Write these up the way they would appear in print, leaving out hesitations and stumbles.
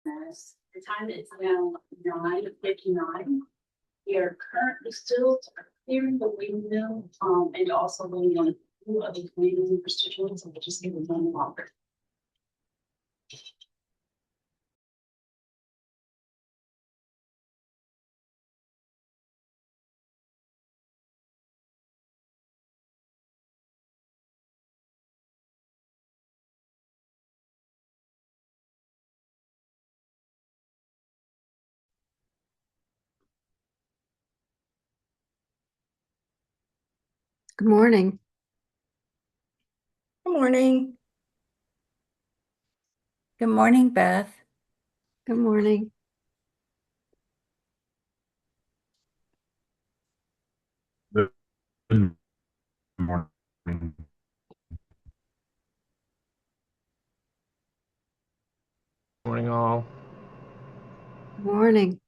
Yes, the time is now 9:59. We are currently still clearing the windmill, and also waiting on a few of the community constituents, and we'll just give them one longer. Good morning. Good morning. Good morning, Beth. Good morning. Good morning. Morning, all. Good morning.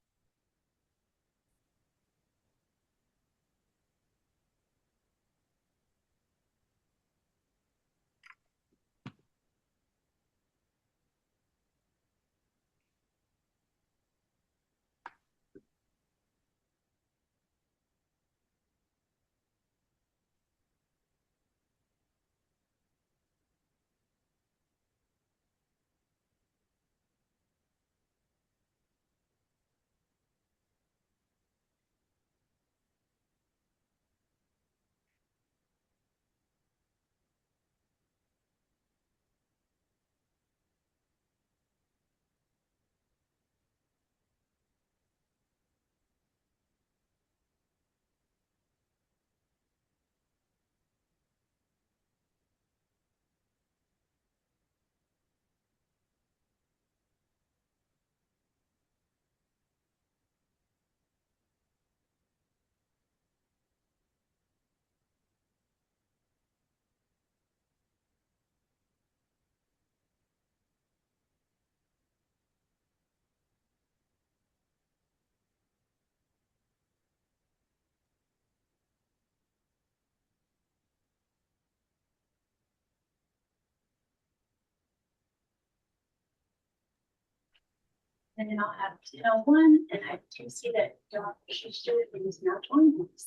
And then I'll have 10:01, and I do see that Dr. Schuster is now joining us.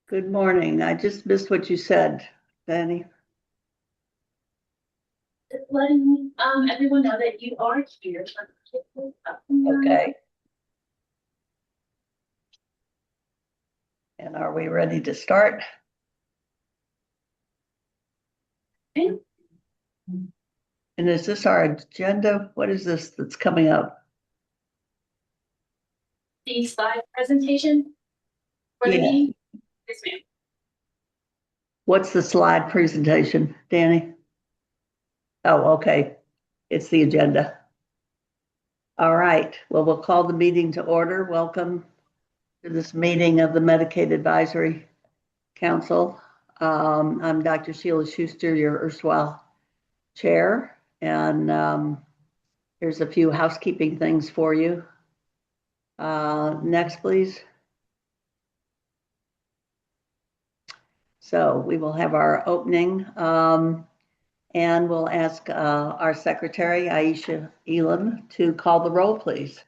Good morning. I just missed what you said, Danny. Letting everyone know that you are here. Okay. And are we ready to start? Okay. And is this our agenda? What is this that's coming up? The slide presentation for the Yeah. meeting. Yes, ma'am. What's the slide presentation, Danny? Oh, okay. It's the agenda. All right. Well, we'll call the meeting to order. Welcome to this meeting of the Medicaid Advisory Council. I'm Dr. Sheila Schuster, your erstwhile chair, and here's a few housekeeping things for you. Next, please. So we will have our opening, and we'll ask our secretary, Aisha Elam, to call the roll, please.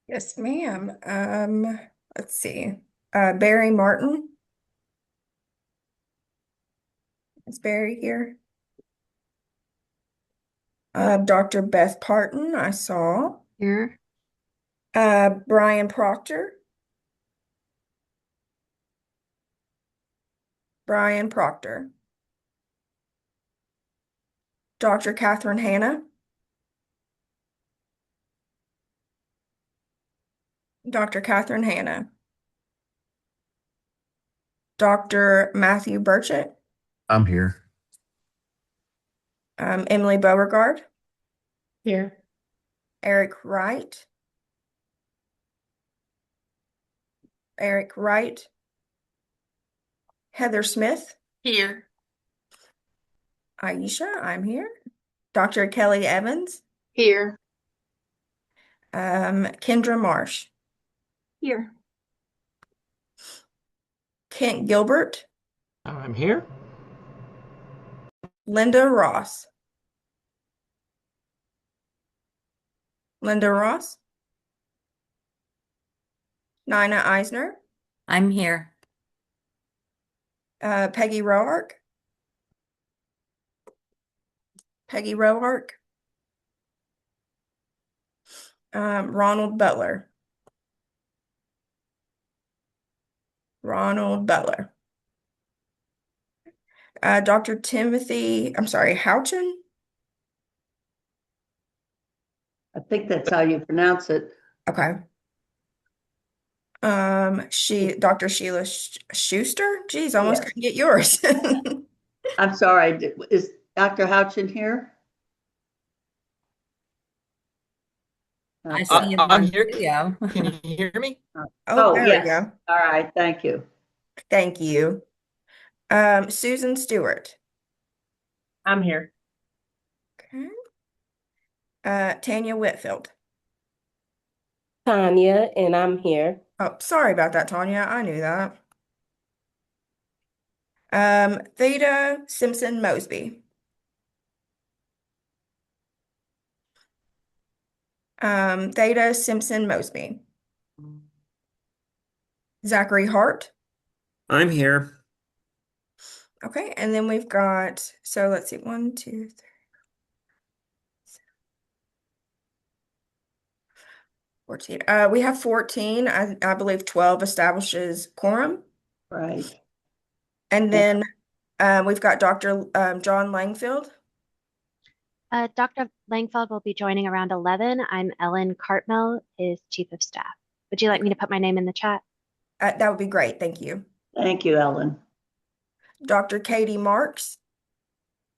Yes, ma'am. Let's see. Barry Martin. Is Barry here? Dr. Beth Parton, I saw. Here. Brian Proctor. Brian Proctor. Dr. Catherine Hanna. Dr. Catherine Hanna. Dr. Matthew Burchett. I'm here. Emily Beauregard. Here. Eric Wright. Eric Wright. Heather Smith. Here. Aisha, I'm here. Dr. Kelly Evans. Here. Kendra Marsh. Here. Kent Gilbert, I'm here. Linda Ross. Linda Ross. Nina Eisner, I'm here. Peggy Roark. Peggy Roark. Ronald Butler. Ronald Butler. Dr. Timothy, I'm sorry, Houchin? I think that's how you pronounce it. Okay. Dr. Sheila Schuster? Geez, almost Yes. couldn't get yours. I'm sorry, is Dr. Houchin here? I Okay. see him I'm on here. video. Can you hear me? Oh, there we yes. go. All right, thank you. Thank you. Susan Stewart. I'm here. Okay. Tanya Whitfield. Tanya, and I'm here. Oh, sorry about that, Tanya. I knew that. Theta Simpson Mosby. Theta Simpson Mosby. Zachary Hart. I'm here. Okay, and then we've got, so let's see, 1, 2, 3, 14. We have 14. I believe 12 establishes quorum. Right. And then we've got Dr. John Langfield. Dr. Langfeld will be joining around 11. I'm Ellen Cartmel, his chief of staff. Would you like me to put my name in the chat? That would be great. Thank you. Thank you, Ellen. Dr. Katie Marks.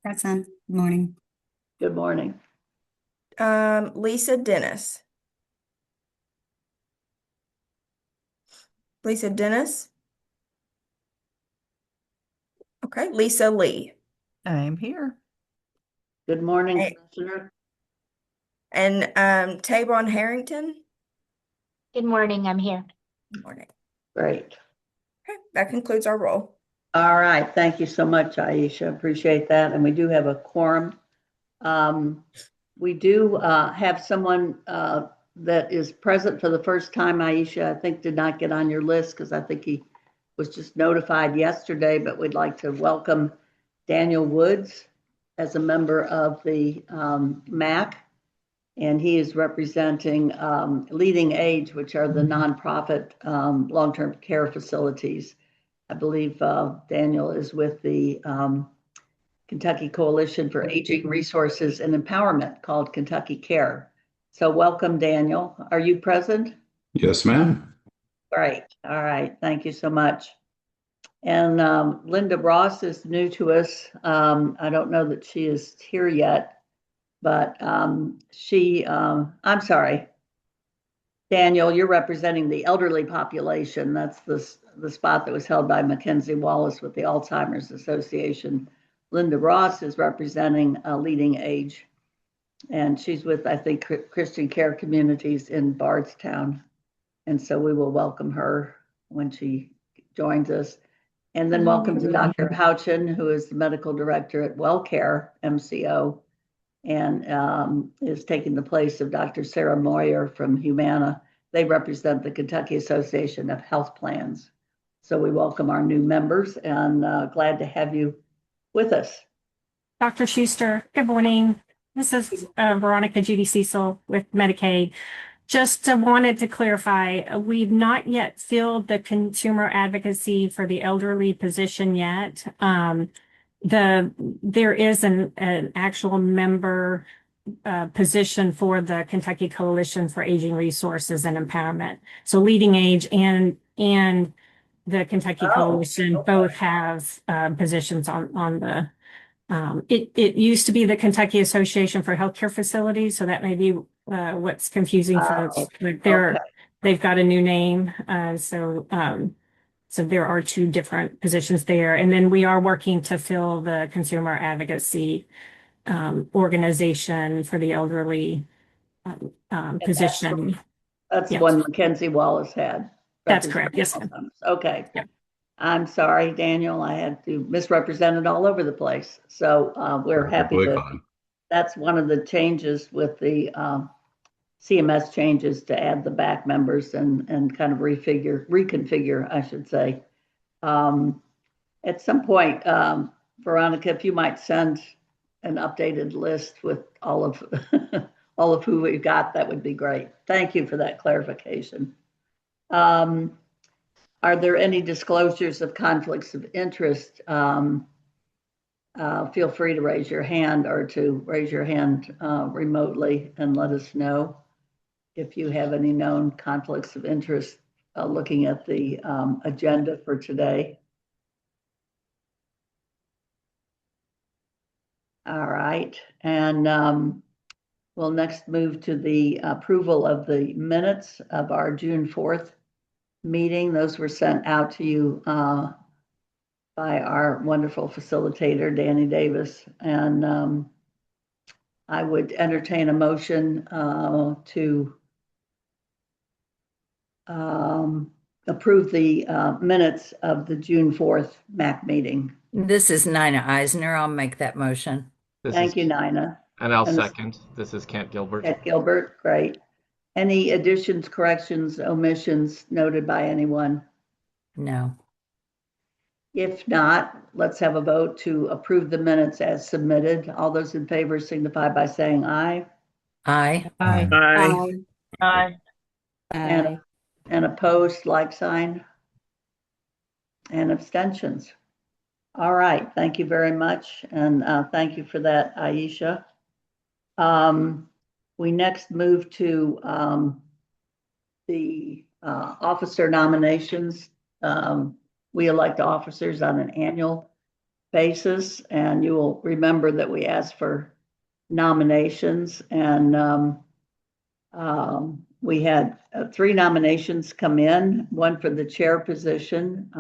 Present. Good morning. Good morning. Lisa Dennis. Lisa Dennis. Okay, Lisa Lee. I'm here. Good morning, Hey. Commissioner. And Tavon Harrington. Good morning, I'm here. Good morning. Great. Okay, that concludes our roll. All right, thank you so much, Aisha. Appreciate that. And we do have a quorum. We do have someone that is present for the first time. Aisha, I think, did not get on your list because I think he was just notified yesterday, but we'd like to welcome Daniel Woods as a member of the MAC. And he is representing Leading Age, which are the nonprofit long-term care facilities. I believe Daniel is with the Kentucky Coalition for Aging Resources and Empowerment called Kentucky Care. So welcome, Daniel. Are you present? Yes, ma'am. Great. All right. Thank you so much. And Linda Ross is new to us. I don't know that she is here yet, but I'm sorry. Daniel, you're representing the elderly population. That's the spot that was held by Mackenzie Wallace with the Alzheimer's Association. Linda Ross is representing Leading Age, and she's with, I think, Christian Care Communities in Bardstown. And so we will welcome her when she joins us. And then welcome to Dr. Houchin, who is the medical director at WellCare MCO, and is taking the place of Dr. Sarah Moyer from Humana. They represent the Kentucky Association of Health Plans. So we welcome our new members and glad to have you with us. Dr. Schuster, good morning. This is Veronica Judy Cecil with Medicaid. Just wanted to clarify, we've not yet filled the consumer advocacy for the elderly position yet. There is an actual member position for the Kentucky Coalition for Aging Resources and Empowerment. So Leading Age and the Kentucky Coalition both have positions on the. It used to be the Kentucky Association for Healthcare Facilities, so that may be what's confusing folks. But they've got a new name, so there are two different positions there. And then we are working to fill the consumer advocacy organization for the elderly position. That's the one Mackenzie Wallace had. That's correct. Yes, ma'am. Okay. Yep. I'm sorry, Daniel, I had to misrepresent it all over the place. So we're happy Perfectly to, fine. that's one of the changes with the CMS changes to add the back members and kind of reconfigure, I should say. At some point, Veronica, if you might send an updated list with all of all of who we've got, that would be great. Thank you for that clarification. Are there any disclosures of conflicts of interest? Feel free to raise your hand or to raise your hand remotely and let us know if you have any known conflicts of interest looking at the agenda for today. All right, and we'll next move to the approval of the minutes of our June 4th meeting. Those were sent out to you by our wonderful facilitator, Danny Davis. And I would entertain a motion to approve the minutes of the June 4th MAC meeting. This is Nina Eisner. I'll make that motion. Thank you, Nina. And I'll And this- second. This is Kent Gilbert. Ed Gilbert, great. Any additions, corrections, omissions noted by anyone? No. If not, let's have a vote to approve the minutes as submitted. All those in favor signify by saying aye. Aye. Aye. Aye. And opposed, like sign. And abstentions. All right, thank you very much. And thank you for that, Aisha. We next move to the officer nominations. We elect officers on an annual basis, and you will remember that we asked for nominations, and we had 3 nominations come in, one for the chair position.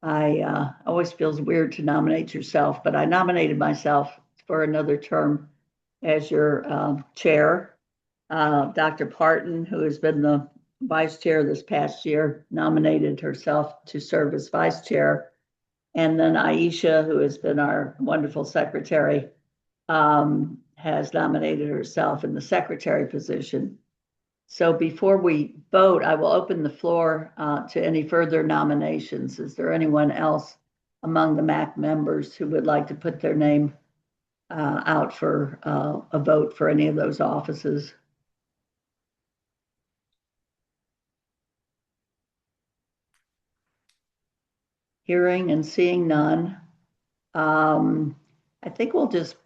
I always feels weird to nominate yourself, but I nominated myself for another term as your chair. Dr. Parton, who has been the vice chair this past year, nominated herself to serve as vice chair. And then Aisha, who has been our wonderful secretary, has nominated herself in the secretary position. So before we vote, I will open the floor to any further nominations. Is there anyone else among the MAC members who would like to put their name out for a vote for any of those offices? Hearing and seeing none. I think we'll just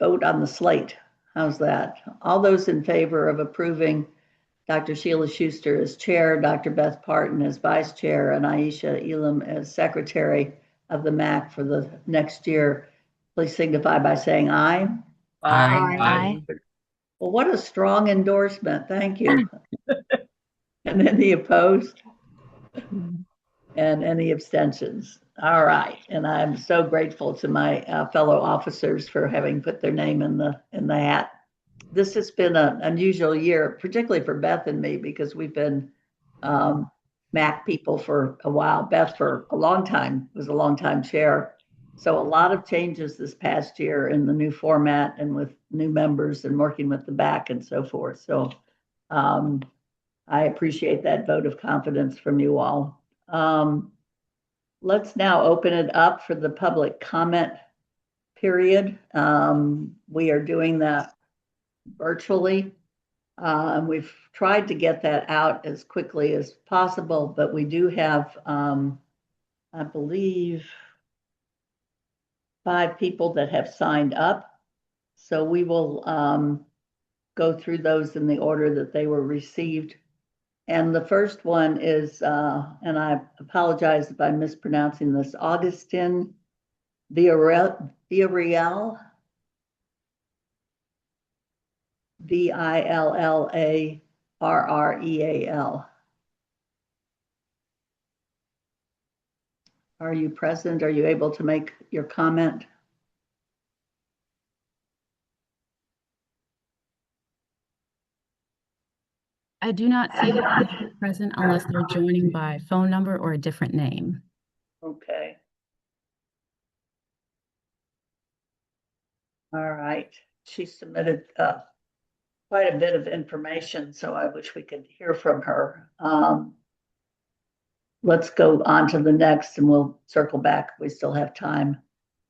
vote on the slate. How's that? All those in favor of approving Dr. Sheila Schuster as chair, Dr. Beth Parton as vice chair, and Aisha Elam as secretary of the MAC for the next year, please signify by saying aye. Aye. Well, what a strong endorsement. Thank you. And any opposed? And any abstentions? All right. And I'm so grateful to my fellow officers for having put their name in the hat. This has been an unusual year, particularly for Beth and me, because we've been MAC people for a while. Beth for a long time was a long time chair. So a lot of changes this past year in the new format and with new members and working with the back and so forth. So I appreciate that vote of confidence from you all. Let's now open it up for the public comment period. We are doing that virtually. We've tried to get that out as quickly as possible, but we do have, I believe, 5 people that have signed up. So we will go through those in the order that they were received. And the first one is, and I apologize if I'm mispronouncing this, Augustin Villarreal, Villarreal. Are you present? Are you able to make your comment? I do not see them present unless they're joining by phone number or a different name. Okay. All right. She submitted quite a bit of information, so I wish we could hear from her. Let's go on to the next and we'll circle back. We still have time.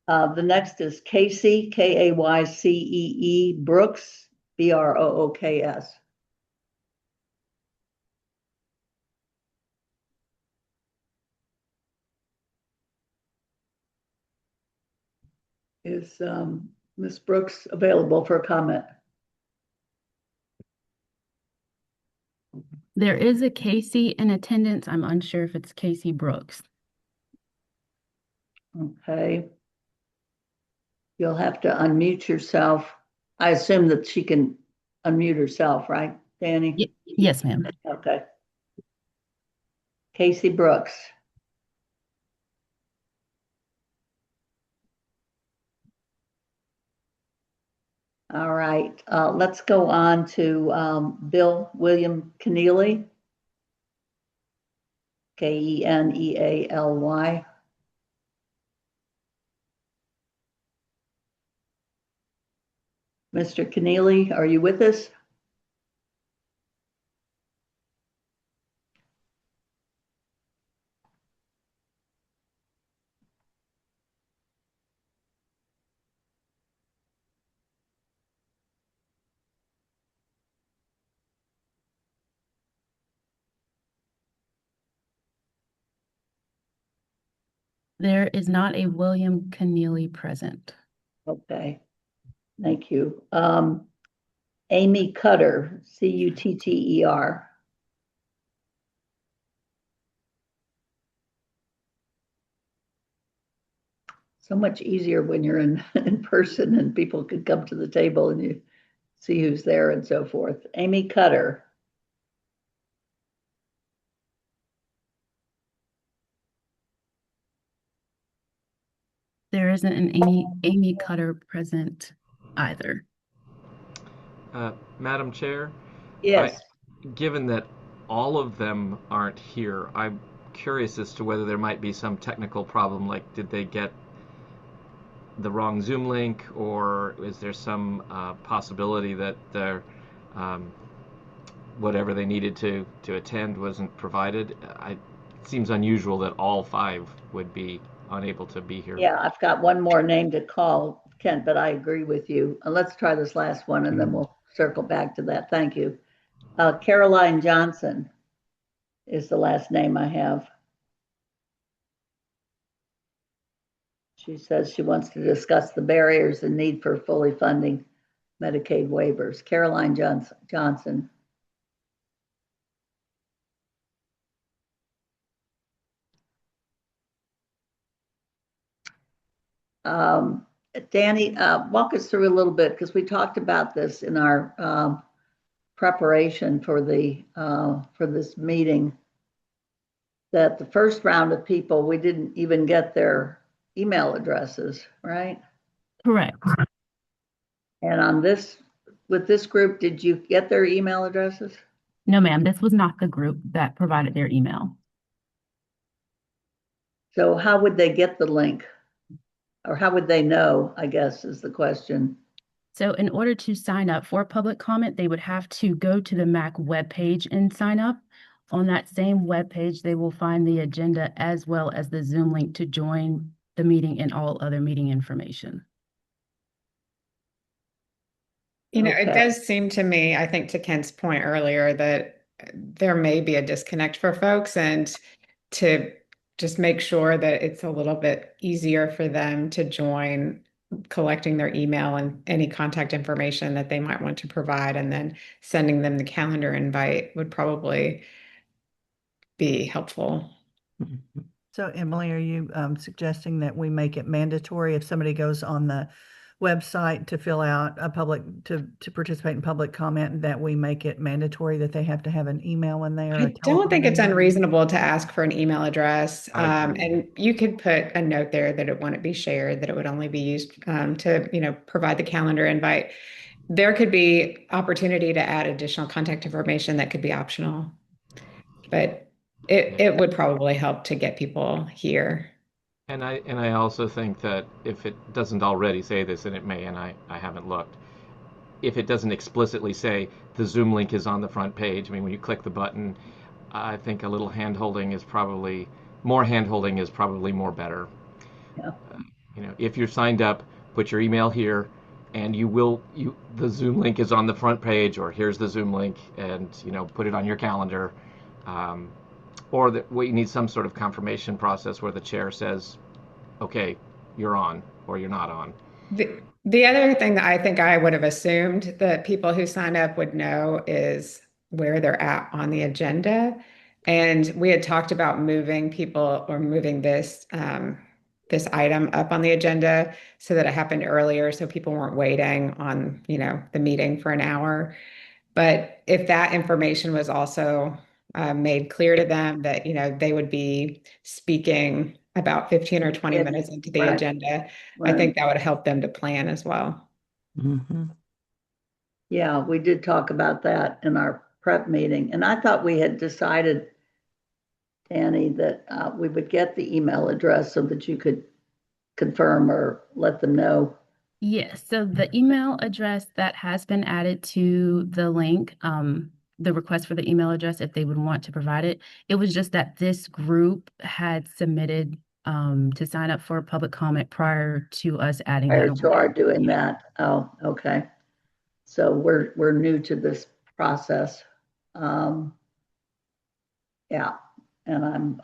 The next is Casey, Kaycee Brooks, Brooks. Is Ms. Brooks available for a comment? There is a Casey in attendance. I'm unsure if it's Casey Brooks. Okay. You'll have to unmute yourself. I assume that she can unmute herself, right, Danny? Yes, ma'am. Okay. Casey Brooks. All right, let's go on to Bill William Keneally. Kenealy. Mr. Keneally, are you with us? There is not a William Keneally present. Okay, thank you. Amy Cutter, Cutter. So much easier when you're in person and people could come to the table and you see who's there and so forth. Amy Cutter. There isn't an Amy Cutter present either. Madam Chair, Yes. given that all of them aren't here, I'm curious as to whether there might be some technical problem, like did they get the wrong Zoom link, or is there some possibility that their whatever they needed to attend wasn't provided? It seems unusual that all 5 would be unable to be here. Yeah, I've got one more name to call, Kent, but I agree with you. Let's try this last one and then we'll circle back to that. Thank you. Caroline Johnson is the last name I have. She says she wants to discuss the barriers and need for fully funding Medicaid waivers. Caroline Johnson. Danny, walk us through a little bit, because we talked about this in our preparation for this meeting, that the first round of people, we didn't even get their email addresses, right? Correct. And on this, with this group, did you get their email addresses? No, ma'am, this was not the group that provided their email. So how would they get the link? Or how would they know, I guess, is the question. So in order to sign up for public comment, they would have to go to the MAC webpage and sign up. On that same webpage, they will find the agenda as well as the Zoom link to join the meeting and all other meeting information. You know, it does seem to me, I think to Kent's point earlier, that there may be a disconnect for folks, and to just make sure that it's a little bit easier for them to join, collecting their email and any contact information that they might want to provide, and then sending them the calendar invite would probably be helpful. So Emily, are you suggesting that we make it mandatory if somebody goes on the website to fill out a to participate in public comment, that we make it mandatory that they have to have an email in there? I don't think it's unreasonable to ask for an email address. And you could put a note there that it wouldn't be shared, that it would only be used to, provide the calendar invite. there could be opportunity to add additional contact information that could be optional, but it would probably help to get people here. And I also think that if it doesn't already say this, and it may, and I haven't looked, if it doesn't explicitly say the Zoom link is on the front page, I mean, when you click the button, I think a little hand-holding is probably more better. Yeah. If you're signed up, put your email here, and the Zoom link is on the front page, or here's the Zoom link, and put it on your calendar. Or that we need some sort of confirmation process where the chair says, okay, you're on or you're not on. The other thing that I think I would have assumed that people who sign up would know is where they're at on the agenda. And we had talked about moving people or moving this item up on the agenda so that it happened earlier so people weren't waiting on, the meeting for an hour. But if that information was also made clear to them that, they would be speaking about 15 or 20 minutes into the agenda, I think that would help them to plan as well. Mm-hmm. Yeah, we did talk about that in our prep meeting. And I thought we had decided, Danny, that we would get the email address so that you could confirm or let them know. Yes, so the email address that has been added to the link, the request for the email address, if they would want to provide it, it was just that this group had submitted to sign up for public comment prior to us adding Prior that. to our doing that. Oh, okay. So we're new to this process. Yeah, and I'm.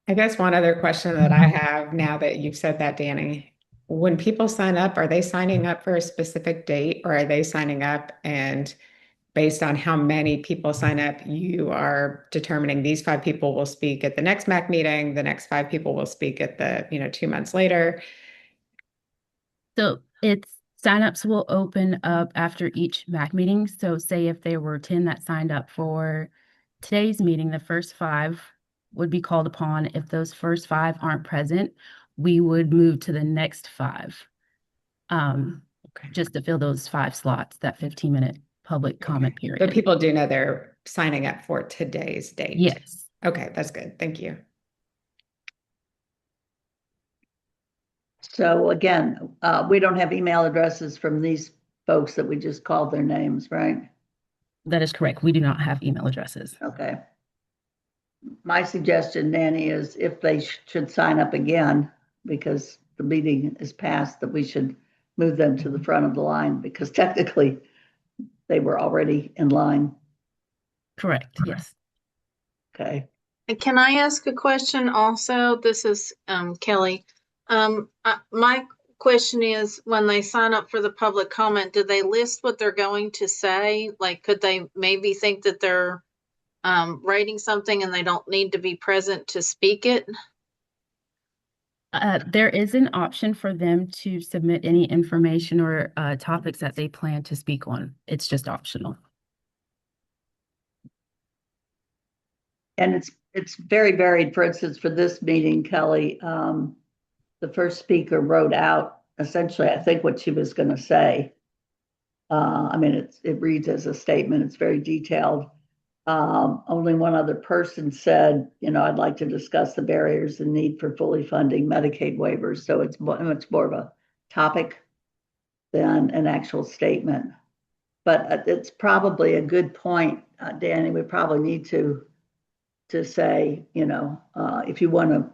I guess one other question that I have now that you've said that, Danny, when people sign up, are they signing up for a specific date, or are they signing up and based on how many people sign up, you are determining these 5 people will speak at the next MAC meeting, the next 5 people will speak at the, 2 months later? So signups will open up after each MAC meeting. So say if there were 10 that signed up for today's meeting, the first 5 would be called upon. If those first 5 aren't present, we would move to the next 5. Just to fill those 5 slots, that 15-minute public comment period. But people do know they're signing up for today's date. Yes. Okay, that's good. Thank you. So again, we don't have email addresses from these folks that we just called their names, right? That is correct. We do not have email addresses. Okay. My suggestion, Nanny, is if they should sign up again, because the meeting is passed, that we should move them to the front of the line, because technically they were already in line. Correct. Yes. Okay. Can I ask a question also? This is Kelly. My question is, when they sign up for the public comment, do they list what they're going to say? Like, could they maybe think that they're writing something and they don't need to be present to speak it? There is an option for them to submit any information or topics that they plan to speak on. It's just optional. And it's very varied. For instance, for this meeting, Kelly, the first speaker wrote out essentially, I think, what she was going to say. I mean, it reads as a statement. It's very detailed. Only one other person said, I'd like to discuss the barriers and need for fully funding Medicaid waivers. So it's much more of a topic than an actual statement. But it's probably a good point, Danny. We probably need to say, if you want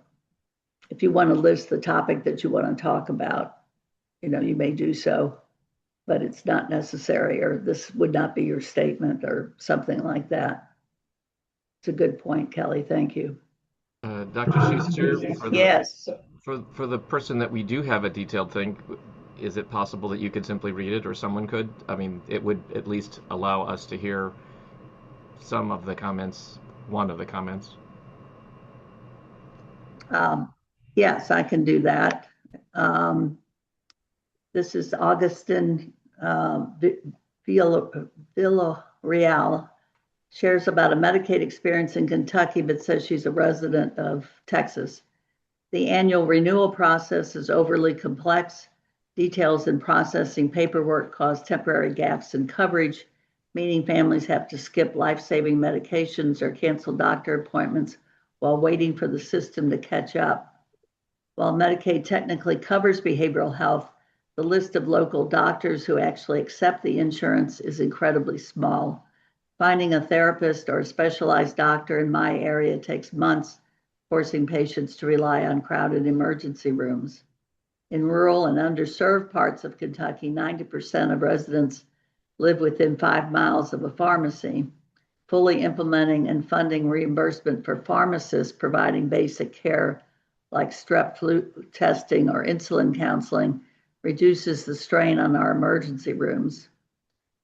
to list the topic that you want to talk about, you may do so, but it's not necessary, or this would not be your statement, or something like that. It's a good point, Kelly. Thank you. Dr. Schuster, yes. For the person that we do have a detailed thing, is it possible that you could simply read it, or someone could? I mean, it would at least allow us to hear some of the comments, one of the comments. Yes, I can do that. This is Augustin Villarreal, shares about a Medicaid experience in Kentucky, but says she's a resident of Texas. The annual renewal process is overly complex Details in processing paperwork cause temporary gaps in coverage, meaning families have to skip life-saving medications or cancel doctor appointments while waiting for the system to catch up. While Medicaid technically covers behavioral health, the list of local doctors who actually accept the insurance is incredibly small. Finding a therapist or a specialized doctor in my area takes months, forcing patients to rely on crowded emergency rooms. In rural and underserved parts of Kentucky, 90% of residents live within 5 miles of a pharmacy. Fully implementing and funding reimbursement for pharmacists providing basic care like strep flu testing or insulin counseling reduces the strain on our emergency rooms.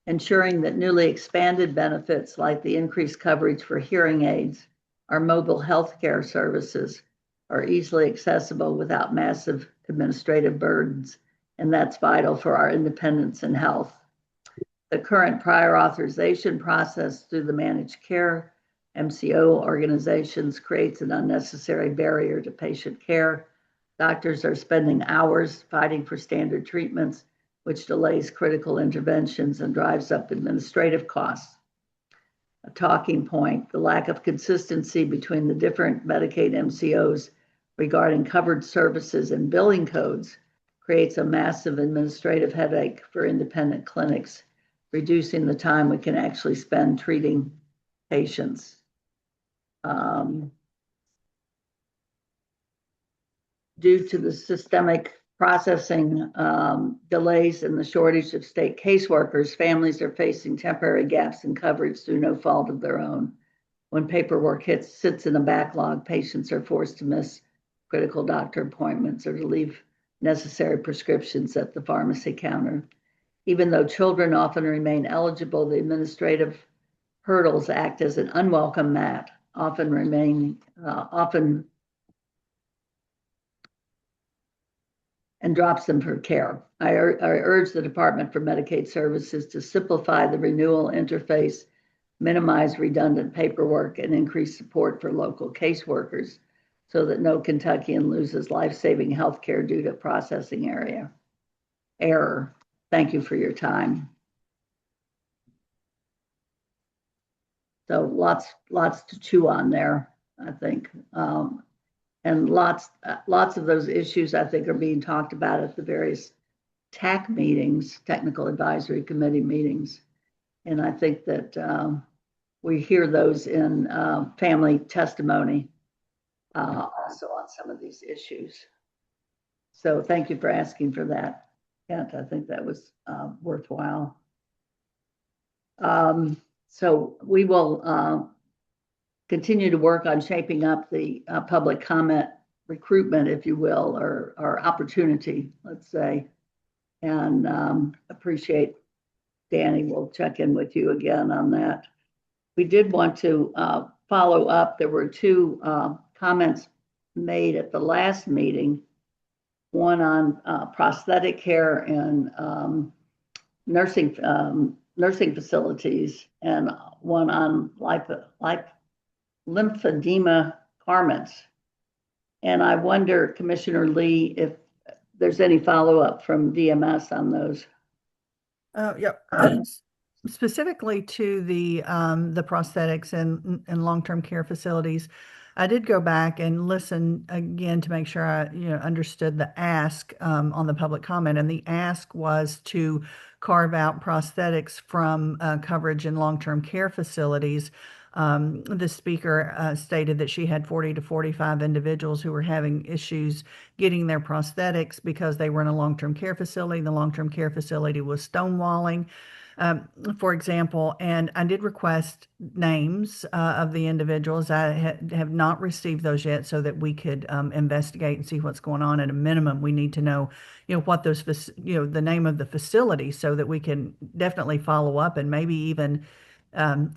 Ensuring that newly expanded benefits like the increased coverage for hearing aids or mobile health care services are easily accessible without massive administrative burdens, and that's vital for our independence and health. The current prior authorization process through the managed care MCO organizations creates an unnecessary barrier to patient care. Doctors are spending hours fighting for standard treatments, which delays critical interventions and drives up administrative costs. A talking point, the lack of consistency between the different Medicaid MCOs regarding covered services and billing codes creates a massive administrative headache for independent clinics, reducing the time we can actually spend treating patients. Due to the systemic processing delays and the shortage of state caseworkers, families are facing temporary gaps in coverage through no fault of their own. When paperwork sits in a backlog, patients are forced to miss critical doctor appointments or to leave necessary prescriptions at the pharmacy counter. Even though children often remain eligible, the administrative hurdles act as an unwelcome mat, and drops them for care. I urge the Department for Medicaid Services to simplify the renewal interface, minimize redundant paperwork, and increase support for local caseworkers so that no Kentuckian loses life-saving health care due to processing error. Thank you for your time. So lots to chew on there, I think. And lots of those issues, I think, are being talked about at the various TAC meetings, Technical Advisory Committee meetings. And I think that we hear those in family testimony also on some of these issues. So thank you for asking for that, Kent. I think that was worthwhile. So we will continue to work on shaping up the public comment recruitment, if you will, or opportunity, let's say, and appreciate Danny. We'll check in with you again on that. We did want to follow up. There were two comments made at the last meeting, one on prosthetic care and nursing facilities, and one on lymphedema garments. And I wonder, Commissioner Lee, if there's any follow-up from DMS on those. Yep. Specifically to the prosthetics and long-term care facilities, I did go back and listen again to make sure I understood the ask on the public comment, and the ask was to carve out prosthetics from coverage in long-term care facilities. The speaker stated that she had 40 to 45 individuals who were having issues getting their prosthetics because they were in a long-term care facility. The long-term care facility was stonewalling, for example, and I did request names of the individuals. I have not received those yet so that we could investigate and see what's going on. At a minimum, we need to know, what those, the name of the facility so that we can definitely follow up and maybe even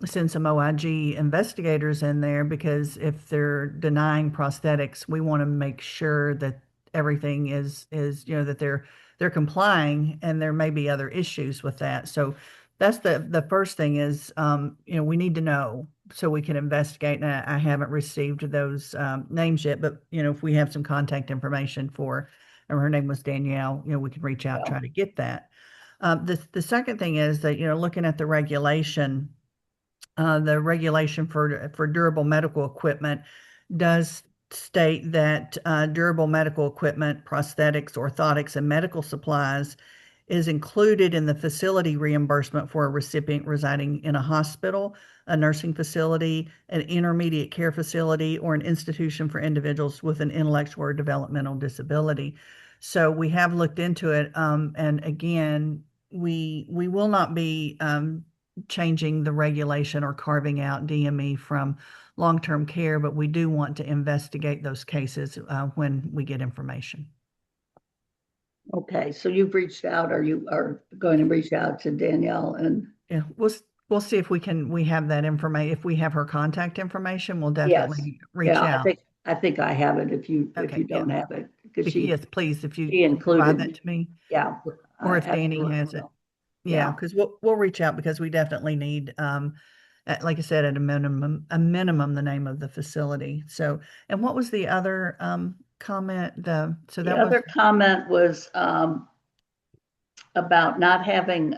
send some OIG investigators in there, because if they're denying prosthetics, we want to make sure that everything is that they're complying, and there may be other issues with that. So that's the first thing is, we need to know so we can investigate. And I haven't received those names yet, but if we have some contact information for and her name was Danielle, we can reach out, try to get that. The second thing is that, looking at the regulation for durable medical equipment does state that durable medical equipment, prosthetics, orthotics, and medical supplies is included in the facility reimbursement for a recipient residing in a hospital, a nursing facility, an intermediate care facility, or an institution for individuals with an intellectual or developmental disability. So we have looked into it, and again, we will not be changing the regulation or carving out DME from long-term care, but we do want to investigate those cases when we get information. Okay, so you've reached out, or you are going to reach out to Danielle, and yeah, we'll see if we have that information. If we have her contact information, we'll definitely reach out. I think I have it. If you don't have it, because yes, please, if you included provide that to me. Yeah, or if Danny has it. Yeah, because we'll reach out, because we definitely need, like I said, at a minimum, the name of the facility. So, and what was the other comment? The other comment was about not having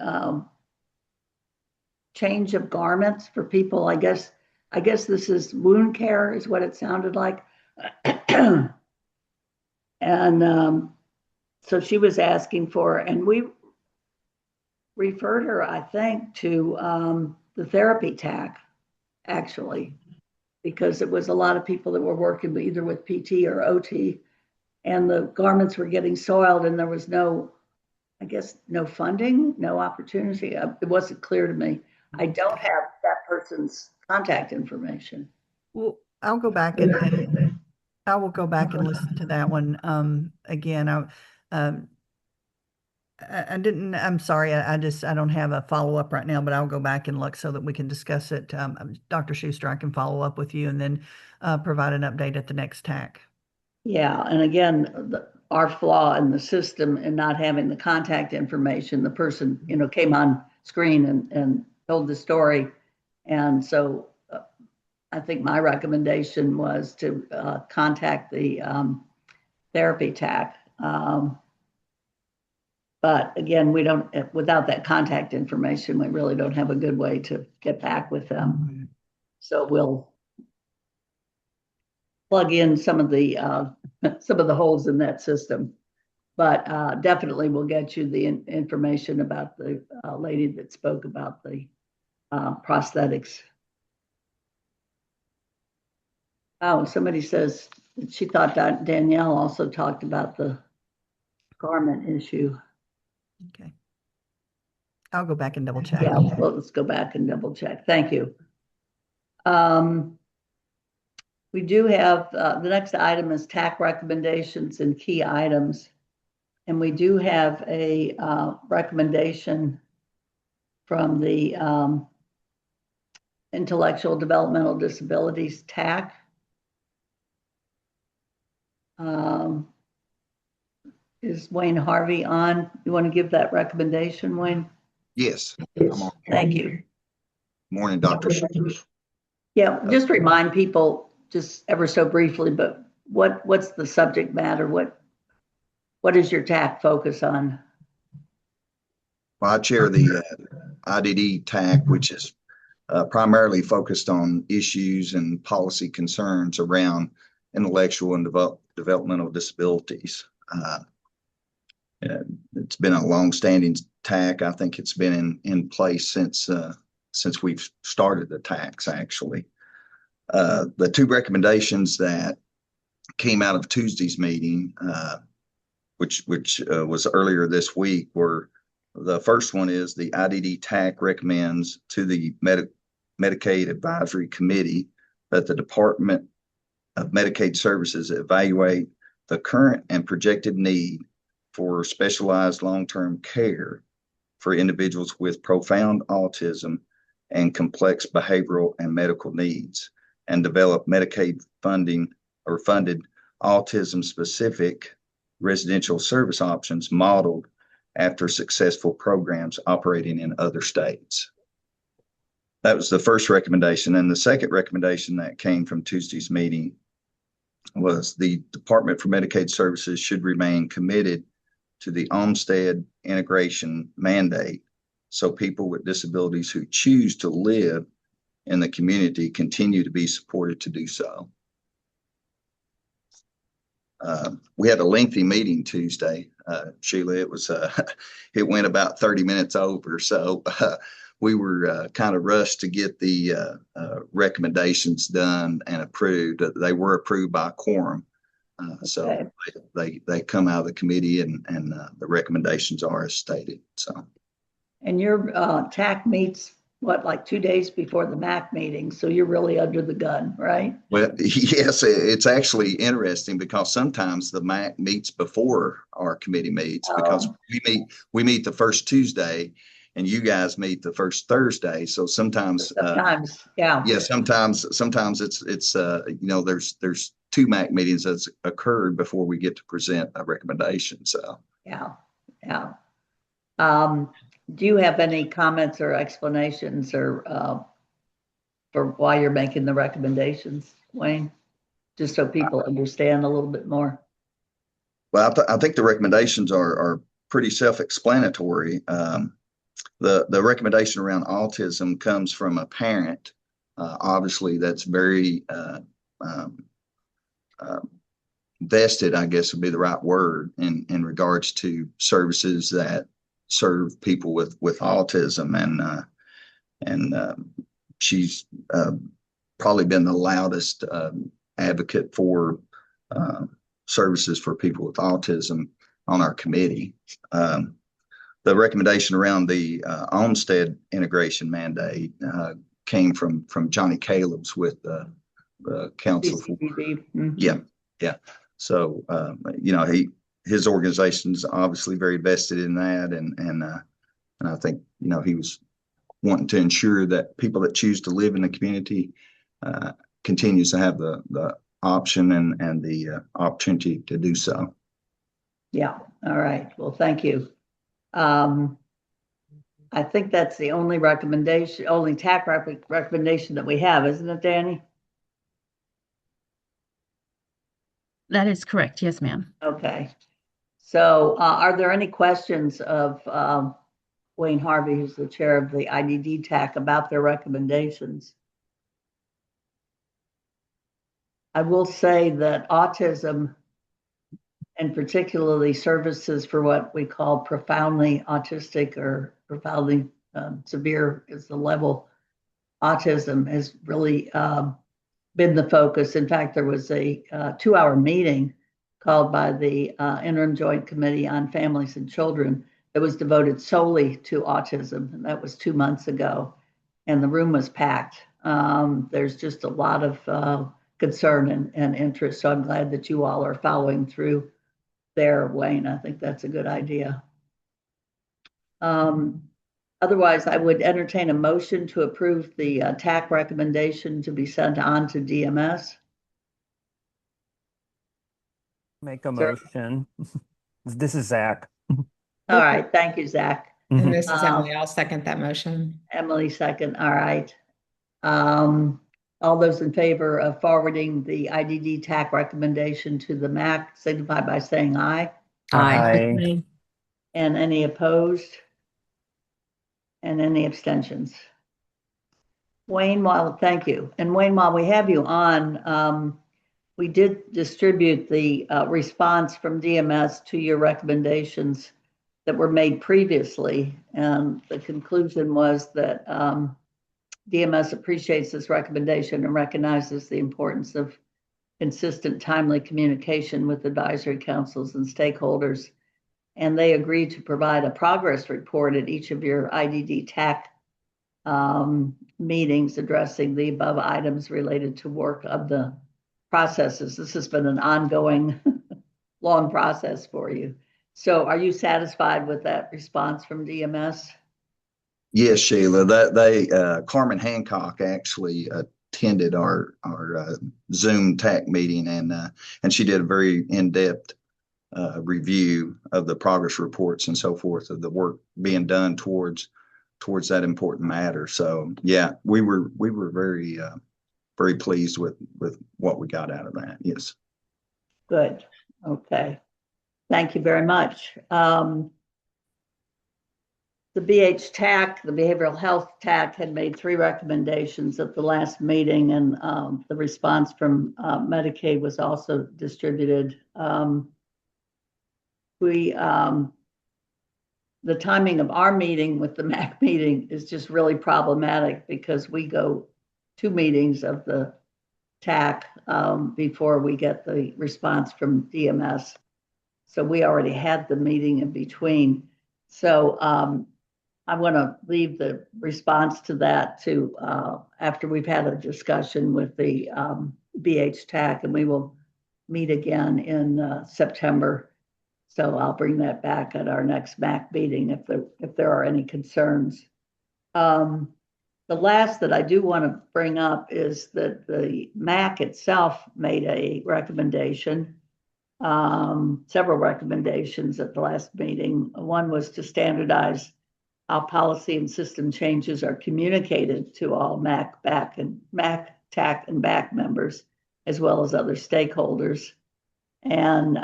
change of garments for people. I guess this is wound care, is what it sounded like. And so she was asking for, and we referred her, I think, to the therapy tac, actually, because it was a lot of people that were working either with PT or OT, and the garments were getting soiled, and there was no funding, no opportunity. It wasn't clear to me. I don't have that person's contact information. Well, I'll go back and I will go back and listen to that one again. I'm sorry, I don't have a follow-up right now, but I'll go back and look so that we can discuss it. Dr. Schuster, I can follow up with you and then provide an update at the next TAC. Yeah, and again, our flaw in the system and not having the contact information, the person, came on screen and told the story. And so I think my recommendation was to contact the therapy TAC. But again, we don't, without that contact information, we really don't have a good way to get back with them. So we'll plug in some of the holes in that system. But definitely we'll get you the information about the lady that spoke about the prosthetics. Oh, somebody says that she thought that Danielle also talked about the garment issue. Okay. I'll go back and double check. Yeah, well, let's go back and double check. Thank you. We do have, the next item is TAC recommendations and key items. And we do have a recommendation from the Intellectual Developmental Disabilities TAC. Is Wayne Harvey on? You want to give that recommendation, Wayne? Yes. Thank you. Morning, Dr. Schuster. Yeah, just remind people, just ever so briefly, but what's the subject matter? What is your TAC focus on? Well, I chair the IDD TAC, which is primarily focused on issues and policy concerns around intellectual and developmental disabilities. It's been a long-standing TAC. I think it's been in place since we've started the TACs, actually. The two recommendations that came out of Tuesday's meeting, which was earlier this week, were the first one is the IDD TAC recommends to the Medicaid Advisory Committee that the Department of Medicaid Services evaluate the current and projected need for specialized long-term care for individuals with profound autism and complex behavioral and medical needs, and develop Medicaid funding or funded autism-specific residential service options modeled after successful programs operating in other states. That was the first recommendation. And the second recommendation that came from Tuesday's meeting was the Department for Medicaid Services should remain committed to the Olmstead integration mandate, so people with disabilities who choose to live in the community continue to be supported to do so. We had a lengthy meeting Tuesday, Sheila. It was it went about 30 minutes over, so we were kind of rushed to get the recommendations done and approved. They were approved by quorum, so they come out of the committee, and the recommendations are as stated. So, and your TAC meets what, like 2 days before the MAC meeting, so you're really under the gun, right? Well, yes, it's actually interesting because sometimes the MAC meets before our committee meets, because we meet the first Tuesday and you guys meet the first Thursday. So sometimes sometimes it's there's 2 MAC meetings that's occurred before we get to present a recommendation. So do you have any comments or explanations or for why you're making the recommendations, Wayne? Just so people understand a little bit more. Well, I think the recommendations are pretty self-explanatory. The recommendation around autism comes from a parent, obviously, that's very vested, I guess would be the right word, in regards to services that serve people with autism, and she's probably been the loudest advocate for services for people with autism on our committee. The recommendation around the Olmstead integration mandate came from Johnny Caleb's with the Council for So his organization's obviously very vested in that, and I think he was wanting to ensure that people that choose to live in the community continues to have the option and the opportunity to do so. Yeah. All right. Well, thank you. I think that's the only TAC recommendation that we have, isn't it, Danny? That is correct. Yes, ma'am. Okay. So are there any questions of Wayne Harvey, who's the chair of the IDD TAC, about their recommendations? I will say that autism, and particularly services for what we call profoundly autistic or profoundly severe is the level, autism has really been the focus. In fact, there was a 2-hour meeting called by the Interim Joint Committee on Families and Children that was devoted solely to autism, and that was 2 months ago, and the room was packed. There's just a lot of concern and interest, so I'm glad that you all are following through there, Wayne. I think that's a good idea. Otherwise, I would entertain a motion to approve the TAC recommendation to be sent on to DMS. Make a motion. This is Zach. All right. Thank you, Zach. And this is Emily. I'll second that motion. Emily, second. All right. All those in favor of forwarding the IDD TAC recommendation to the MAC signify by saying aye. Aye. And any opposed? And any abstentions? Wayne, thank you. And Wayne, while we have you on, we did distribute the response from DMS to your recommendations that were made previously. And the conclusion was that DMS appreciates this recommendation and recognizes the importance of consistent, timely communication with advisory councils and stakeholders. And they agreed to provide a progress report at each of your IDD TAC meetings addressing the above items related to work of the processes. This has been an ongoing, long process for you. So are you satisfied with that response from DMS? Yes, Sheila. Carmen Hancock actually attended our Zoom TAC meeting, and she did a very in-depth review of the progress reports and so forth of the work being done towards that important matter. So yeah, we were very very pleased with what we got out of that. Yes. Good. Okay. Thank you very much. The BH TAC, the Behavioral Health TAC, had made 3 recommendations at the last meeting, and the response from Medicaid was also distributed. The timing of our meeting with the MAC meeting is just really problematic because we go 2 meetings of the TAC before we get the response from DMS. So we already had the meeting in between. So I'm going to leave the response to that to after we've had a discussion with the BH TAC, and we will meet again in September. So I'll bring that back at our next MAC meeting if there are any concerns. The last that I do want to bring up is that the MAC itself made a recommendation, several recommendations at the last meeting. One was to standardize how policy and system changes are communicated to all MAC TAC and BAC members, as well as other stakeholders. And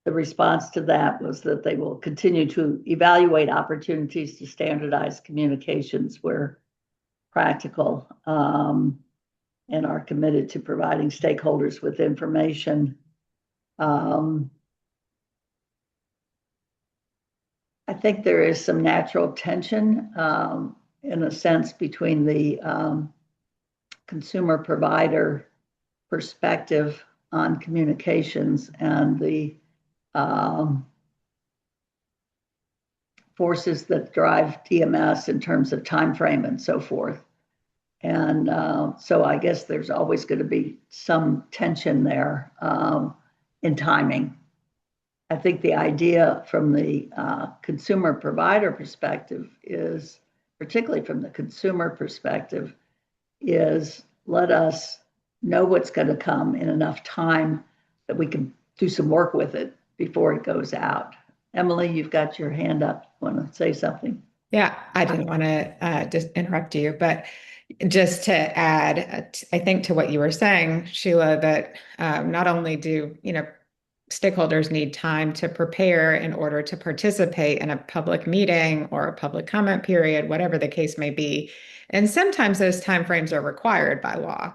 the response to that was that they will continue to evaluate opportunities to standardize communications where practical, and are committed to providing stakeholders with information. I think there is some natural tension in a sense between the consumer provider perspective on communications and the forces that drive DMS in terms of time frame and so forth. And so I guess there's always going to be some tension there in timing. I think the idea from the consumer provider perspective is, particularly from the consumer perspective, is let us know what's going to come in enough time that we can do some work with it before it goes out. Emily, you've got your hand up. Want to say something? Yeah, I didn't want to just interrupt you, but just to add, I think to what you were saying, Sheila, that not only do, stakeholders need time to prepare in order to participate in a public meeting or a public comment period, whatever the case may be. And sometimes those timeframes are required by law.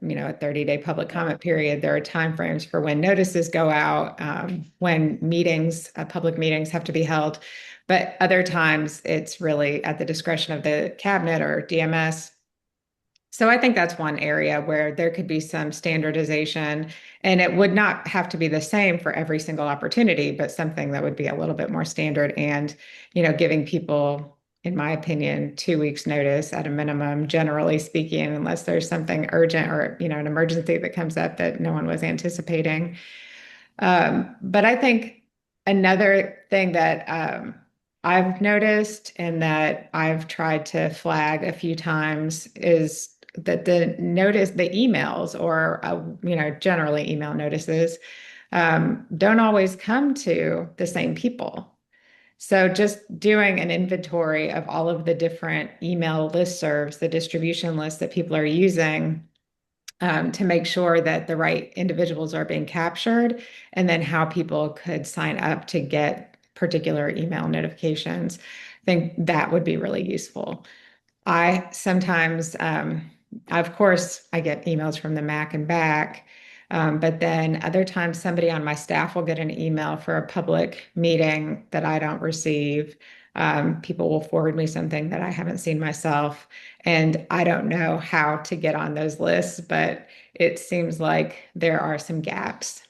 A 30-day public comment period, there are timeframes for when notices go out, when public meetings have to be held. But other times it's really at the discretion of the cabinet or DMS. So I think that's one area where there could be some standardization, and it would not have to be the same for every single opportunity, but something that would be a little bit more standard and, giving people, in my opinion, 2 weeks notice at a minimum, generally speaking, unless there's something urgent or, an emergency that comes up that no one was anticipating. But I think another thing that I've noticed and that I've tried to flag a few times is that the emails or, generally email notices don't always come to the same people. So just doing an inventory of all of the different email listservs, the distribution lists that people are using to make sure that the right individuals are being captured, and then how people could sign up to get particular email notifications. I think that would be really useful. I sometimes, of course, I get emails from the MAC and BAC, but then other times somebody on my staff will get an email for a public meeting that I don't receive. People will forward me something that I haven't seen myself, and I don't know how to get on those lists, but it seems like there are some gaps.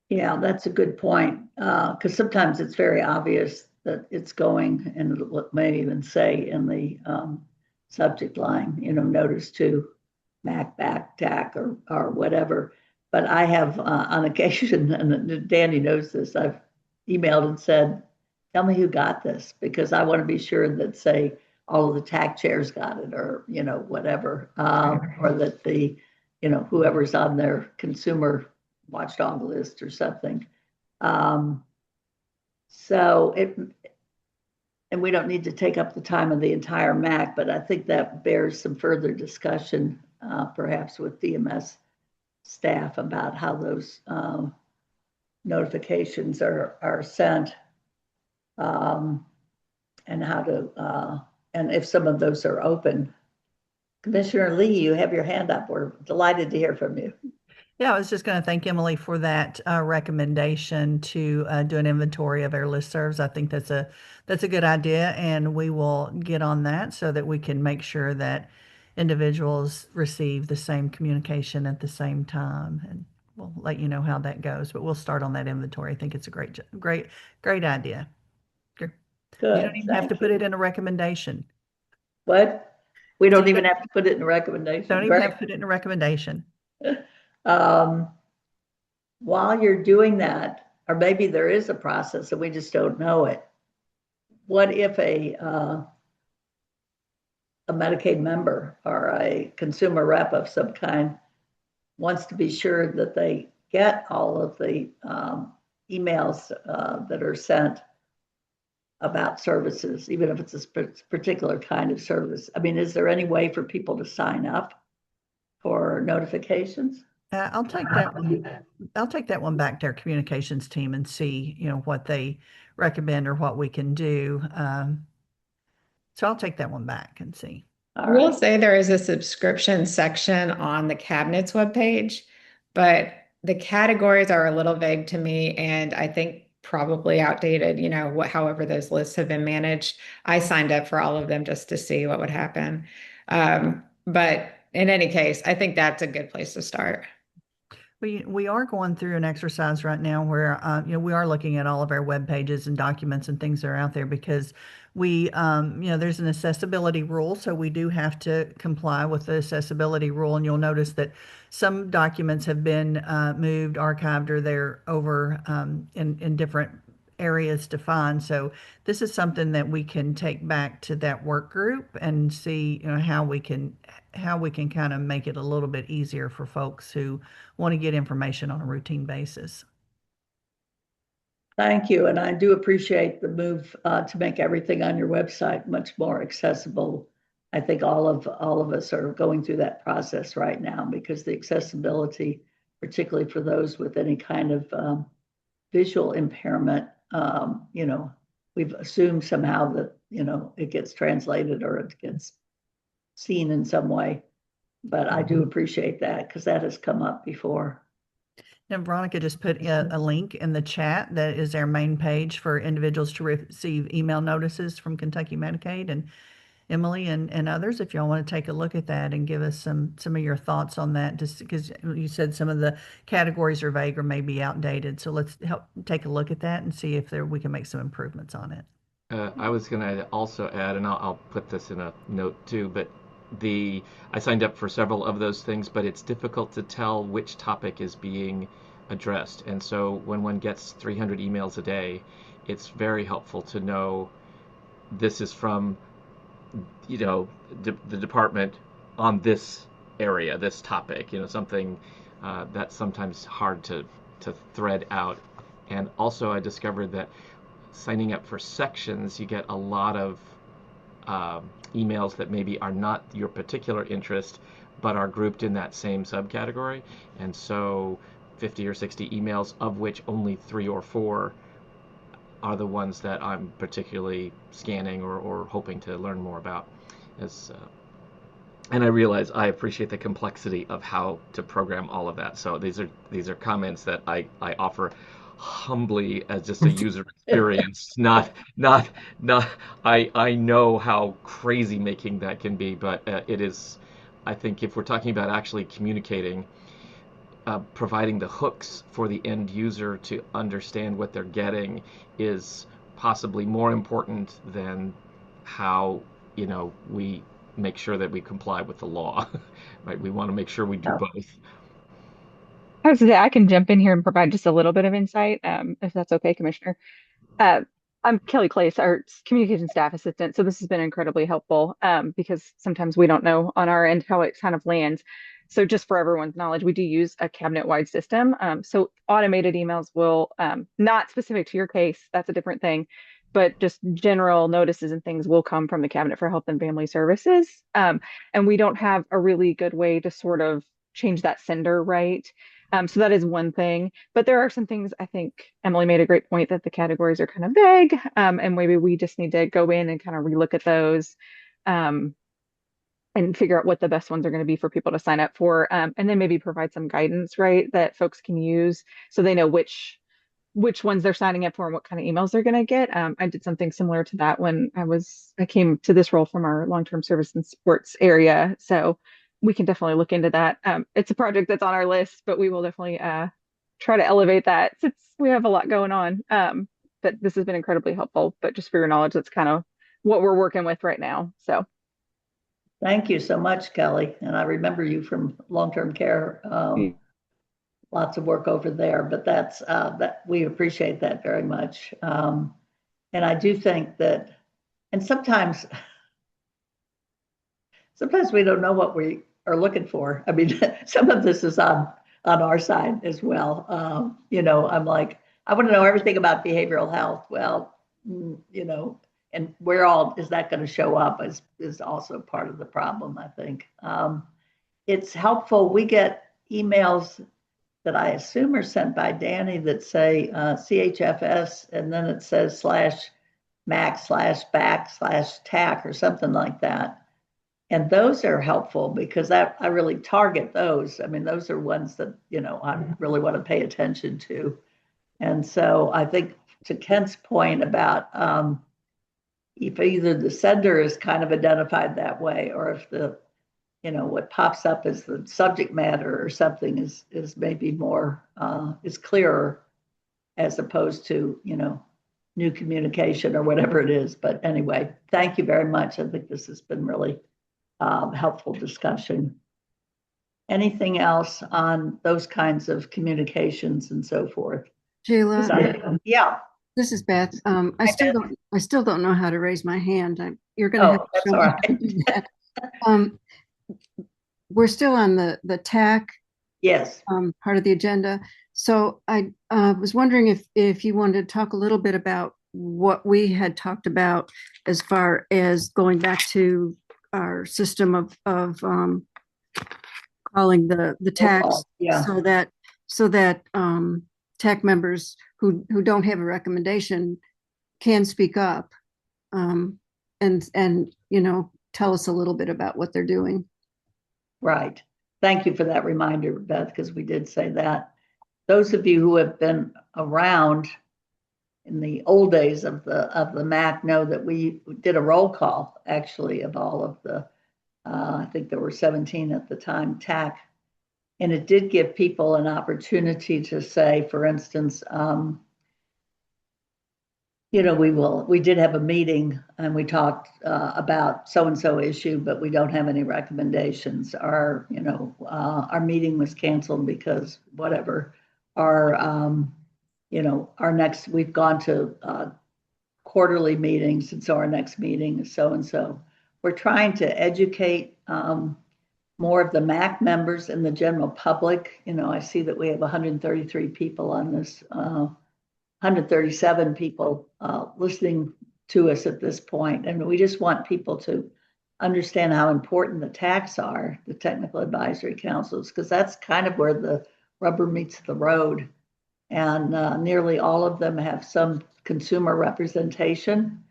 Yeah, that's a good point, because sometimes it's very obvious that it's going, and it may even say in the subject line, notice to MAC, BAC, TAC, or whatever. But I have on occasion, and Danny knows this, I've emailed and said, tell me who got this, because I want to be sure that, say, all of the TAC chairs got it, or, whatever, or that the, whoever's on their consumer watchdog list or something. So it and we don't need to take up the time of the entire MAC, but I think that bears some further discussion, perhaps with DMS staff about how those notifications are sent, and how to, and if some of those are open. Commissioner Lee, you have your hand up. We're delighted to hear from you. Yeah, I was just going to thank Emily for that recommendation to do an inventory of our listservs. I think that's a good idea, and we will get on that so that we can make sure that individuals receive the same communication at the same time. And we'll let you know how that goes. But we'll start on that inventory. I think it's a great idea. Good. You don't even have to Thank put you. it in a recommendation. What? We don't even have to put it in a recommendation. Don't even have to put it in a recommendation. While you're doing that, or maybe there is a process and we just don't know it. What if a Medicaid member or a consumer rep of some kind wants to be sure that they get all of the emails that are sent about services, even if it's a particular kind of service? I mean, is there any way for people to sign up for notifications? I'll take that one. I'll take that one back to our communications team and see, what they recommend or what we can do. So I'll take that one back and see. I will say there is a subscription section on the cabinet's webpage, but the categories are a little vague to me, and I think probably outdated, however those lists have been managed. I signed up for all of them just to see what would happen. But in any case, I think that's a good place to start. We are going through an exercise right now where we are looking at all of our web pages and documents and things that are out there, because we there's an accessibility rule, so we do have to comply with the accessibility rule. And you'll notice that some documents have been moved, archived, or they're over in different areas to find. So this is something that we can take back to that work group and see how we can kind of make it a little bit easier for folks who want to get information on a routine basis. Thank you. And I do appreciate the move to make everything on your website much more accessible. I think all of us are going through that process right now, because the accessibility, particularly for those with any kind of visual impairment, we've assumed somehow that, it gets translated or it gets seen in some way. But I do appreciate that, because that has come up before. And Veronica just put a link in the chat that is our main page for individuals to receive email notices from Kentucky Medicaid. And Emily and others, if y'all want to take a look at that and give us some of your thoughts on that, just because you said some of the categories are vague or maybe outdated. So let's take a look at that and see if we can make some improvements on it. I was going to also add, and I'll put this in a note too, but I signed up for several of those things, but it's difficult to tell which topic is being addressed. And so when one gets 300 emails a day, it's very helpful to know this is from, the department on this area, this topic, something that's sometimes hard to thread out. And also I discovered that signing up for sections, you get a lot of emails that maybe are not your particular interest, but are grouped in that same subcategory. And so 50 or 60 emails, of which only 3 or 4 are the ones that I'm particularly scanning or hoping to learn more about. And I realize I appreciate the complexity of how to program all of that. So these are comments that I offer humbly as just a user experience. not I know how crazy making that can be, but it is, I think, if we're talking about actually communicating, providing the hooks for the end user to understand what they're getting is possibly more important than how we make sure that we comply with the law. Right? We want to make sure we do both. I was gonna say, I can jump in here and provide just a little bit of insight, if that's okay, Commissioner. I'm Kelly Clace, our communication staff assistant. So this has been incredibly helpful because sometimes we don't know on our end how it kind of lands. So just for everyone's knowledge, we do use a cabinet-wide system. So automated emails will, not specific to your case, that's a different thing, but just general notices and things will come from the Cabinet for Health and Family Services. And we don't have a really good way to sort of change that sender, right? So that is one thing. But there are some things, I think Emily made a great point that the categories are kind of vague. And maybe we just need to go in and kind of relook at those. And figure out what the best ones are going to be for people to sign up for, and then maybe provide some guidance, right, that folks can use so they know which ones they're signing up for and what kind of emails they're going to get. I did something similar to that when I came to this role from our long-term service and sports area, so we can definitely look into that. It's a project that's on our list, but we will definitely try to elevate that since we have a lot going on. But this has been incredibly helpful. But just for your knowledge, that's kind of what we're working with right now. So. Thank you so much, Kelly. And I remember you from long-term care. Lots of work over there, but that we appreciate that very much. And I do think that, and sometimes we don't know what we are looking for. I mean, some of this is on our side as well. I'm like, I want to know everything about behavioral health. Well, and where all is that going to show up is also part of the problem, I think. It's helpful. We get emails that I assume are sent by Danny that say CHFS, and then it says /MAC/back/TAC or something like that. And those are helpful because I really target those. I mean, those are ones that, I really want to pay attention to. And so I think to Kent's point about if either the sender is kind of identified that way, or if what pops up as the subject matter or something is maybe more is clearer, as opposed to new communication or whatever it is. But anyway, thank you very much. I think this has been really helpful discussion. Anything else on those kinds of communications and so forth? Sheila, yeah. This is Beth. I still don't know how to raise my hand. You're going to have to show me how to do that. We're still on the TAC. Yes. Part of the agenda. So I was wondering if you wanted to talk a little bit about what we had talked about as far as going back to our system of calling the TACs, so that TAC members who don't have a recommendation can speak up, and tell us a little bit about what they're doing. Right. Thank you for that reminder, Beth, because we did say that. Those of you who have been around in the old days of the MAC know that we did a roll call, actually, of all of the, I think there were 17 at the time, TAC. And it did give people an opportunity to say, for instance, we did have a meeting and we talked about so-and-so issue, but we don't have any recommendations. Our meeting was canceled because whatever. We've gone to quarterly meetings, and so our next meeting is so-and-so. We're trying to educate more of the MAC members and the general public. I see that we have 133 people on this, 137 people listening to us at this point. And we just want people to understand how important the TACs are, the technical advisory councils, because that's kind of where the rubber meets the road. And nearly all of them have some consumer representation.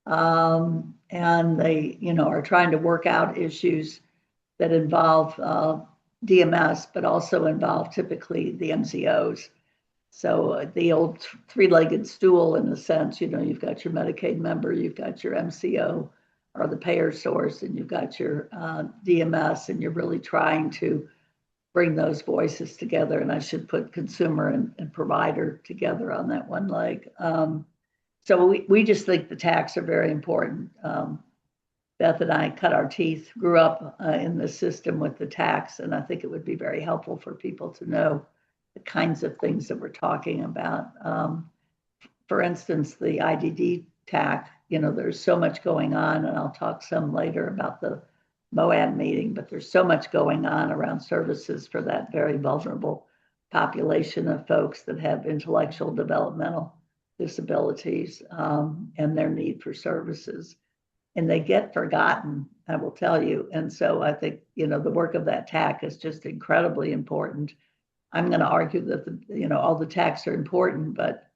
And they, are trying to work out issues that involve DMS, but also involve typically the MCOs. So the old three-legged stool, in a sense, you've got your Medicaid member, you've got your MCO or the payer source, and you've got your DMS, and you're really trying to bring those voices together. And I should put consumer and provider together on that one leg. So we just think the TACs are very important. Beth and I cut our teeth, grew up in the system with the TACs, and I think it would be very helpful for people to know the kinds of things that we're talking about. For instance, the IDD TAC, there's so much going on, and I'll talk some later about the MOAB meeting, but there's so much going on around services for that very vulnerable population of folks that have intellectual developmental disabilities and their need for services. And they get forgotten, I will tell you. And so I think, the work of that TAC is just incredibly important. I'm going to argue that, all the TACs are important, but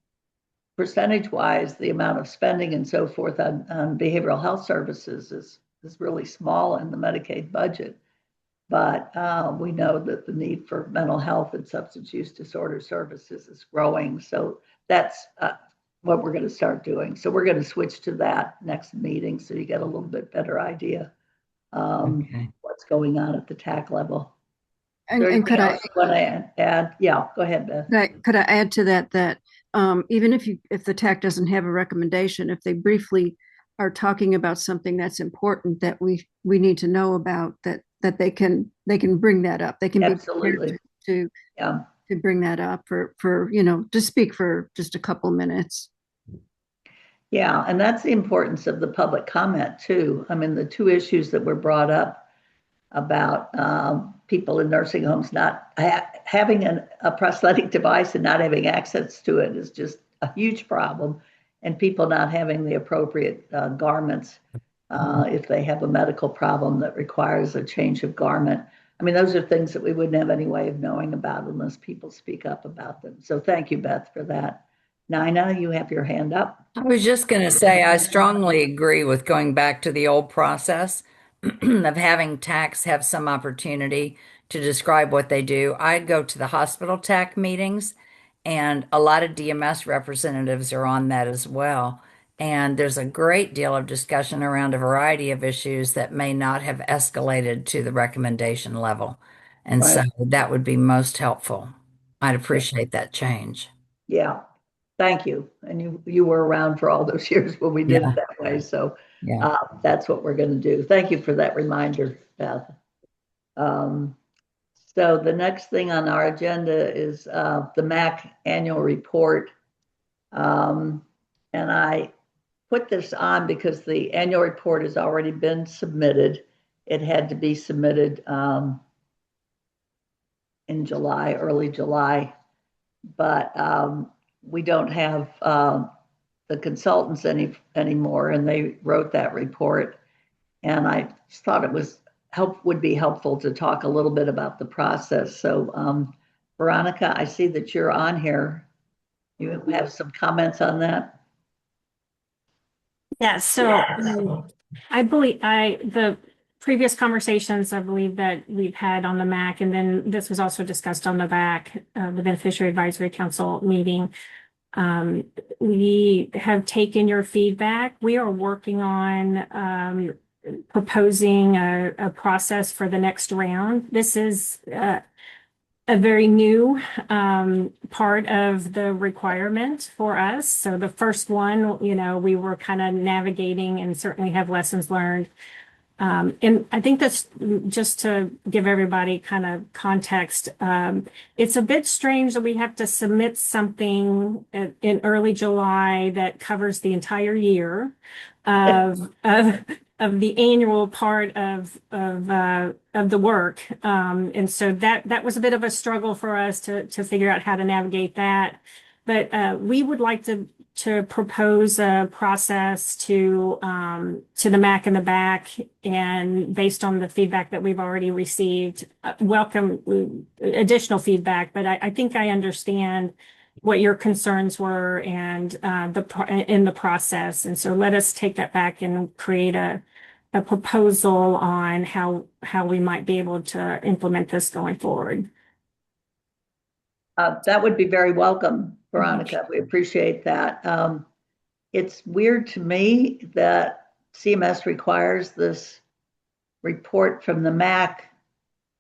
percentage-wise, the amount of spending and so forth on behavioral health services is really small in the Medicaid budget. But we know that the need for mental health and substance use disorder services is growing. So that's what we're going to start doing. So we're going to switch to that next meeting so you get a little bit better idea what's going on at the TAC level. And could I want to add? Yeah, go ahead, Beth. Could I add to that even if the TAC doesn't have a recommendation, if they briefly are talking about something that's important that we need to know about, that they can bring that up. They can Absolutely. be prepared to bring that up for to speak for just a couple minutes. Yeah, and that's the importance of the public comment too. I mean, the two issues that were brought up about people in nursing homes not having a prosthetic device and not having access to it is just a huge problem, and people not having the appropriate garments if they have a medical problem that requires a change of garment. I mean, those are things that we wouldn't have any way of knowing about unless people speak up about them. So thank you, Beth, for that. Nina, you have your hand up. I was just going to say, I strongly agree with going back to the old process of having TACs have some opportunity to describe what they do. I'd go to the hospital TAC meetings, and a lot of DMS representatives are on that as well. And there's a great deal of discussion around a variety of issues that may not have escalated to the recommendation level. And so that would be most helpful. I'd appreciate that change. Yeah, thank you. And you were around for all those years when we did it that way. So that's what we're going to do. Thank you for that reminder, Beth. So the next thing on our agenda is the MAC annual report. And I put this on because the annual report has already been submitted. It had to be submitted in July, early July, but we don't have the consultants anymore, and they wrote that report. And I just thought it would be helpful to talk a little bit about the process. So Veronica, I see that you're on here. You have some comments on that? Yeah, so I believe the previous conversations I believe that we've had on the MAC, and then this was also discussed on the BAC, the Beneficiary Advisory Council meeting. We have taken your feedback. We are working on proposing a process for the next round. This is a very new part of the requirement for us. So the first one, we were kind of navigating and certainly have lessons learned. And I think that's just to give everybody kind of context. It's a bit strange that we have to submit something in early July that covers the entire year of the annual part of the work. And so that was a bit of a struggle for us to figure out how to navigate that. But we would like to propose a process to the MAC and the BAC, and based on the feedback that we've already received, welcome additional feedback. But I think I understand what your concerns were and in the process. And so let us take that back and create a proposal on how we might be able to implement this going forward. That would be very welcome, Veronica. We appreciate that. It's weird to me that CMS requires this report from the MAC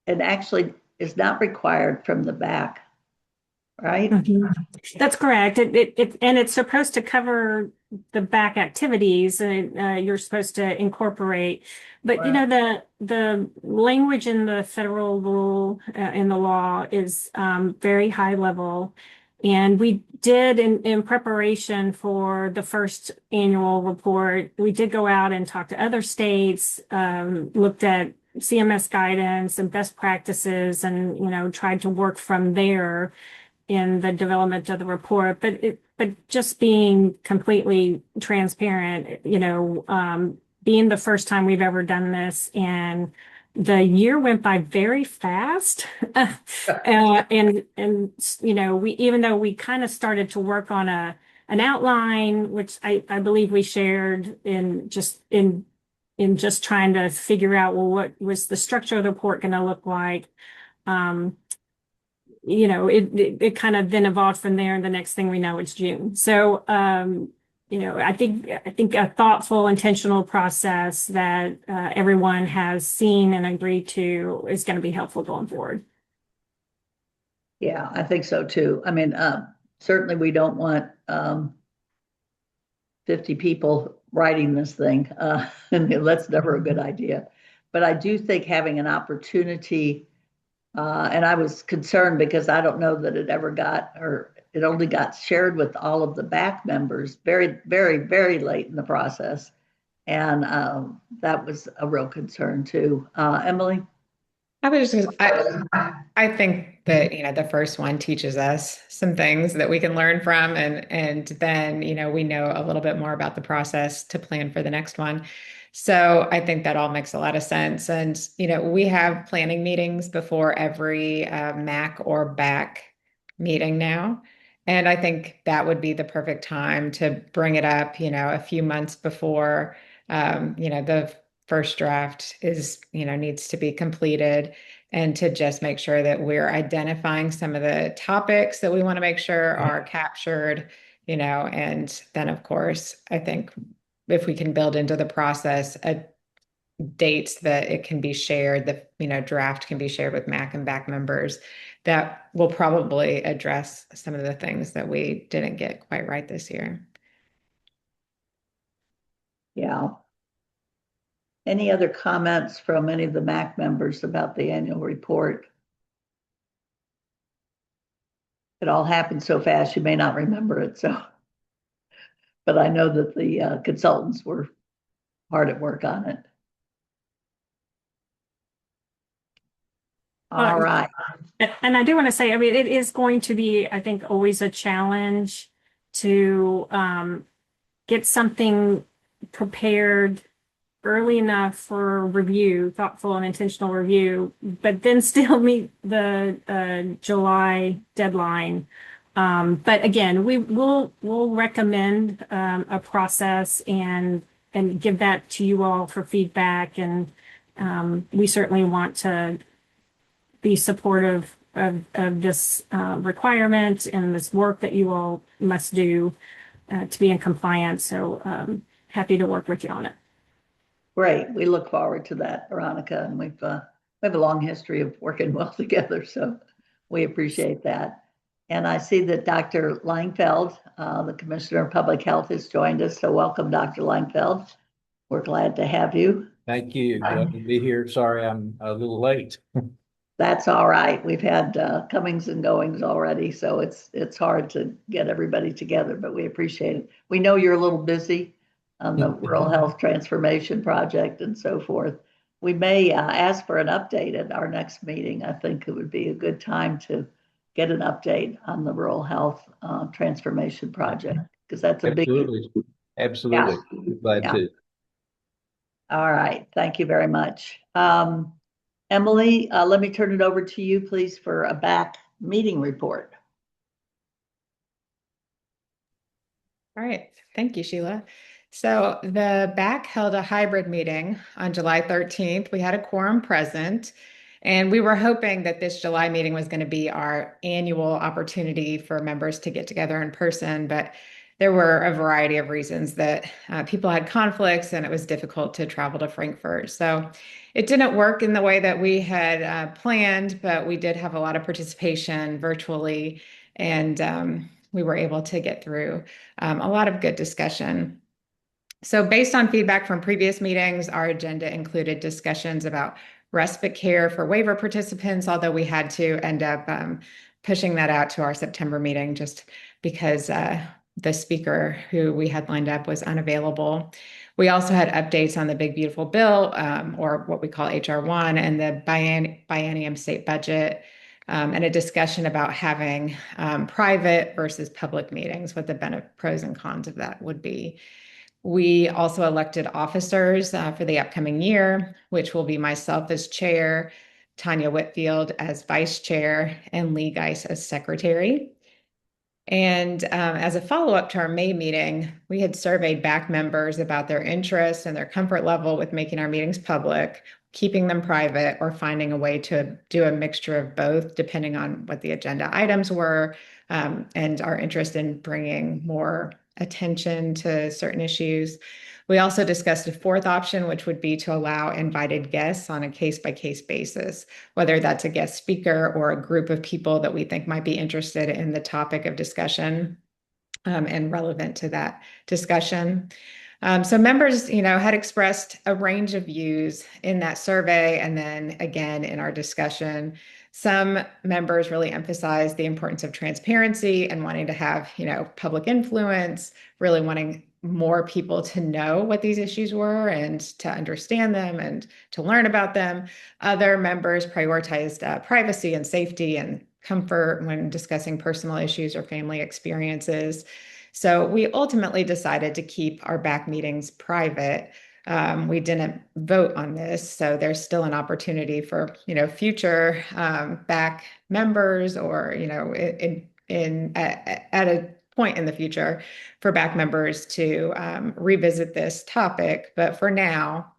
and actually is not required from the BAC, right? Mm-hmm. That's correct. And it's supposed to cover the BAC activities you're supposed to incorporate. But the language in the federal rule in the law is very high level. And we did in preparation for the first annual report, we did go out and talk to other states, looked at CMS guidance and best practices, and tried to work from there. in the development of the report, but just being completely transparent, being the first time we've ever done this, and the year went by very fast. And we, even though we kind of started to work on an outline, which I believe we shared in just trying to figure out, well, what was the structure of the report going to look like? It kind of then evolved from there, and the next thing we know, it's June. So, I think a thoughtful, intentional process that everyone has seen and agreed to is going to be helpful going forward. Yeah, I think so too. I mean, certainly we don't want 50 people writing this thing. And that's never a good idea. But I do think having an opportunity, and I was concerned because I don't know that it ever got, or it only got shared with all of the back members very, very, very late in the process. And that was a real concern too. Emily? I think that, the first one teaches us some things that we can learn from, and then, we know a little bit more about the process to plan for the next one. So I think that all makes a lot of sense. And, we have planning meetings before every MAC or BAC meeting now. And I think that would be the perfect time to bring it up, a few months before, the first draft is, needs to be completed, and to just make sure that we're identifying some of the topics that we want to make sure are captured, and then of course, I think if we can build into the process dates that it can be shared, the draft can be shared with MAC and BAC members, that will probably address some of the things that we didn't get quite right this year. Yeah. Any other comments from any of the MAC members about the annual report? It all happened so fast, you may not remember it. So, but I know that the consultants were hard at work on it. All right. And I do want to say, I mean, it is going to be, I think, always a challenge to get something prepared early enough for review, thoughtful and intentional review, but then still meet the July deadline. But again, we'll recommend a process and give that to you all for feedback. And we certainly want to be supportive of this requirement and this work that you all must do to be in compliance. So happy to work with you on it. Great. We look forward to that, Veronica. And we have a long history of working well together, so we appreciate that. And I see that Dr. Langfeld, the Commissioner of Public Health, has joined us. So welcome, Dr. Langfeld. We're glad to have you. Thank you. Glad to be here. Sorry, I'm a little late. That's all right. We've had comings and goings already, so it's hard to get everybody together, but we appreciate it. We know you're a little busy on the Rural Health Transformation Project and so forth. We may ask for an update at our next meeting. I think it would be a good time to get an update on the Rural Health Transformation Project, because that's a big. Absolutely. Yeah. Glad to. All right. Thank you very much. Emily, let me turn it over to you, please, for a BAC meeting report. All right. Thank you, Sheila. So the BAC held a hybrid meeting on July 13th. We had a quorum present, and we were hoping that this July meeting was going to be our annual opportunity for members to get together in person, but there were a variety of reasons that people had conflicts and it was difficult to travel to Frankfurt. So it didn't work in the way that we had planned, but we did have a lot of participation virtually, and we were able to get through a lot of good discussion. So based on feedback from previous meetings, our agenda included discussions about respite care for waiver participants, although we had to end up pushing that out to our September meeting just because the speaker who we had lined up was unavailable. We also had updates on the Big Beautiful Bill, or what we call HR1, and the biennium state budget. and a discussion about having private versus public meetings, what the pros and cons of that would be. We also elected officers for the upcoming year, which will be myself as chair, Tanya Whitfield as vice chair, and Lee Geis as secretary. And as a follow-up to our May meeting, we had surveyed back members about their interests and their comfort level with making our meetings public, keeping them private, or finding a way to do a mixture of both, depending on what the agenda items were, and our interest in bringing more attention to certain issues. We also discussed a fourth option, which would be to allow invited guests on a case-by-case basis, whether that's a guest speaker or a group of people that we think might be interested in the topic of discussion and relevant to that discussion. So members, had expressed a range of views in that survey, and then again in our discussion. Some members really emphasized the importance of transparency and wanting to have, public influence, really wanting more people to know what these issues were and to understand them and to learn about them. Other members prioritized privacy and safety and comfort when discussing personal issues or family experiences. So we ultimately decided to keep our back meetings private. We didn't vote on this, so there's still an opportunity for future back members, or at a point in the future for back members to revisit this topic. But for now,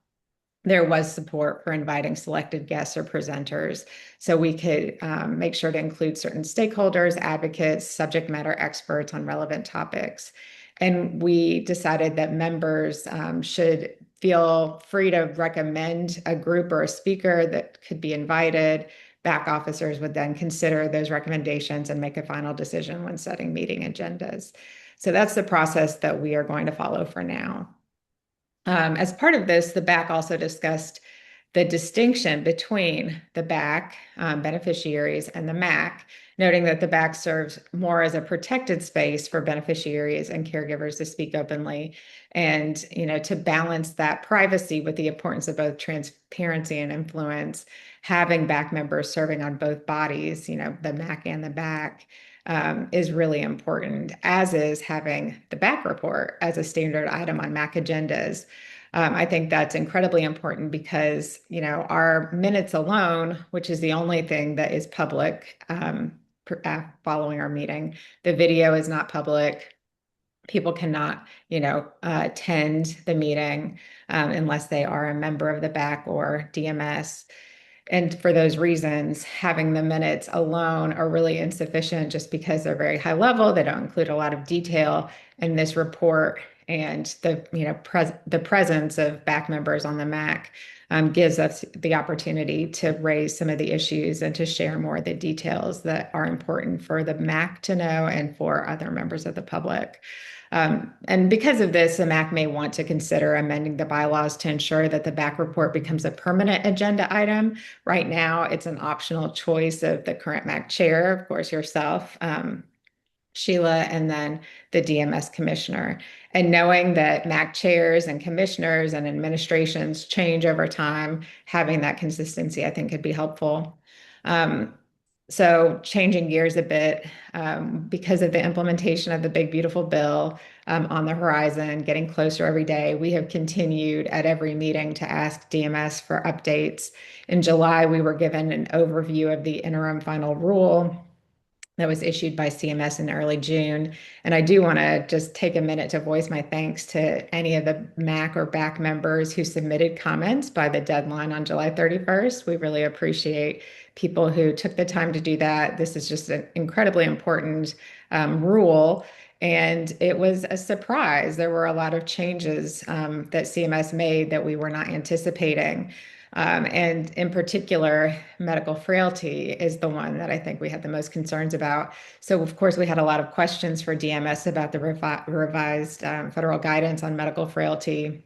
there was support for inviting selected guests or presenters, so we could make sure to include certain stakeholders, advocates, subject matter experts on relevant topics. And we decided that members should feel free to recommend a group or a speaker that could be invited. Back officers would then consider those recommendations and make a final decision when setting meeting agendas. So that's the process that we are going to follow for now. As part of this, the BAC also discussed the distinction between the BAC beneficiaries and the MAC, noting that the BAC serves more as a protected space for beneficiaries and caregivers to speak openly, and to balance that privacy with the importance of both transparency and influence. Having BAC members serving on both bodies, the MAC and the BAC, is really important, as is having the BAC report as a standard item on MAC agendas. I think that's incredibly important because, our minutes alone, which is the only thing that is public following our meeting, the video is not public. People cannot, attend the meeting unless they are a member of the BAC or DMS. And for those reasons, having the minutes alone are really insufficient just because they're very high level. They don't include a lot of detail in this report, and the presence of BAC members on the MAC gives us the opportunity to raise some of the issues and to share more of the details that are important for the MAC to know and for other members of the public. And because of this, the MAC may want to consider amending the bylaws to ensure that the BAC report becomes a permanent agenda item. Right now, it's an optional choice of the current MAC chair, of course, yourself, Sheila, and then the DMS commissioner. And knowing that MAC chairs and commissioners and administrations change over time, having that consistency, I think, could be helpful. So changing gears a bit, because of the implementation of the Big Beautiful Bill on the horizon, getting closer every day, we have continued at every meeting to ask DMS for updates. In July, we were given an overview of the interim final rule that was issued by CMS in early June. And I do want to just take a minute to voice my thanks to any of the MAC or BAC members who submitted comments by the deadline on July 31st. We really appreciate people who took the time to do that. This is just an incredibly important rule. And it was a surprise. There were a lot of changes that CMS made that we were not anticipating. And in particular, medical frailty is the one that I think we had the most concerns about. So, of course, we had a lot of questions for DMS about the revised federal guidance on medical frailty,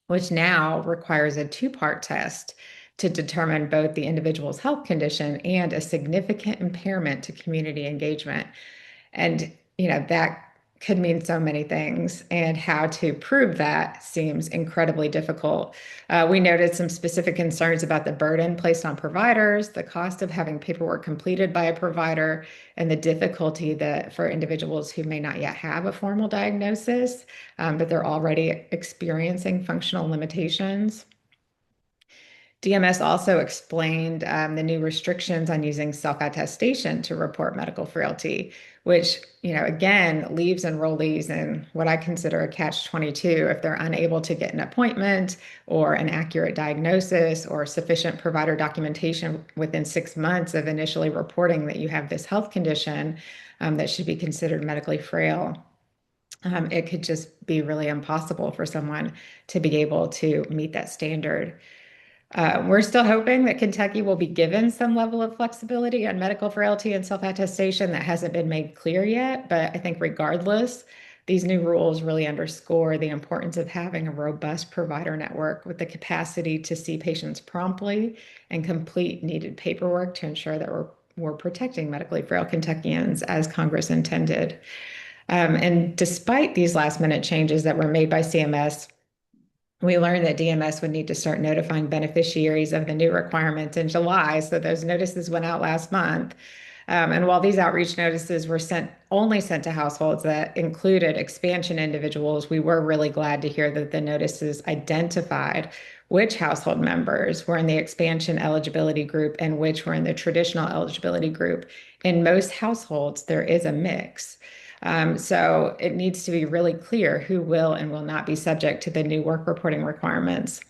which now requires a two-part test to determine both the individual's health condition and a significant impairment to community engagement. And, that could mean so many things, and how to prove that seems incredibly difficult. We noted some specific concerns about the burden placed on providers, the cost of having paperwork completed by a provider, and the difficulty that for individuals who may not yet have a formal diagnosis, but they're already experiencing functional limitations. DMS also explained the new restrictions on using self-attestation to report medical frailty, which, again, leaves enrollees in what I consider a catch-22 if they're unable to get an appointment or an accurate diagnosis or sufficient provider documentation within 6 months of initially reporting that you have this health condition that should be considered medically frail. It could just be really impossible for someone to be able to meet that standard. We're still hoping that Kentucky will be given some level of flexibility on medical frailty and self-attestation. That hasn't been made clear yet, but I think regardless, these new rules really underscore the importance of having a robust provider network with the capacity to see patients promptly and complete needed paperwork to ensure that we're protecting medically frail Kentuckians as Congress intended. And despite these last-minute changes that were made by CMS, we learned that DMS would need to start notifying beneficiaries of the new requirements in July. So those notices went out last month. And while these outreach notices were only sent to households that included expansion individuals, we were really glad to hear that the notices identified which household members were in the expansion eligibility group and which were in the traditional eligibility group. In most households, there is a mix. So it needs to be really clear who will and will not be subject to the new work reporting requirements.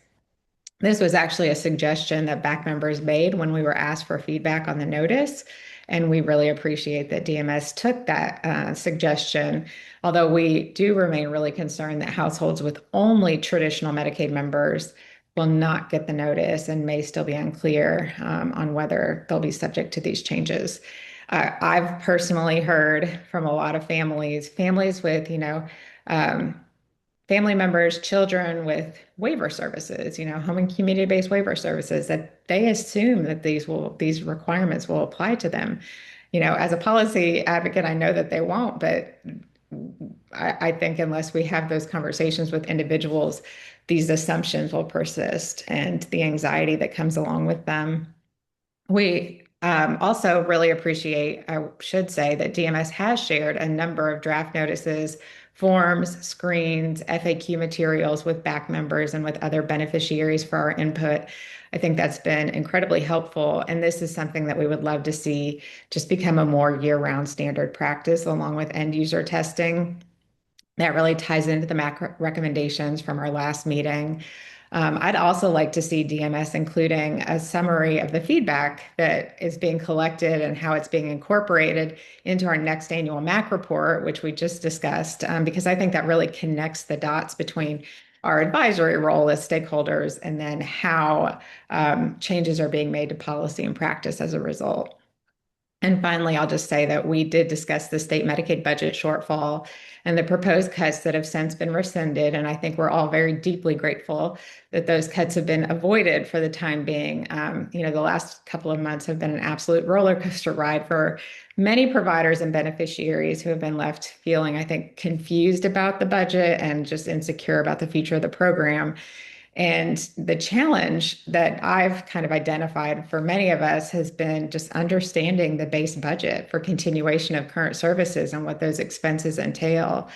This was actually a suggestion that BAC members made when we were asked for feedback on the notice, and we really appreciate that DMS took that suggestion, although we do remain really concerned that households with only traditional Medicaid members will not get the notice and may still be unclear on whether they'll be subject to these changes. I've personally heard from a lot of families with, family members, children with waiver services, home and community-based waiver services, that they assume that these requirements will apply to them. As a policy advocate, I know that they won't, but I think unless we have those conversations with individuals, these assumptions will persist and the anxiety that comes along with them. We also really appreciate, I should say, that DMS has shared a number of draft notices, forms, screens, FAQ materials with BAC members and with other beneficiaries for our input. I think that's been incredibly helpful. And this is something that we would love to see just become a more year-round standard practice, along with end user testing. That really ties into the MAC recommendations from our last meeting. I'd also like to see DMS including a summary of the feedback that is being collected and how it's being incorporated into our next annual MAC report, which we just discussed, because I think that really connects the dots between our advisory role as stakeholders and then how changes are being made to policy and practice as a result. And finally, I'll just say that we did discuss the state Medicaid budget shortfall and the proposed cuts that have since been rescinded. And I think we're all very deeply grateful that those cuts have been avoided for the time being. The last couple of months have been an absolute roller coaster ride for many providers and beneficiaries who have been left feeling, I think, confused about the budget and just insecure about the future of the program. And the challenge that I've kind of identified for many of us has been just understanding the base budget for continuation of current services and what those expenses entail.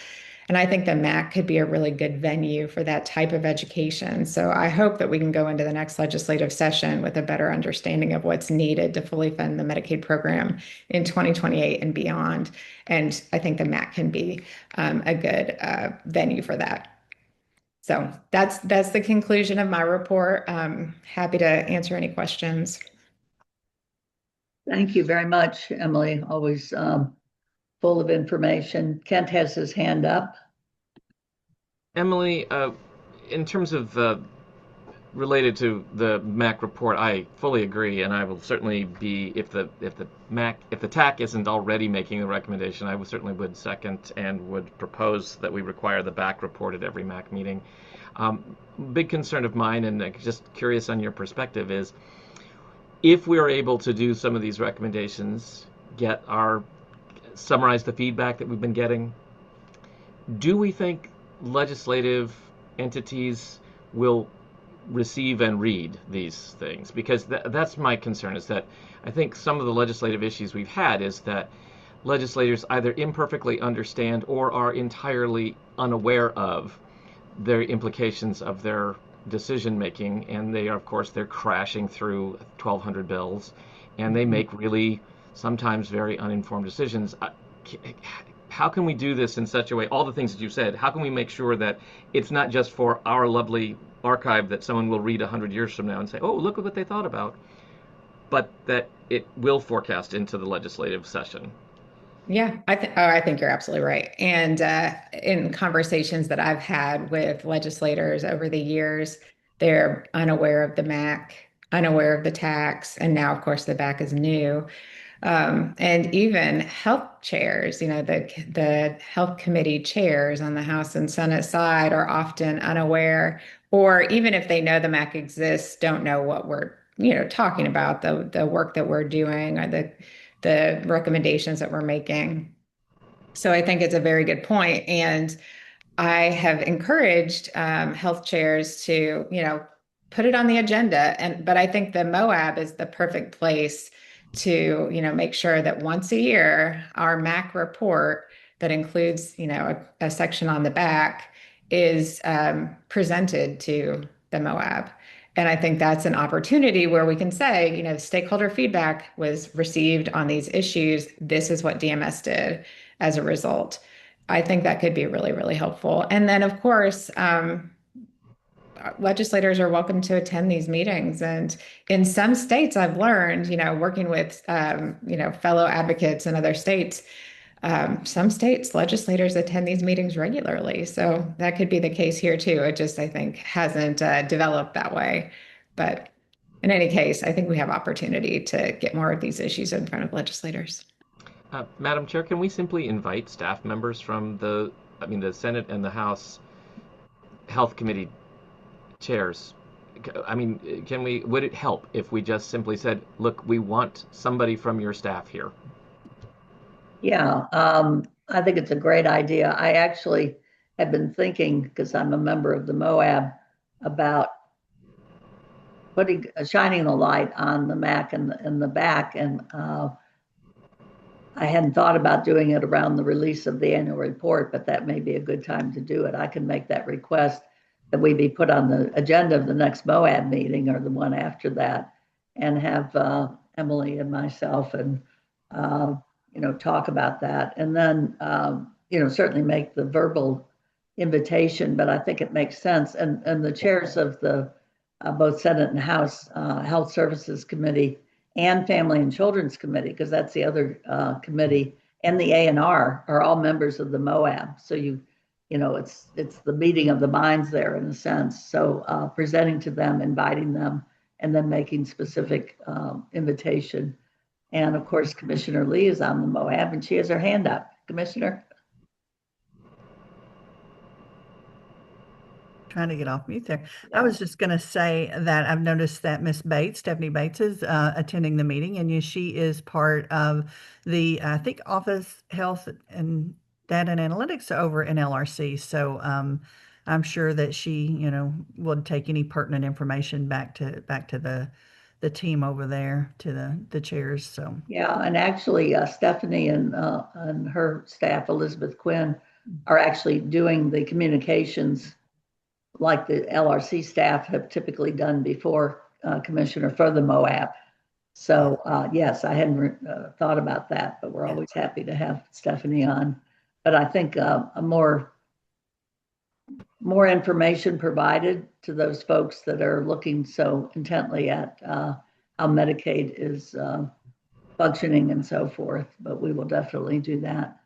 And I think the MAC could be a really good venue for that type of education. So I hope that we can go into the next legislative session with a better understanding of what's needed to fully fund the Medicaid program in 2028 and beyond. And I think the MAC can be a good venue for that. So that's the conclusion of my report. Happy to answer any questions. Thank you very much, Emily. Always full of information. Kent has his hand up. Emily, in terms of related to the MAC report, I fully agree, and I will certainly be, if the TAC isn't already making a recommendation, I would second and would propose that we require the BAC report at every MAC meeting. Big concern of mine, and just curious on your perspective, is if we are able to do some of these recommendations, summarize the feedback that we've been getting, do we think legislative entities will receive and read these things? Because that's my concern, is that I think some of the legislative issues we've had is that legislators either imperfectly understand or are entirely unaware of the implications of their decision making, and they are, of course, they're crashing through 1,200 bills, and they make really sometimes very uninformed decisions. How can we do this in such a way, all the things that you said, how can we make sure that it's not just for our lovely archive that someone will read 100 years from now and say, oh, look at what they thought about, but that it will forecast into the legislative session? Yeah, I think you're absolutely right. And in conversations that I've had with legislators over the years, they're unaware of the MAC, unaware of the tax, and now, of course, the BAC is new. And even health chairs, the health committee chairs on the House and Senate side are often unaware, or even if they know the MAC exists, don't know what we're, talking about, the work that we're doing or the recommendations that we're making. So I think it's a very good point. And I have encouraged health chairs to, put it on the agenda. But I think the MOAB is the perfect place to, make sure that once a year, our MAC report that includes, a section on the back is presented to the MOAB. And I think that's an opportunity where we can say, stakeholder feedback was received on these issues. This is what DMS did as a result. I think that could be really, really helpful. And then, of course, legislators are welcome to attend these meetings. And in some states, I've learned, working with, fellow advocates in other states, some states legislators attend these meetings regularly. So that could be the case here too. It just, I think, hasn't developed that way. But in any case, I think we have opportunity to get more of these issues in front of legislators. Madam Chair, can we simply invite staff members from the Senate and the House Health Committee chairs? Would it help if we just simply said, look, we want somebody from your staff here? Yeah, I think it's a great idea. I actually have been thinking, because I'm a member of the MOAB, about shining a light on the MAC and the BAC. And I hadn't thought about doing it around the release of the annual report, but that may be a good time to do it. I can make that request that we be put on the agenda of the next MOAB meeting or the one after that, and have Emily and myself and talk about that. And then, certainly make the verbal invitation, but I think it makes sense. And the chairs of the both Senate and House Health Services Committee and Family and Children's Committee, because that's the other committee, and the A&R are all members of the MOAB. So it's the meeting of the minds there in a sense. So presenting to them, inviting them, and then making specific invitation. And of course, Commissioner Lee is on the MOAB, and she has her hand up. Commissioner? Trying to get off mute there. I was just going to say that I've noticed that Miss Bates, Stephanie Bates, is attending the meeting, and she is part of the, I think, Office Health and Data and Analytics over in LRC. So I'm sure that she, will take any pertinent information back to the team over there, to the chairs. So yeah, and actually Stephanie and her staff, Elizabeth Quinn, are actually doing the communications like the LRC staff have typically done before, Commissioner, for the MOAB. So yes, I hadn't thought about that, but we're always happy to have Stephanie on. But I think more information provided to those folks that are looking so intently at how Medicaid is functioning and so forth. But we will definitely do that.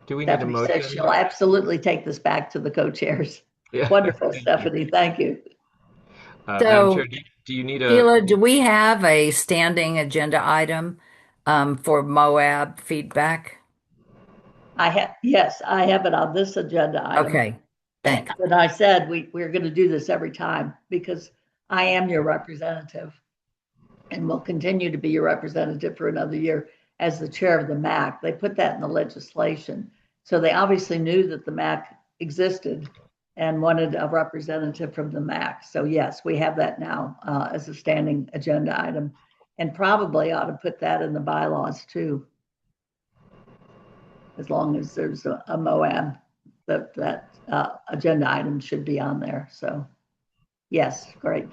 Do we need a motion? Says she'll absolutely take this back to the co-chairs. Yeah. Wonderful, Stephanie. Thank you. Madam Chair, do you need a... Sheila, do we have a standing agenda item for MOAB feedback? Yes, I have it on this agenda item. Okay, thanks. But I said we're going to do this every time because I am your representative and will continue to be your representative for another year as the chair of the MAC. They put that in the legislation. So they obviously knew that the MAC existed and wanted a representative from the MAC. So yes, we have that now as a standing agenda item, and probably ought to put that in the bylaws too. As long as there's a MOAB, that agenda item should be on there. So yes, great.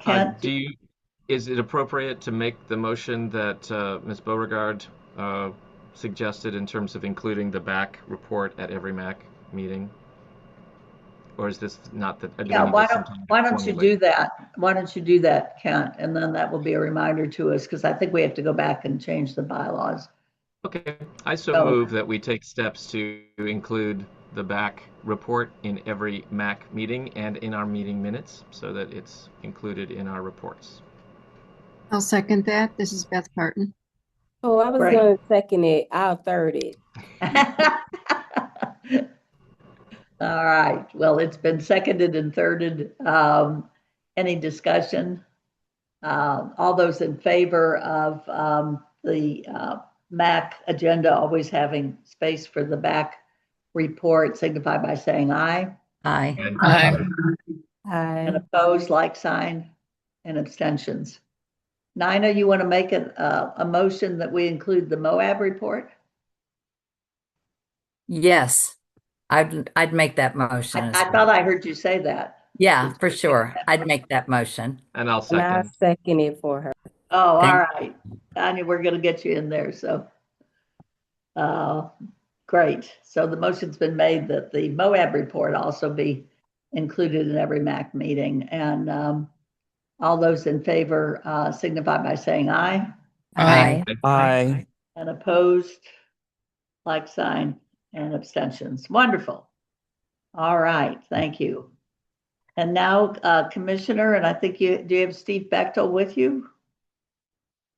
Kent? Is it appropriate to make the motion that Ms. Beauregard suggested in terms of including the BAC report at every MAC meeting? Or is this not the? Yeah, why don't you do that? Why don't you do that, Kent? And then that will be a reminder to us, because I think we have to go back and change the bylaws. Okay, I so move that we take steps to include the BAC report in every MAC meeting and in our meeting minutes so that it's included in our reports. I'll second that. This is Beth Parton. Oh, I was going to second it. I'll third it. All right. Well, it's been seconded and thirded. Any discussion? All those in favor of the MAC agenda always having space for the BAC report signify by saying aye. Aye. Aye. And opposed, like sign, and abstentions. Nina, you want to make a motion that we include the MOAB report? Yes, I'd make that motion. I thought I heard you say that. Yeah, for sure. I'd make that motion. And I'll second. And I'll second it for her. Oh, all right. Tanya, we're going to get you in there. So great. So the motion's been made that the MOAB report also be included in every MAC meeting. And all those in favor signify by saying aye. Aye. Aye. And opposed, like sign, and abstentions. Wonderful. All right. Thank you. And now, Commissioner, and I think do you have Steve Bechtel with you?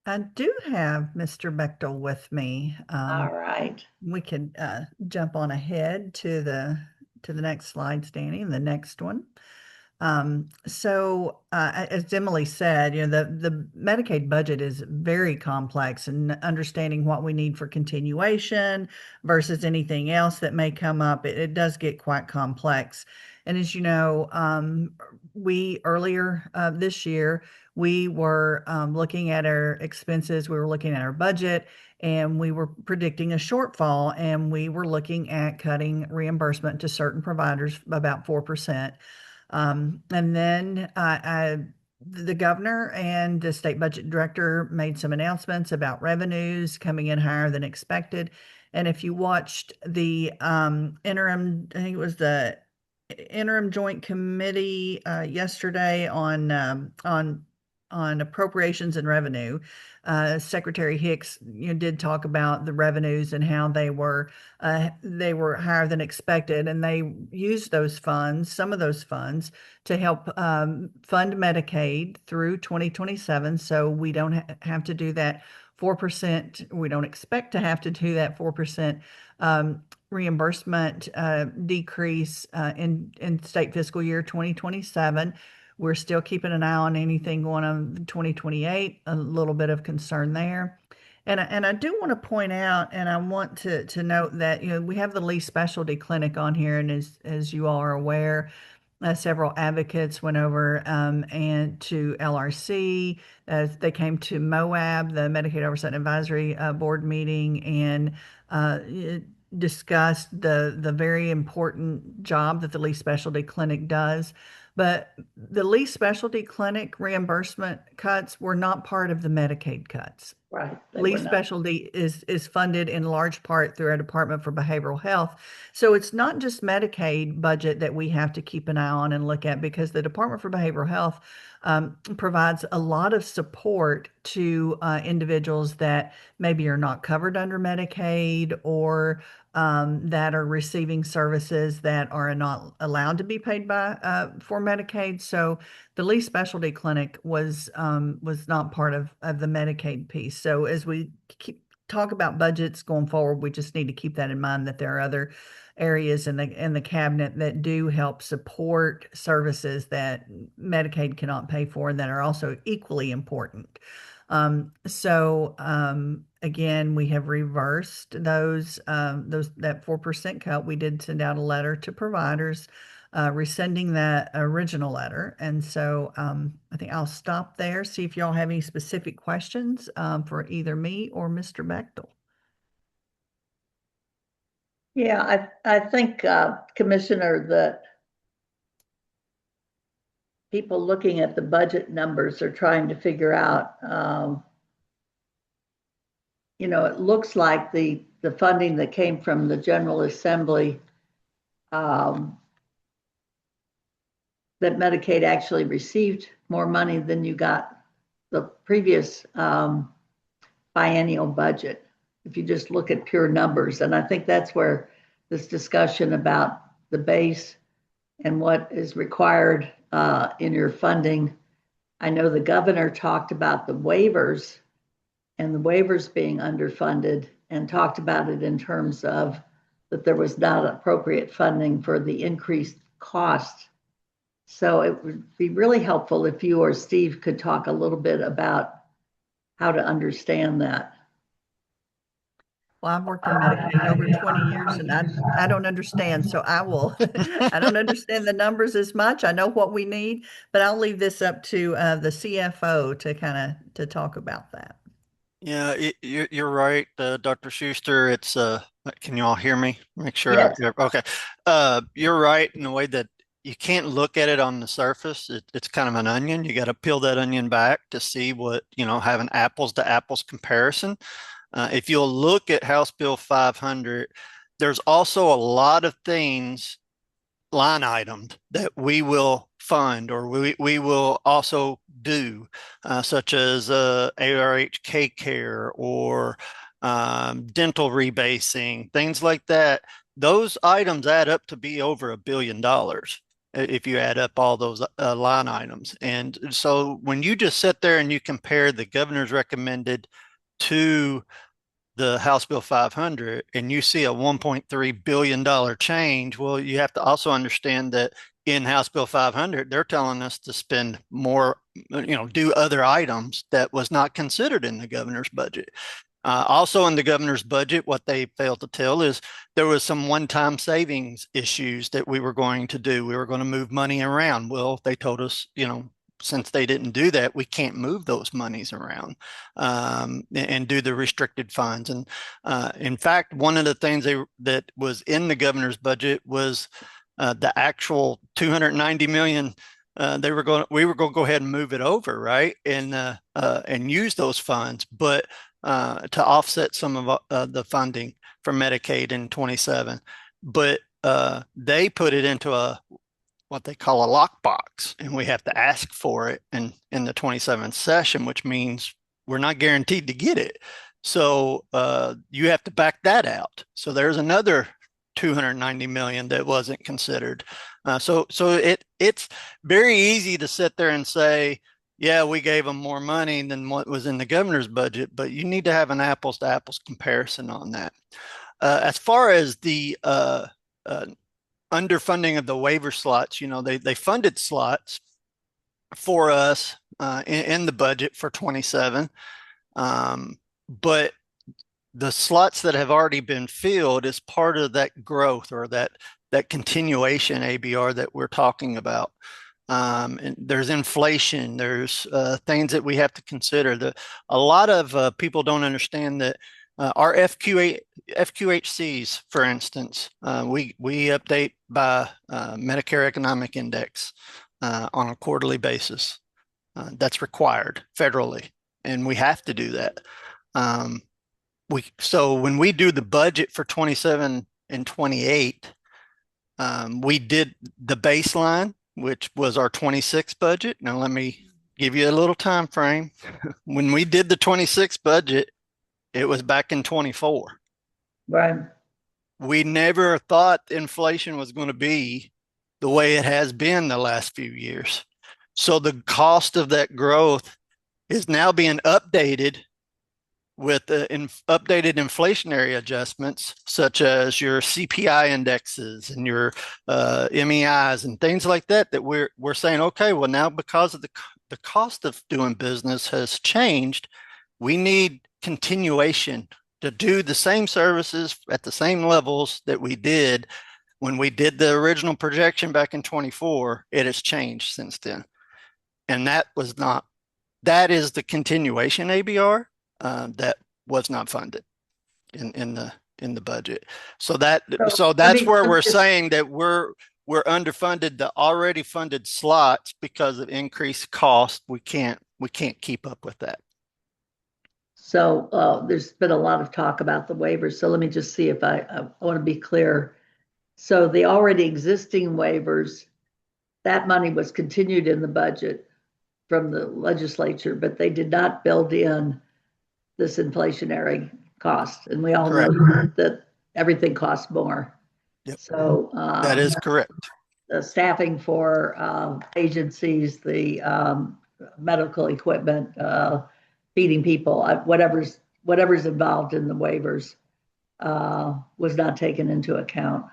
I do have Mr. Bechtel with me. All right. We can jump on ahead to the next slide, Danny, and the next one. So as Emily said, the Medicaid budget is very complex, and understanding what we need for continuation versus anything else that may come up, it does get quite complex. And as you know, we earlier this year, we were looking at our expenses, we were looking at our budget, and we were predicting a shortfall, and we were looking at cutting reimbursement to certain providers about 4%. And then the governor and the state budget director made some announcements about revenues coming in higher than expected. And if you watched the interim, I think it was the interim joint committee yesterday on appropriations and revenue, Secretary Hicks did talk about the revenues and how they were higher than expected, and they used those funds, some of those funds, to help fund Medicaid through 2027. So we don't have to do that 4%. We don't expect to have to do that 4% reimbursement decrease in state fiscal year 2027. We're still keeping an eye on anything going on in 2028, a little bit of concern there. And I do want to point out, and I want to note that, we have the Lee Specialty Clinic on here, and as you all are aware, several advocates went over and to LRC. They came to MOAB, the Medicaid Oversight Advisory Board meeting, and discussed the very important job that the Lee Specialty Clinic does. But the Lee Specialty Clinic reimbursement cuts were not part of the Medicaid cuts. Right. Lee Specialty is funded in large part through our Department for Behavioral Health. So it's not just Medicaid budget that we have to keep an eye on and look at, because the Department for Behavioral Health provides a lot of support to individuals that maybe are not covered under Medicaid, or that are receiving services that are not allowed to be paid by for Medicaid. So the Lee Specialty Clinic was not part of the Medicaid piece. So as we talk about budgets going forward, we just need to keep that in mind, that there are other areas in the cabinet that do help support services that Medicaid cannot pay for, and that are also equally important. Again, we have reversed that 4% cut. We did send out a letter to providers rescinding that original letter. And so I think I'll stop there, see if y'all have any specific questions for either me or Mr. Bechtel. Yeah, I think, Commissioner, that people looking at the budget numbers are trying to figure out, it looks like the funding that came from the General Assembly, that Medicaid actually received more money than you got the previous biennial budget, if you just look at pure numbers. And I think that's where this discussion about the base and what is required in your funding. I know the governor talked about the waivers and the waivers being underfunded, and talked about it in terms of that there was not appropriate funding for the increased cost. So it would be really helpful if you or Steve could talk a little bit about how to understand that. Well, I've worked in Medicaid over 20 years and I don't understand. So I will, I don't understand the numbers as much. I know what we need, but I'll leave this up to the CFO to talk about that. Yeah, you're right, Dr. Schuster. It's can you all hear me? Make sure. Yes. Okay. You're right in the way that you can't look at it on the surface. It's kind of an onion. You got to peel that onion back to see what, have an apples to apples comparison. If you'll look at House Bill 500, there's also a lot of things line items that we will fund or we will also do, such as ARHK care or dental rebasing, things like that. Those items add up to be over $1 billion if you add up all those line items. And so when you just sit there and you compare the governor's recommended to the House Bill 500 and you see a $1.3 billion change, well, you have to also understand that in House Bill 500, they're telling us to spend more, do other items that was not considered in the governor's budget. Also in the governor's budget, what they failed to tell is there was some one-time savings issues that we were going to do. We were going to move money around. Well, they told us, since they didn't do that, we can't move those monies around and do the restricted funds. And in fact, one of the things that was in the governor's budget was the actual $290 million. We were going to go ahead and move it over, right, and use those funds, but to offset some of the funding for Medicaid in 27. But they put it into what they call a lockbox, and we have to ask for it in the 27th session, which means we're not guaranteed to get it. So you have to back that out. So there's another $290 million that wasn't considered. So it's very easy to sit there and say, yeah, we gave them more money than what was in the governor's budget, but you need to have an apples to apples comparison on that. As far as the underfunding of the waiver slots, they funded slots for us in the budget for 27, but the slots that have already been filled is part of that growth or that continuation ABR that we're talking about. And there's inflation, there's things that we have to consider. A lot of people don't understand that our FQHCs, for instance, we update by Medicare Economic Index on a quarterly basis. That's required federally, and we have to do that. So when we do the budget for 27 and 28, we did the baseline, which was our 26 budget. Now let me give you a little time frame. When we did the 26 budget, it was back in 24. Right. We never thought inflation was going to be the way it has been the last few years. So the cost of that growth is now being updated with updated inflationary adjustments, such as your CPI indexes and your MEIs and things like that, that we're saying, okay, well now because of the cost of doing business has changed. We need continuation to do the same services at the same levels that we did when we did the original projection back in 24. It has changed since then. And that is the continuation ABR that was not funded in the budget. So that's where we're saying that we're underfunded the already funded slots because of increased cost. We can't keep up with that. So there's been a lot of talk about the waivers. So let me just see if I want to be clear. So the already existing waivers, that money was continued in the budget from the legislature, but they did not build in this inflationary cost. And we all know that everything costs more. Yep. So that is correct. The staffing for agencies, the medical equipment, feeding people, whatever's involved in the waivers was not taken into account.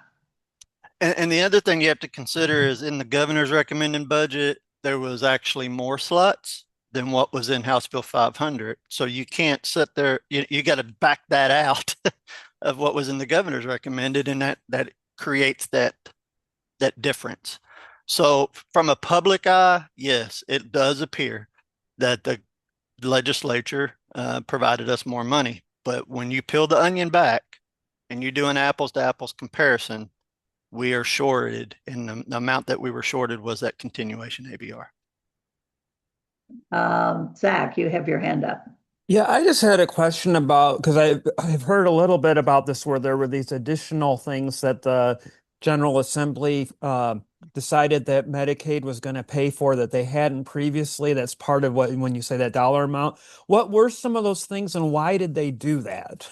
And the other thing you have to consider is in the governor's recommended budget, there was actually more slots than what was in House Bill 500. So you can't sit there, you got to back that out of what was in the governor's recommended, and that creates that difference. So from a public eye, yes, it does appear that the legislature provided us more money. But when you peel the onion back and you do an apples to apples comparison, we are shorted, and the amount that we were shorted was that continuation ABR. Zach, you have your hand up. Yeah, I just had a question about, because I've heard a little bit about this, where there were these additional things that the General Assembly decided that Medicaid was going to pay for that they hadn't previously. That's part of what, when you say that dollar amount, what were some of those things and why did they do that?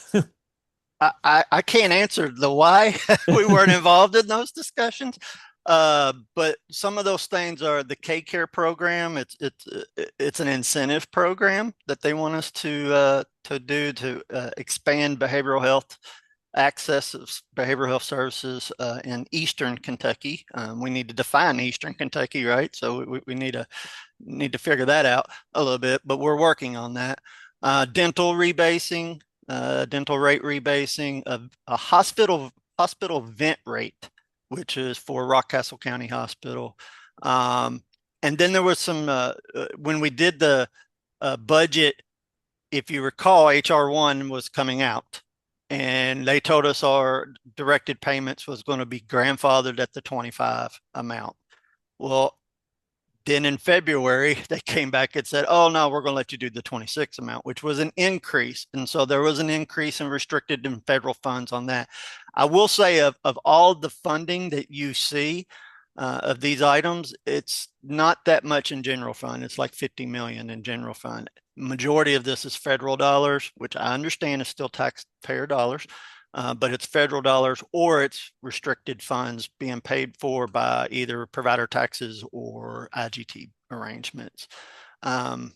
I can't answer the why. We weren't involved in those discussions. But some of those things are the K-Care program. It's an incentive program that they want us to do to expand behavioral health access of behavioral health services in Eastern Kentucky. We need to define Eastern Kentucky, right? So we need to figure that out a little bit, but we're working on that. Dental rebasing, dental rate rebasing, a hospital vent rate, which is for Rockcastle County Hospital. And then there was some, when we did the budget, if you recall, HR 1 was coming out and they told us our directed payments was going to be grandfathered at the 25 amount. Well, then in February, they came back and said, oh, no, we're going to let you do the 26 amount, which was an increase. And so there was an increase in restricted and federal funds on that. I will say of all the funding that you see of these items, it's not that much in general fund. It's like 50 million in general fund. Majority of this is federal dollars, which I understand is still taxpayer dollars, but it's federal dollars or it's restricted funds being paid for by either provider taxes or IGT arrangements. I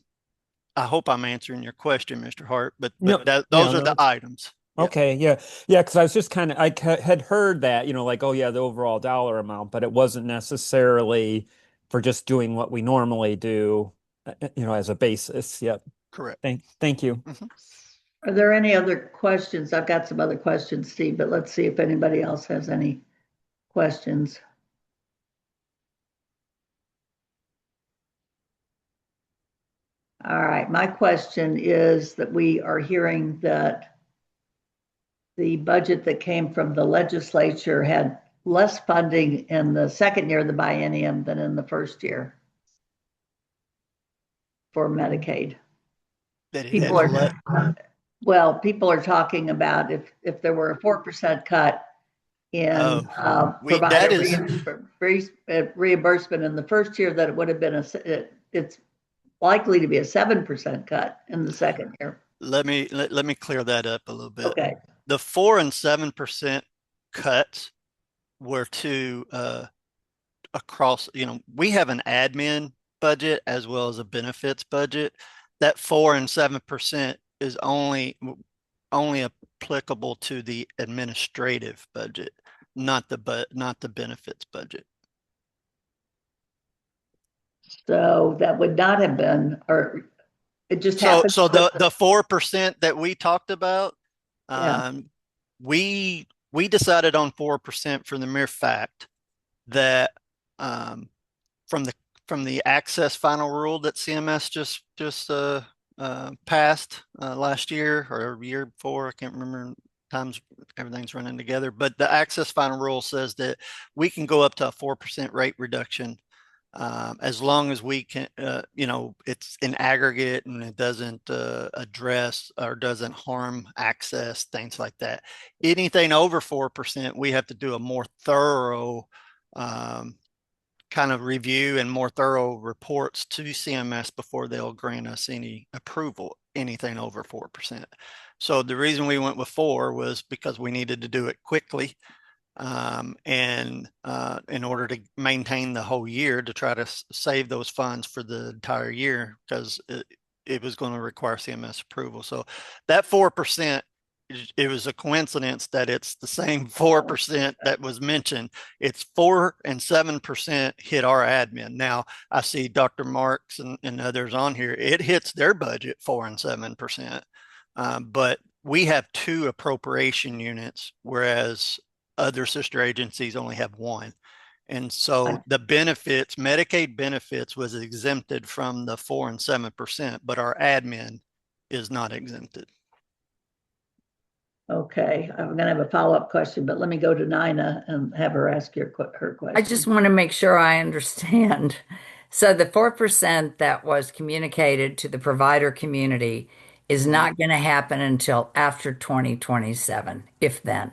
hope I'm answering your question, Mr. Hart, but those are the items. Okay, yeah, because I was just kind of, I had heard that, like, oh yeah, the overall dollar amount, but it wasn't necessarily for just doing what we normally do, as a basis. Yep. Correct. Thank you. Mm-hmm. Are there any other questions? I've got some other questions, Steve, but let's see if anybody else has any questions. All right, my question is that we are hearing that the budget that came from the legislature had less funding in the second year of the biennium than in the first year for Medicaid. People are talking about if there were a 4% cut in provider reimbursement in the first year, that it would have been it's likely to be a 7% cut in the second year. Let me clear that up a little bit. Okay. The 4% and 7% cuts were to across, we have an admin budget as well as a benefits budget. That 4% and 7% is only applicable to the administrative budget, not the benefits budget. So that would not have been, or it just So, happened. so the 4% that we talked about, Yeah. we decided on 4% for the mere fact that from the access final rule that CMS just passed last year or year before, I can't remember. Times everything's running together, but the access final rule says that we can go up to a 4% rate reduction as long as we can, it's in aggregate and it doesn't address or doesn't harm access, things like that. Anything over 4%, we have to do a more thorough kind of review and more thorough reports to CMS before they'll grant us any approval, anything over 4%. So the reason we went with 4 was because we needed to do it quickly. And in order to maintain the whole year, to try to save those funds for the entire year, because it was going to require CMS approval. So that 4%, it was a coincidence that it's the same 4% that was mentioned. It's 4 and 7% hit our admin. Now I see Dr. Marks and others on here. It hits their budget 4 and 7%. But we have 2 appropriation units, whereas other sister agencies only have 1. And so the benefits, Medicaid benefits, was exempted from the 4 and 7%, but our admin is not exempted. Okay, I'm going to have a follow-up question, but let me go to Nina and have her ask her question. I just want to make sure I understand. So the 4% that was communicated to the provider community is not going to happen until after 2027, if then.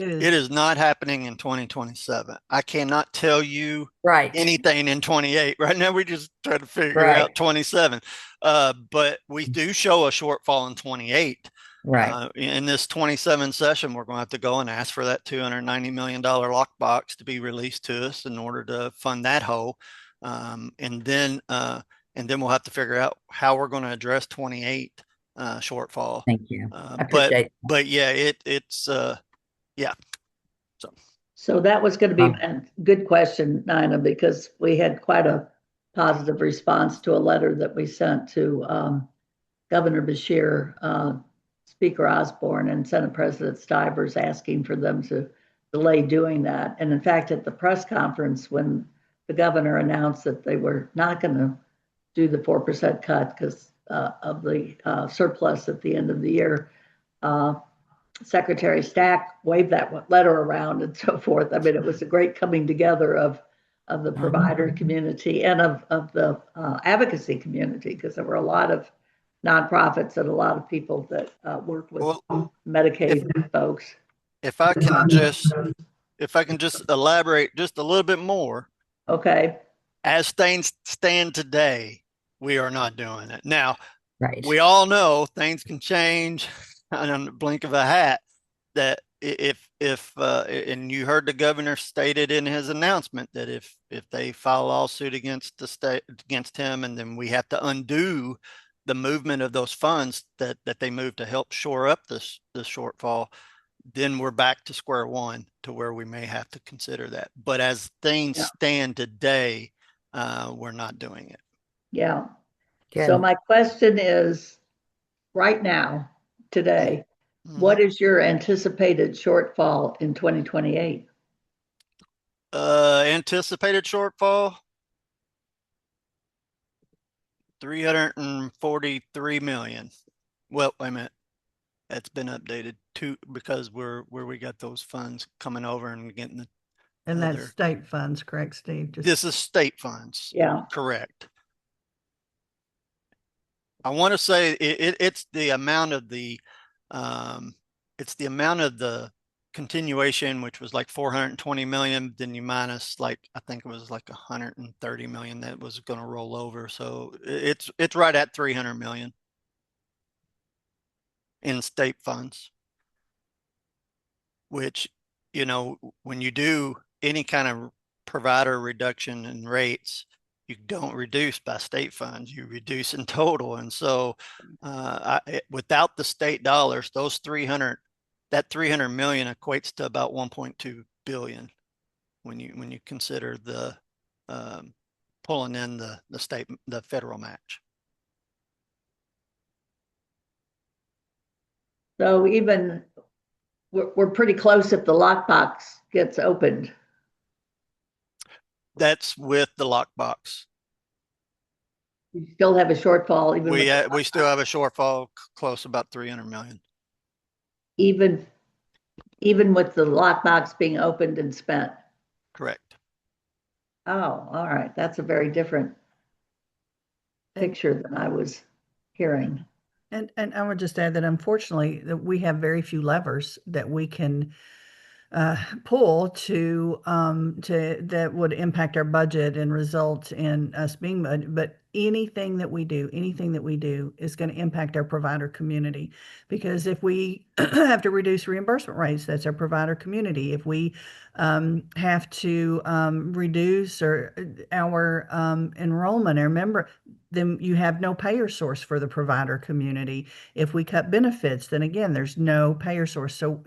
It is not happening in 2027. I cannot tell you anything in 28. Right now, we just try to figure out 27. But we do show a shortfall in 28. Right. In this 27 session, we're going to have to go and ask for that $290 million lockbox to be released to us in order to fund that hole. And then we'll have to figure out how we're going to address 28 shortfall. Thank you. But yeah, it's yeah. So that was going to be a good question, Nina, because we had quite a positive response to a letter that we sent to Governor Beshear, Speaker Osborne, and Senate President Stivers, asking for them to delay doing that. And in fact, at the press conference, when the governor announced that they were not going to do the 4% cut because of the surplus at the end of the year, Secretary Stack waved that letter around and so forth. I mean, it was a great coming together of the provider community and of the advocacy community, because there were a lot of nonprofits and a lot of people that work with Medicaid folks. If I can just elaborate just a little bit more. Okay. As things stand today, we are not doing it. Now, we all know things can change on the blink of a hat. That if and you heard the governor stated in his announcement that if they file a lawsuit against the state, against him, and then we have to undo the movement of those funds that they moved to help shore up the shortfall, then we're back to square one to where we may have to consider that. But as things stand today, we're not doing it. Yeah. So my question is, right now, today, what is your anticipated shortfall in 2028? Anticipated shortfall? $343 million. Well, wait a minute. That's been updated too, because where we got those funds coming over and getting the. And that's state funds, correct, Steve? This is state funds. Yeah. Correct. I want to say it's the amount of the continuation, which was like 420 million. Then you minus, like, I think it was like 130 million that was going to roll over. So it's right at 300 million in state funds, which, you know, when you do any kind of provider reduction in rates, you don't reduce by state funds, you reduce in total. And so without the state dollars, that 300 million equates to about 1.2 billion when you consider the pulling in the federal match. So even we're pretty close if the lockbox gets opened. That's with the lockbox. You still have a shortfall even with We still have a shortfall close about 300 million. even with the lockbox being opened and spent. Correct. Oh, all right. That's a very different picture than I was hearing. And I would just add that unfortunately that we have very few levers that we can pull to that would impact our budget and result in us being, but anything that we do is going to impact our provider community, because if we have to reduce reimbursement rates, that's our provider community. If we have to reduce our enrollment, our member, then you have no payer source for the provider community. If we cut benefits, then again, there's no payer source. So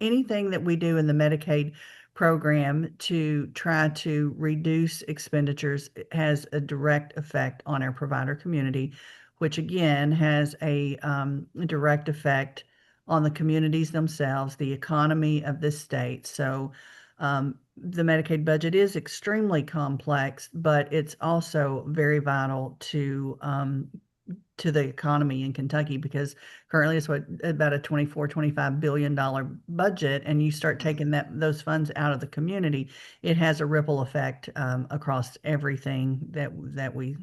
anything that we do in the Medicaid program to try to reduce expenditures has a direct effect on our provider community, which again has a direct effect on the communities themselves, the economy of this state. So the Medicaid budget is extremely complex, but it's also very vital to the economy in Kentucky, because currently it's about a $24-25 billion budget, and you start taking those funds out of the community, it has a ripple effect across everything that we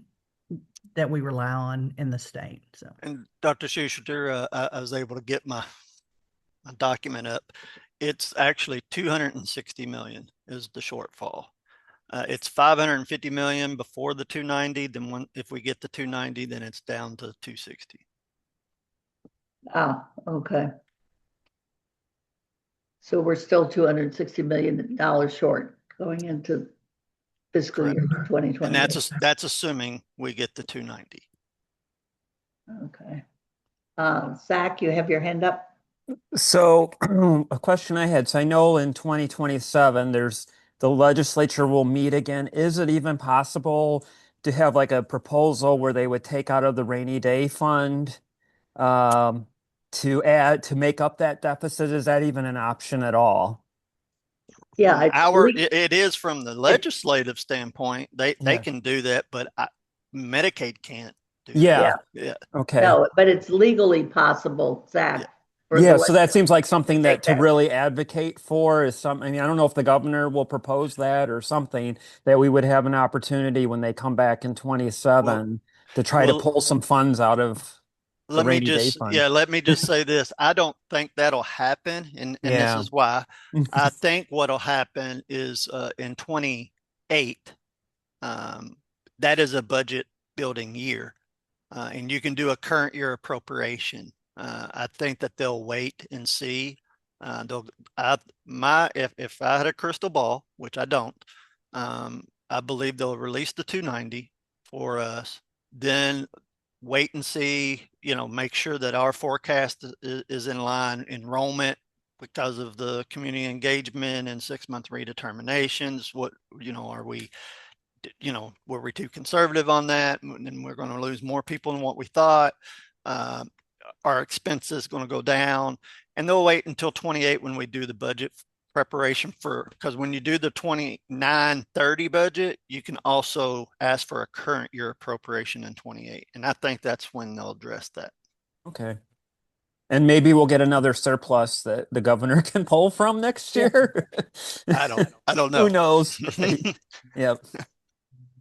rely on in the state. So, and Dr. Schuster, I was able to get my document up. It's actually 260 million is the shortfall. It's 550 million before the 290. Then if we get the 290, then it's down to 260. Ah, okay. So we're still $260 million short going into fiscal year 2020. And that's assuming we get the 290. Okay. Zach, you have your hand up. So a question I had, so I know in 2027, the legislature will meet again. Is it even possible to have like a proposal where they would take out of the rainy day fund to make up that deficit? Is that even an option at all? Yeah, it is from the legislative standpoint. They can do that, but Medicaid can't do that. Yeah. Okay. No, but it's legally possible, Zach. Yeah, so that seems like something that to really advocate for is something. I mean, I don't know if the governor will propose that or something, that we would have an opportunity when they come back in 27 to try to pull some funds out of the rainy day fund. Let me just say this. I don't think that'll happen, and this is why. I think what'll happen is in 28, that is a budget building year, and you can do a current year appropriation. I think that they'll wait and see. If I had a crystal ball, which I don't, I believe they'll release the 290 for us. Then wait and see. Make sure that our forecast is in line. Enrollment, because of the community engagement and 6-month redeterminations. Are we? Were we too conservative on that? And we're going to lose more people than what we thought. Our expenses going to go down, and they'll wait until 28 when we do the budget preparation because when you do the 29-30 budget, you can also ask for a current year appropriation in 28. And I think that's when they'll address that. Okay. And maybe we'll get another surplus that the governor can pull from next year. I don't know. Who knows? Yep.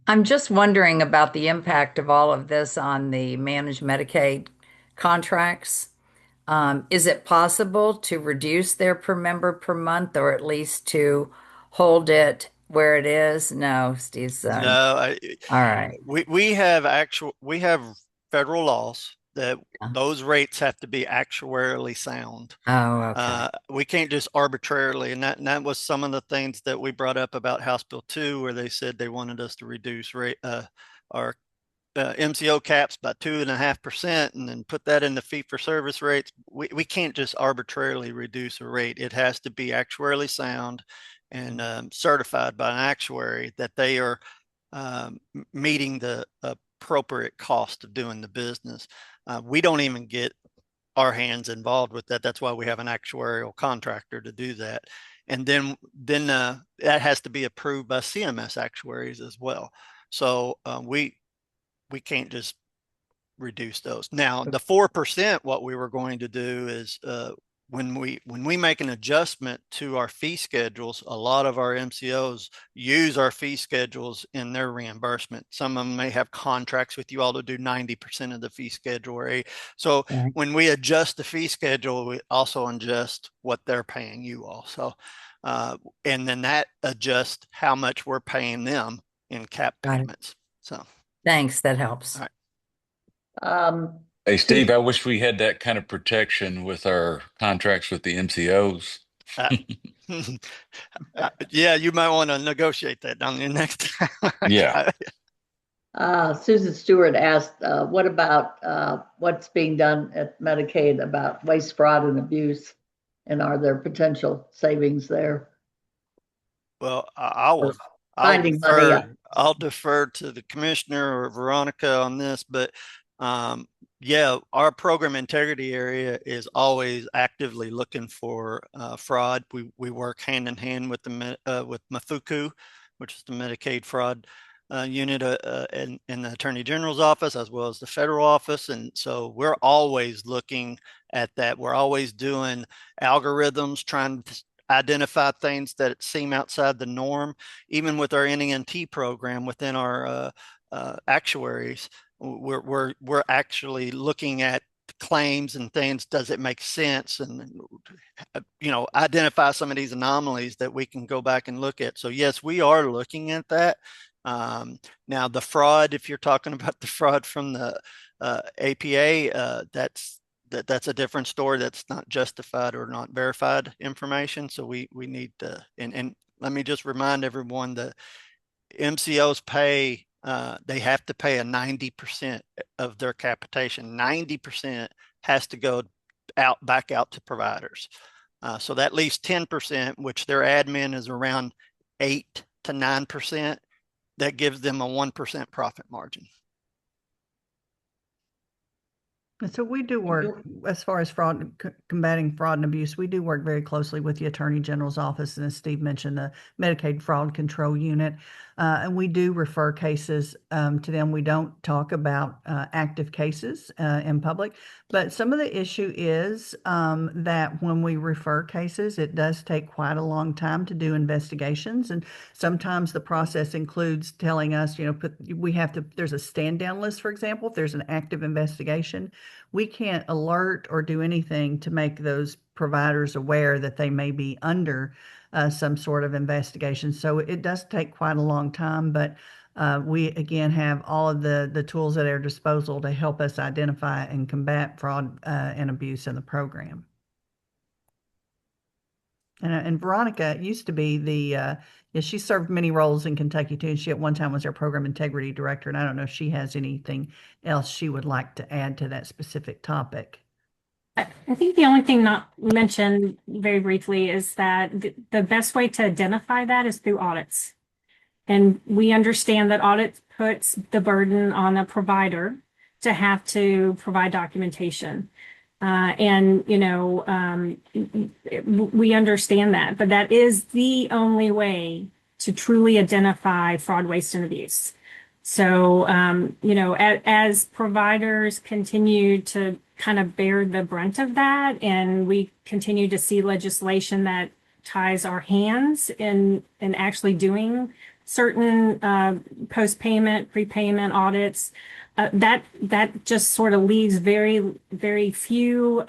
I'm just wondering about the impact of all of this on the managed Medicaid contracts. Is it possible to reduce their per member per month, or at least to hold it where it is? No, Steve's No. All right. We have federal laws that those rates have to be actuarially sound. Oh, okay. We can't just arbitrarily, and that was some of the things that we brought up about House Bill 2, where they said they wanted us to reduce our MCO caps by 2.5% and then put that in the fee for service rates. We can't just arbitrarily reduce a rate. It has to be actuarially sound and certified by an actuary that they are meeting the appropriate cost of doing the business. We don't even get our hands involved with that. That's why we have an actuarial contractor to do that. And then that has to be approved by CMS actuaries as well. So we can't just reduce those. Now, the 4%, what we were going to do is when we make an adjustment to our fee schedules, a lot of our MCOs use our fee schedules in their reimbursement. Some of them may have contracts with you all to do 90% of the fee schedule. So when we adjust the fee schedule, we also adjust what they're paying you all. So, and then that adjusts how much we're paying them in cap payments. So thanks, that helps. All right. Hey, Steve, I wish we had that kind of protection with our contracts with the MCOs. Yeah, you might want to negotiate that down the next time. Yeah. Susan Stewart asked, what about what's being done at Medicaid about waste, fraud, and abuse? And are there potential savings there? Well, I'll defer to the commissioner or Veronica on this, but yeah, our program integrity area is always actively looking for fraud. We work hand in hand with with MAFUCU, which is the Medicaid fraud unit in the Attorney General's office, as well as the federal office. And so we're always looking at that. We're always doing algorithms, trying to identify things that seem outside the norm. Even with our NENT program within our actuaries, we're actually looking at claims and things. Does it make sense? And identify some of these anomalies that we can go back and look at. So yes, we are looking at that. Now the fraud, if you're talking about the fraud from the APA, that's a different story. That's not justified or not verified information. So we need to, and let me just remind everyone that MCOs pay, they have to pay a 90% of their capitation. 90% has to go back out to providers. So that leaves 10%, which their admin is around 8 to 9%. That gives them a 1% profit margin. And so we do work, as far as fraud, combating fraud and abuse, we do work very closely with the Attorney General's office, and as Steve mentioned, the Medicaid Fraud Control Unit. And we do refer cases to them. We don't talk about active cases in public, but some of the issue is that when we refer cases, it does take quite a long time to do investigations. And sometimes the process includes telling us, there's a stand down list, for example, if there's an active investigation. We can't alert or do anything to make those providers aware that they may be under some sort of investigation. So it does take quite a long time, but we again have all of the tools at our disposal to help us identify and combat fraud and abuse in the program. And Veronica used to be she served many roles in Kentucky too. And she at one time was our program integrity director. And I don't know if she has anything else she would like to add to that specific topic. I think the only thing not mentioned very briefly is that the best way to identify that is through audits. And we understand that audit puts the burden on a provider to have to provide documentation. We understand that, but that is the only way to truly identify fraud, waste, and abuse. So, as providers continue to kind of bear the brunt of that, and we continue to see legislation that ties our hands in actually doing certain post-payment, prepayment audits, that just sort of leaves very, very few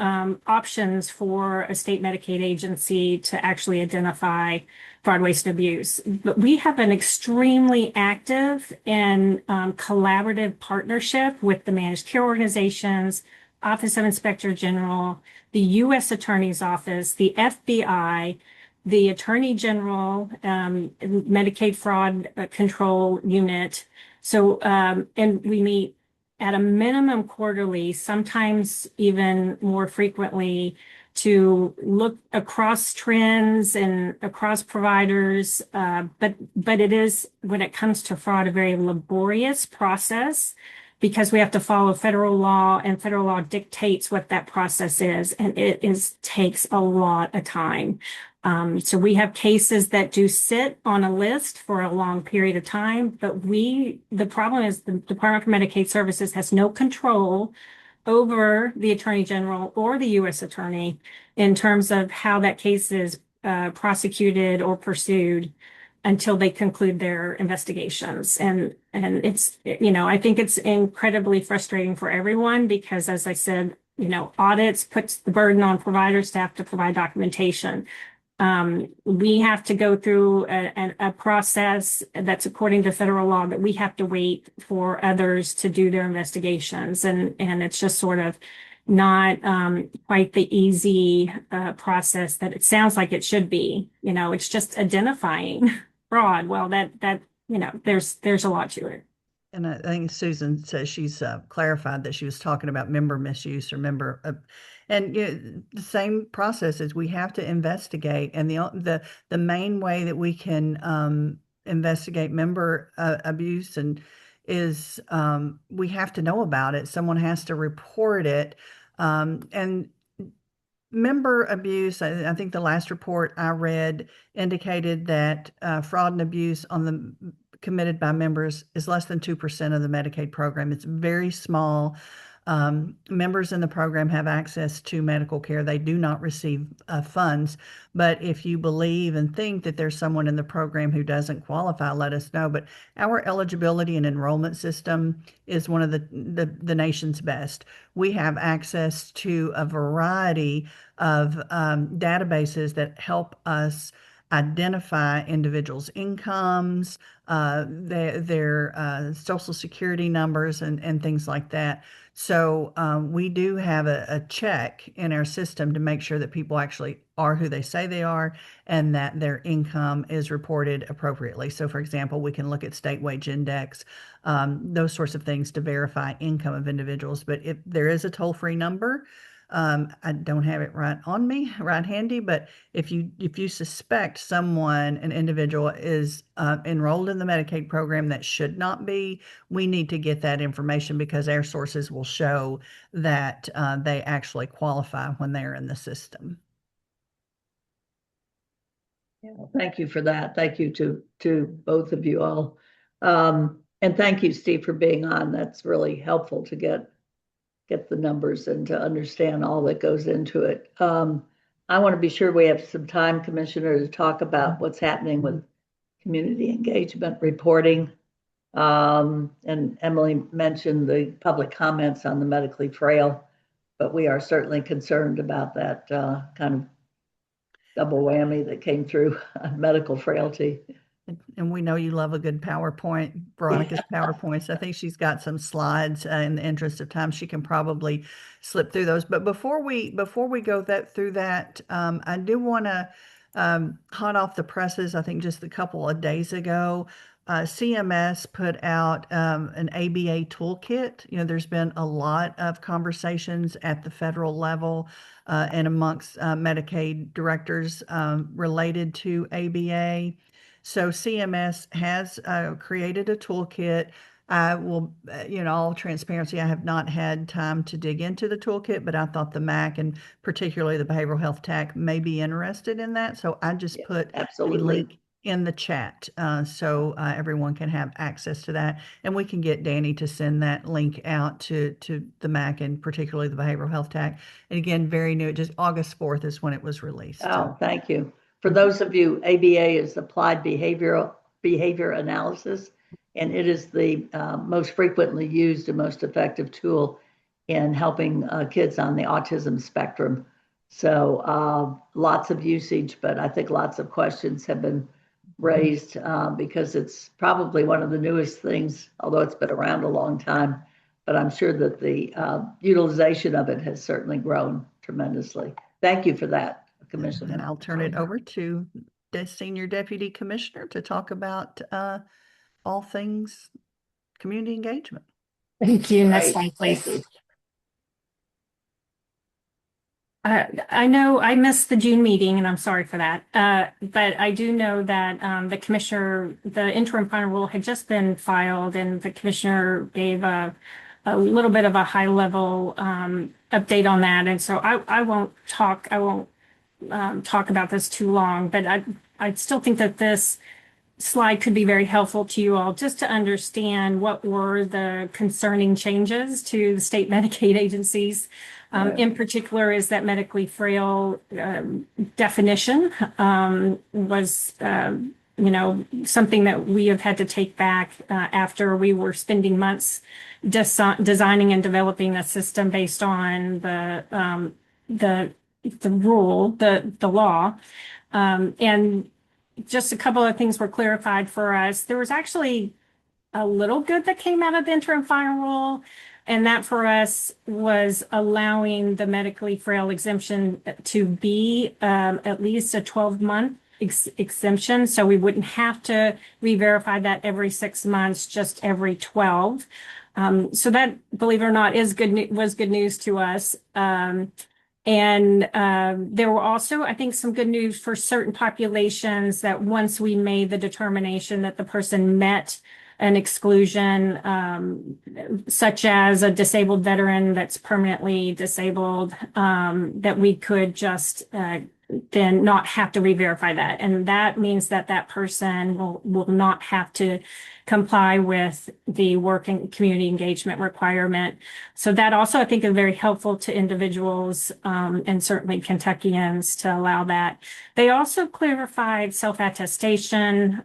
options for a state Medicaid agency to actually identify fraud, waste, and abuse. But we have an extremely active and collaborative partnership with the managed care organizations, Office of Inspector General, the U.S. Attorney's Office, the FBI, the Attorney General, Medicaid Fraud Control Unit. So, and we meet at a minimum quarterly, sometimes even more frequently, to look across trends and across providers. But it is, when it comes to fraud, a very laborious process because we have to follow federal law, and federal law dictates what that process is. And it takes a lot of time. So we have cases that do sit on a list for a long period of time, but the problem is the Department for Medicaid Services has no control over the Attorney General or the U.S. Attorney in terms of how that case is prosecuted or pursued until they conclude their investigations. And it's, I think it's incredibly frustrating for everyone because, as I said, audits puts the burden on providers to have to provide documentation. We have to go through a process that's according to federal law, that we have to wait for others to do their investigations. And it's just sort of not quite the easy process that it sounds like it should be. It's just identifying fraud. Well, that there's a lot to it. And I think Susan says she's clarified that she was talking about member misuse or member, and the same process is we have to investigate. And the main way that we can investigate member abuse is we have to know about it. Someone has to report it. And member abuse, I think the last report I read indicated that fraud and abuse committed by members is less than 2% of the Medicaid program. It's very small. Members in the program have access to medical care. They do not receive funds. But if you believe and think that there's someone in the program who doesn't qualify, let us know. But our eligibility and enrollment system is one of the nation's best. We have access to a variety of databases that help us identify individuals' incomes, their Social Security numbers, and things like that. So we do have a check in our system to make sure that people actually are who they say they are and that their income is reported appropriately. So, for example, we can look at state wage index, those sorts of things to verify income of individuals. But if there is a toll-free number, I don't have it right handy, but if you suspect an individual is enrolled in the Medicaid program that should not be, we need to get that information because our sources will show that they actually qualify when they're in the system. Yeah, thank you for that. Thank you to both of you all. And thank you, Steve, for being on. That's really helpful to get the numbers and to understand all that goes into it. I want to be sure we have some time, Commissioner, to talk about what's happening with community engagement reporting. And Emily mentioned the public comments on the medically frail, but we are certainly concerned about that kind of double whammy that came through on medical frailty. And we know you love a good PowerPoint, Veronica's PowerPoints. I think she's got some slides. In the interest of time, she can probably slip through those. But before we go through that, I do want to hot off the presses. I think just a couple of days ago, CMS put out an ABA toolkit. There's been a lot of conversations at the federal level and amongst Medicaid directors related to ABA. So CMS has created a toolkit. I will, all transparency, I have not had time to dig into the toolkit, but I thought the MAC and particularly the Behavioral Health TAC may be interested in that. So I just put a link in the chat so everyone can have access to that. And we can get Danny to send that link out to the MAC and particularly the Behavioral Health TAC. And again, very new, just August 4th is when it was released. Oh, thank you. For those of you, ABA is Applied Behavior Analysis, and it is the most frequently used and most effective tool in helping kids on the autism spectrum. So lots of usage, but I think lots of questions have been raised because it's probably one of the newest things, although it's been around a long time, but I'm sure that the utilization of it has certainly grown tremendously. Thank you for that, Commissioner. And I'll turn it over to the Senior Deputy Commissioner to talk about all things community engagement. Thank you. Next slide, please. I know I missed the June meeting and I'm sorry for that. But I do know that the interim final rule had just been filed and the commissioner gave a little bit of a high level update on that. And so I won't talk about this too long, but I still think that this slide could be very helpful to you all just to understand what were the concerning changes to the state Medicaid agencies. In particular, is that medically frail definition was, something that we have had to take back after we were spending months designing and developing a system based on the rule, the law, and just a couple of things were clarified for us. There was actually a little good that came out of the interim final rule, and that for us was allowing the medically frail exemption to be at least a 12-month exemption. So we wouldn't have to re-verify that every 6 months, just every 12. So that, believe it or not, was good news to us. And there were also, I think, some good news for certain populations that once we made the determination that the person met an exclusion, such as a disabled veteran that's permanently disabled, that we could just then not have to re-verify that. And that means that that person will not have to comply with the work and community engagement requirement. So that also, I think, is very helpful to individuals and certainly Kentuckians to allow that. They also clarified self-attestation.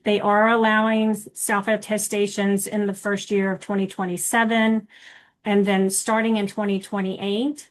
They are allowing self-attestations in the first year of 2027 and then starting in 2028.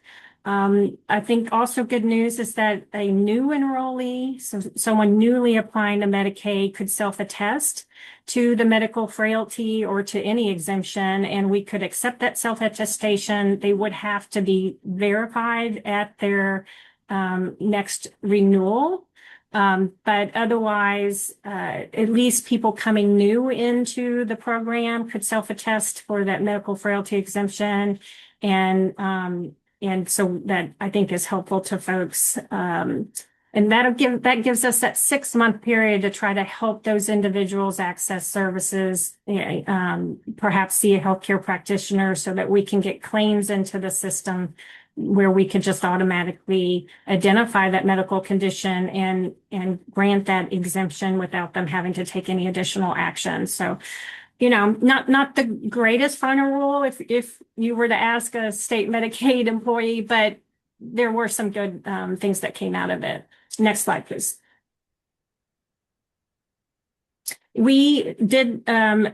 I think also good news is that a new enrollee, so someone newly applying to Medicaid, could self-attest to the medical frailty or to any exemption, and we could accept that self-attestation. They would have to be verified at their next renewal. But otherwise, at least people coming new into the program could self-attest for that medical frailty exemption. And so that I think is helpful to folks. And that gives us that 6-month period to try to help those individuals access services, perhaps see a healthcare practitioner so that we can get claims into the system where we could just automatically identify that medical condition and grant that exemption without them having to take any additional action. So, not the greatest final rule if you were to ask a state Medicaid employee, but there were some good things that came out of it. Next slide, please. We did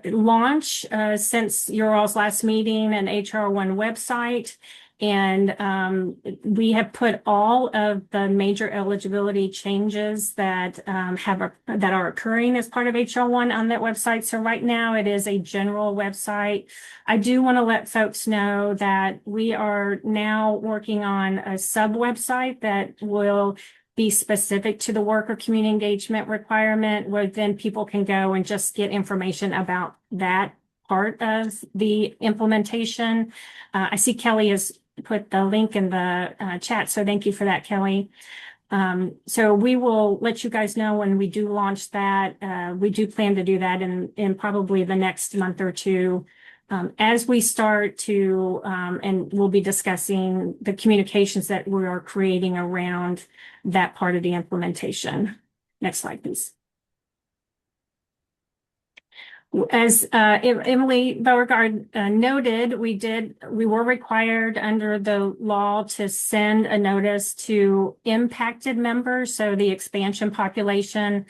launch since your all's last meeting an HR1 website. And we have put all of the major eligibility changes that are occurring as part of HR1 on that website. So right now it is a general website. I do want to let folks know that we are now working on a sub website that will be specific to the work or community engagement requirement, where then people can go and just get information about that part of the implementation. I see Kelly has put the link in the chat, so thank you for that, Kelly. So we will let you guys know when we do launch that. We do plan to do that in probably the next month or two. As we start to, and we'll be discussing the communications that we are creating around that part of the implementation. Next slide, please. As Emily Beauregard noted, we were required under the law to send a notice to impacted members, so the expansion population.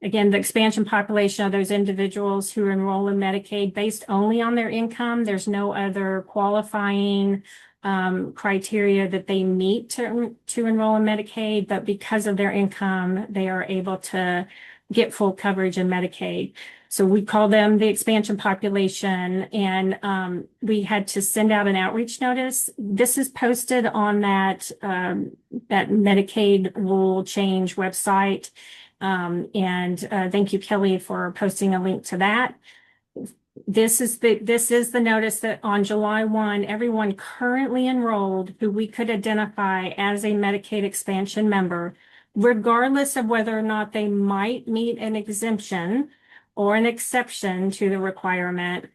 Again, the expansion population of those individuals who enroll in Medicaid based only on their income. There's no other qualifying criteria that they meet to enroll in Medicaid, but because of their income, they are able to get full coverage in Medicaid. So we call them the expansion population, and we had to send out an outreach notice. This is posted on that Medicaid rule change website. And thank you, Kelly, for posting a link to that. This is the notice that on July 1, everyone currently enrolled who we could identify as a Medicaid expansion member, regardless of whether or not they might meet an exemption or an exception to the requirement.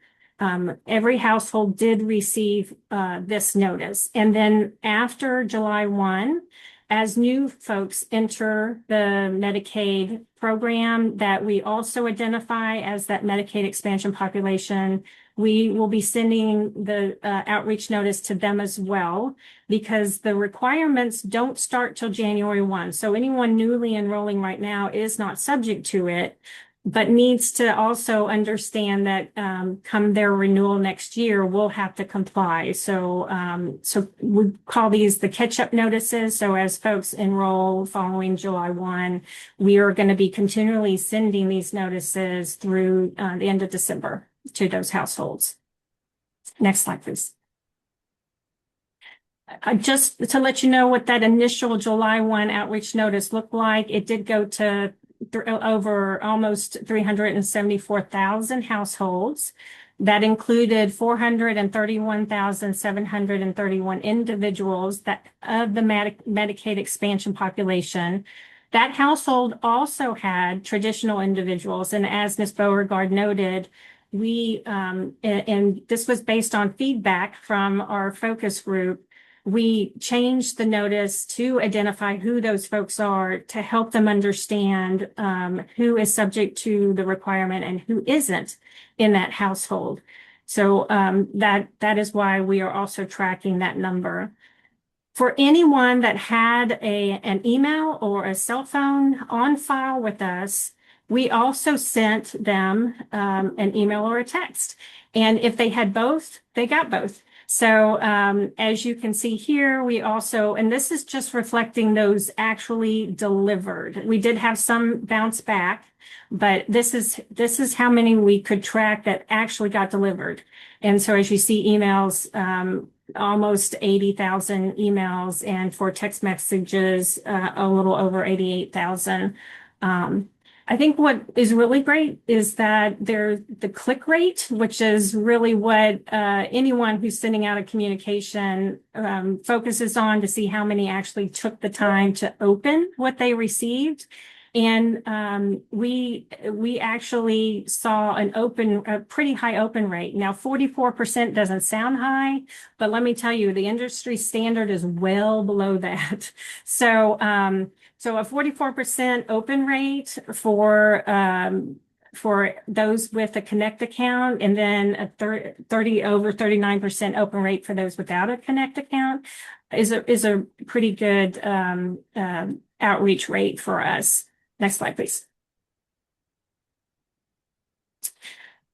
Every household did receive this notice. And then after July 1, as new folks enter the Medicaid program that we also identify as that Medicaid expansion population, we will be sending the outreach notice to them as well, because the requirements don't start till January 1. So anyone newly enrolling right now is not subject to it, but needs to also understand that come their renewal next year, we'll have to comply. So we call these the catch-up notices. So as folks enroll following July 1, we are going to be continually sending these notices through the end of December to those households. Next slide, please. Just to let you know what that initial July 1 outreach notice looked like, it did go to over almost 374,000 households. That included 431,731 individuals that of the Medicaid expansion population. That household also had traditional individuals. And as Ms. Beauregard noted, we, and this was based on feedback from our focus group, we changed the notice to identify who those folks are to help them understand who is subject to the requirement and who isn't in that household. So that is why we are also tracking that number. For anyone that had an email or a cell phone on file with us, we also sent them an email or a text. And if they had both, they got both. So as you can see here, we also, and this is just reflecting those actually delivered. We did have some bounce back, but this is how many we could track that actually got delivered. And so as you see emails, almost 80,000 emails, and for text messages, a little over 88,000. I think what is really great is that the click rate, which is really what anyone who's sending out a communication focuses on to see how many actually took the time to open what they received. And we actually saw a pretty high open rate. Now, 44% doesn't sound high, but let me tell you, the industry standard is well below that. So a 44% open rate for those with a Connect account, and then a 39% open rate for those without a Connect account is a pretty good outreach rate for us. Next slide, please.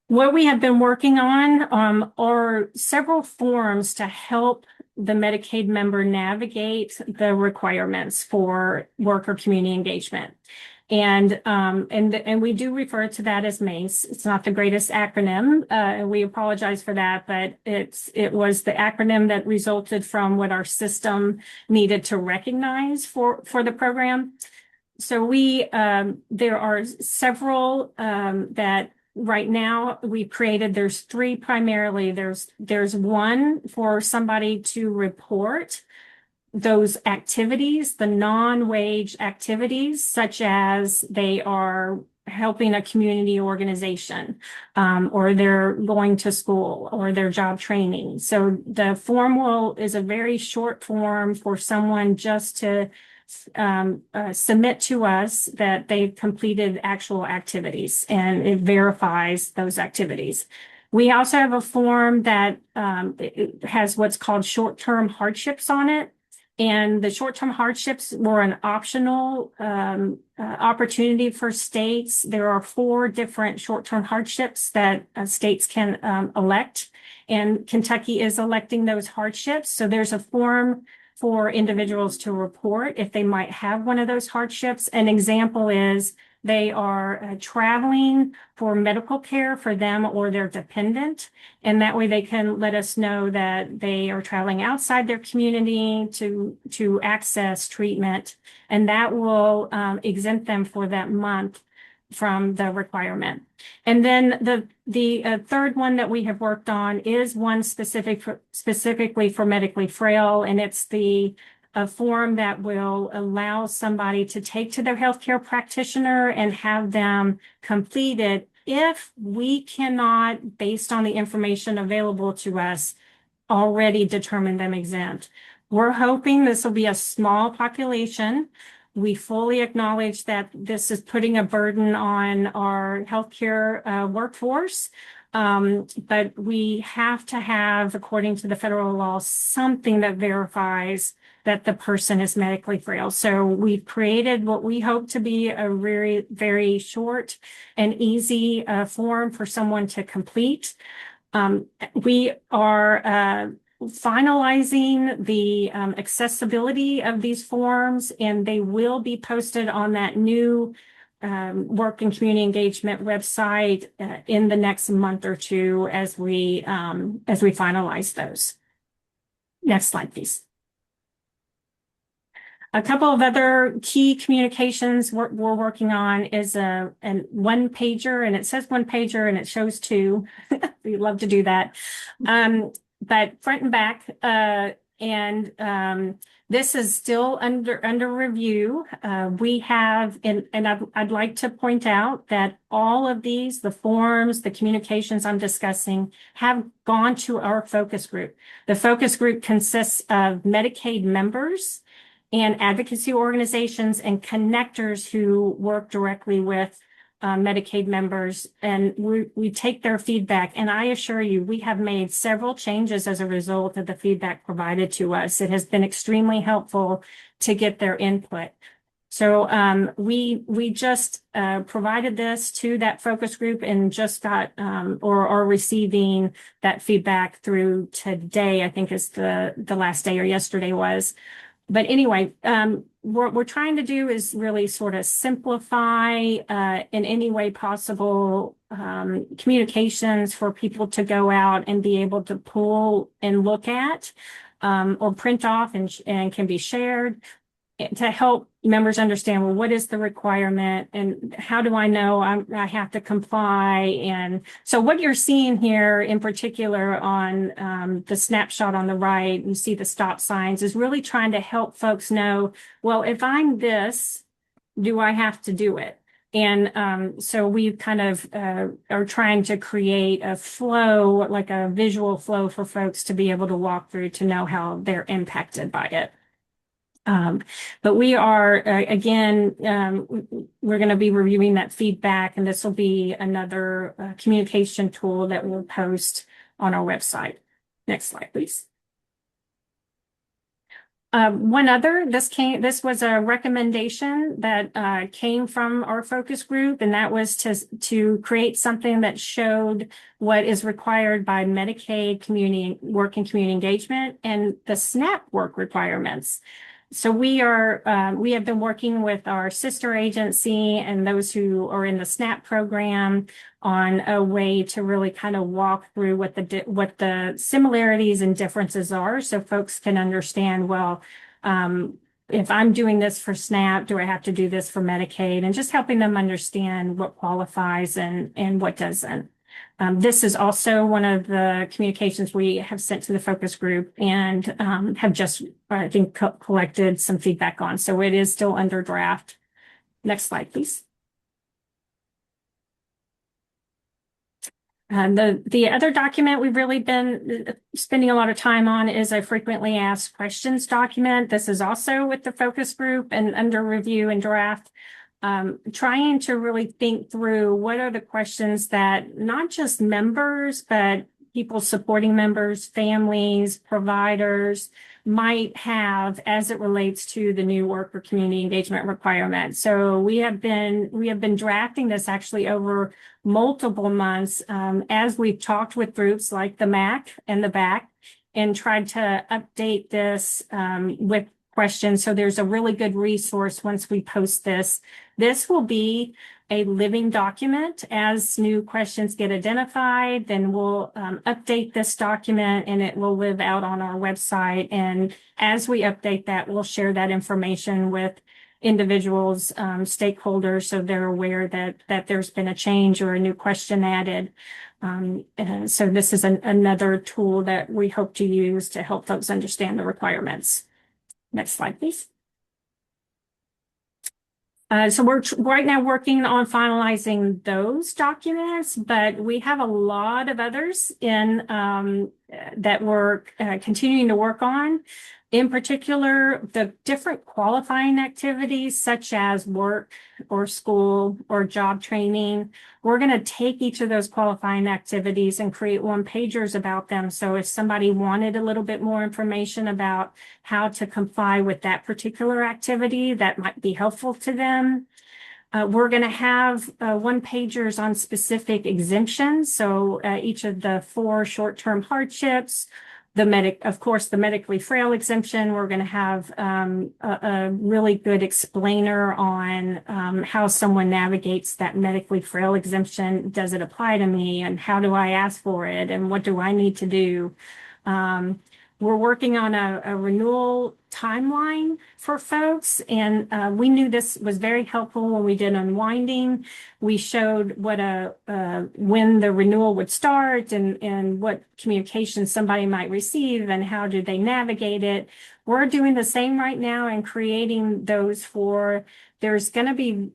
What we have been working on are several forms to help the Medicaid member navigate the requirements for worker community engagement. And we do refer to that as MACE. It's not the greatest acronym. We apologize for that, but it was the acronym that resulted from what our system needed to recognize for the program. So there are several that right now we've created. There's three primarily. There's one for somebody to report those activities, the non-wage activities, such as they are helping a community organization, or they're going to school, or their job training. So the form is a very short form for someone just to submit to us that they've completed actual activities, and it verifies those activities. We also have a form that it has what's called short-term hardships on it. And the short-term hardships were an optional opportunity for states. There are 4 different short-term hardships that states can elect, and Kentucky is electing those hardships. So there's a form for individuals to report if they might have one of those hardships. An example is they are traveling for medical care for them or their dependent. And that way they can let us know that they are traveling outside their community to access treatment. And that will exempt them for that month from the requirement. And then the third one that we have worked on is one specifically for medically frail, and it's a form that will allow somebody to take to their healthcare practitioner and have them complete it if we cannot, based on the information available to us, already determine them exempt. We're hoping this will be a small population. We fully acknowledge that this is putting a burden on our healthcare workforce, but we have to have, according to the federal law, something that verifies that the person is medically frail. So we've created what we hope to be a very, very short and easy form for someone to complete. We are finalizing the accessibility of these forms, and they will be posted on that new work and community engagement website in the next month or two as we finalize those. Next slide, please. A couple of other key communications we're working on is a one pager, and it says one pager and it shows two. We love to do that. But front and back, this is still under review. We have, and I'd like to point out that all of these, the forms, the communications I'm discussing, have gone to our focus group. The focus group consists of Medicaid members and advocacy organizations and connectors who work directly with Medicaid members, and we take their feedback. And I assure you, we have made several changes as a result of the feedback provided to us. It has been extremely helpful to get their input. So we just provided this to that focus group and just got or are receiving that feedback through today. I think is the last day, or yesterday was. But anyway, what we're trying to do is really sort of simplify in any way possible communications for people to go out and be able to pull and look at or print off and can be shared to help members understand, well, what is the requirement and how do I know I have to comply? And so what you're seeing here in particular on the snapshot on the right, you see the stop signs, is really trying to help folks know, well, if I'm this, do I have to do it? And so we kind of are trying to create a flow, like a visual flow for folks to be able to walk through to know how they're impacted by it. But we are, again, we're going to be reviewing that feedback, and this will be another communication tool that we'll post on our website. Next slide, please. One other, this was a recommendation that came from our focus group, and that was to create something that showed what is required by Medicaid community work and community engagement and the SNAP work requirements. So we have been working with our sister agency and those who are in the SNAP program on a way to really kind of walk through what the similarities and differences are, so folks can understand, well, if I'm doing this for SNAP, do I have to do this for Medicaid? And just helping them understand what qualifies and what doesn't. This is also one of the communications we have sent to the focus group and have just, I think, collected some feedback on. So it is still under draft. Next slide, please. The other document we've really been spending a lot of time on is a frequently asked questions document. This is also with the focus group and under review and draft. Trying to really think through what are the questions that not just members, but people supporting members, families, providers might have as it relates to the new work or community engagement requirement. So we have been drafting this actually over multiple months as we've talked with groups like the MAC and the BAC and tried to update this with questions. So there's a really good resource once we post this. This will be a living document. As new questions get identified, then we'll update this document and it will live out on our website. And as we update that, we'll share that information with individuals, stakeholders, so they're aware that there's been a change or a new question added. So this is another tool that we hope to use to help folks understand the requirements. Next slide, please. So we're right now working on finalizing those documents, but we have a lot of others in that we're continuing to work on. In particular, the different qualifying activities such as work or school or job training. We're going to take each of those qualifying activities and create one-pagers about them. So if somebody wanted a little bit more information about how to comply with that particular activity, that might be helpful to them. We're going to have one-pagers on specific exemptions. So each of the 4 short-term hardships, of course, the medically frail exemption, we're going to have a really good explainer on how someone navigates that medically frail exemption. Does it apply to me? And how do I ask for it? And what do I need to do? We're working on a renewal timeline for folks, and we knew this was very helpful when we did unwinding. We showed what when the renewal would start and what communication somebody might receive and how do they navigate it. We're doing the same right now and creating those there's going to be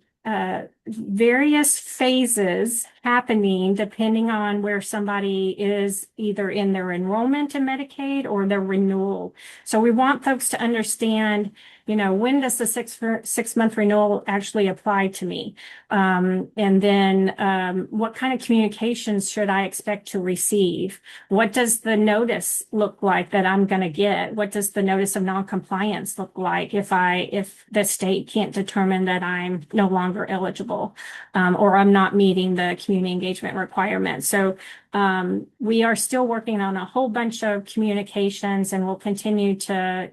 various phases happening depending on where somebody is either in their enrollment in Medicaid or their renewal. So we want folks to understand, when does the six-month renewal actually apply to me? And then what kind of communications should I expect to receive? What does the notice look like that I'm going to get? What does the notice of noncompliance look like if the state can't determine that I'm no longer eligible or I'm not meeting the community engagement requirements? So we are still working on a whole bunch of communications, and we'll continue to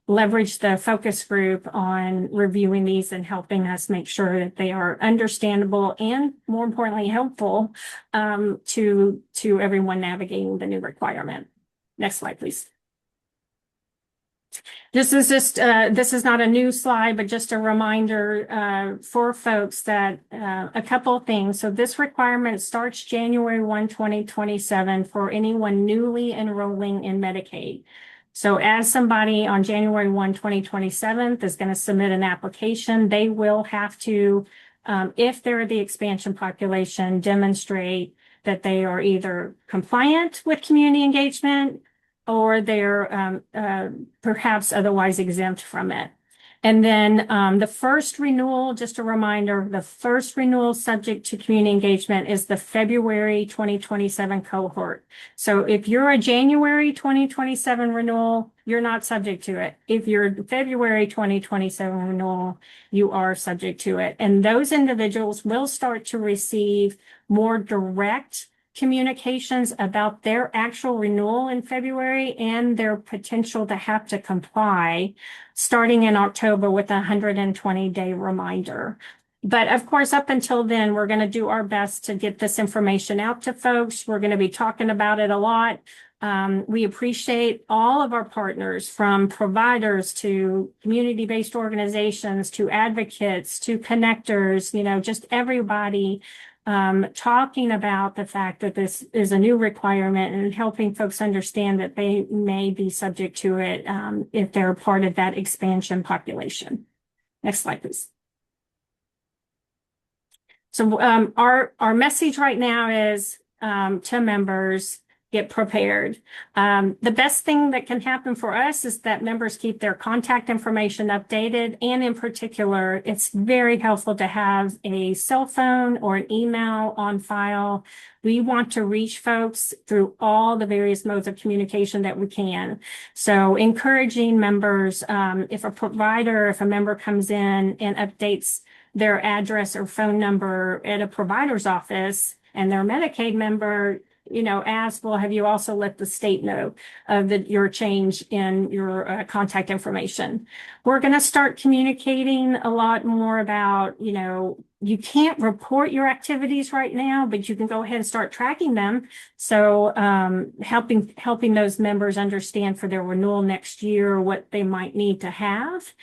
leverage the focus group on reviewing these and helping us make sure that they are understandable and, more importantly, helpful to everyone navigating the new requirement. Next slide, please. This is not a new slide, but just a reminder for folks that a couple of things. So this requirement starts January 1, 2027 for anyone newly enrolling in Medicaid. So as somebody on January 1, 2027 is going to submit an application, they will have to, if they're the expansion population, demonstrate that they are either compliant with community engagement or they're perhaps otherwise exempt from it. And then the first renewal, just a reminder, the first renewal subject to community engagement is the February 2027 cohort. So if you're a January 2027 renewal, you're not subject to it. If you're February 2027 renewal, you are subject to it. And those individuals will start to receive more direct communications about their actual renewal in February and their potential to have to comply starting in October with a 120-day reminder. But of course, up until then, we're going to do our best to get this information out to folks. We're going to be talking about it a lot. We appreciate all of our partners, from providers to community-based organizations to advocates to connectors, just everybody talking about the fact that this is a new requirement and helping folks understand that they may be subject to it if they're part of that expansion population. Next slide, please. So our message right now is to members, get prepared. The best thing that can happen for us is that members keep their contact information updated. And in particular, it's very helpful to have a cell phone or an email on file. We want to reach folks through all the various modes of communication that we can. So encouraging members, if a member comes in and updates their address or phone number at a provider's office and their Medicaid member, ask, well, have you also let the state know of your change in your contact information? We're going to start communicating a lot more about, you can't report your activities right now, but you can go ahead and start tracking them. So helping those members understand for their renewal next year what they might need to have.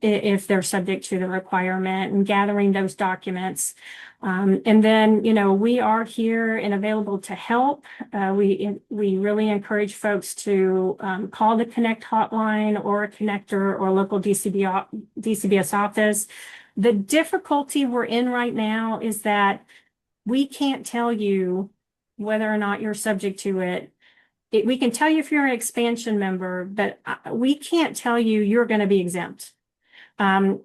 if they're subject to the requirement, and gathering those documents. And then, we are here and available to help. We really encourage folks to call the Connect hotline or a connector or local DCBS office. The difficulty we're in right now is that we can't tell you whether or not you're subject to it. We can tell you if you're an expansion member, but we can't tell you you're going to be exempt.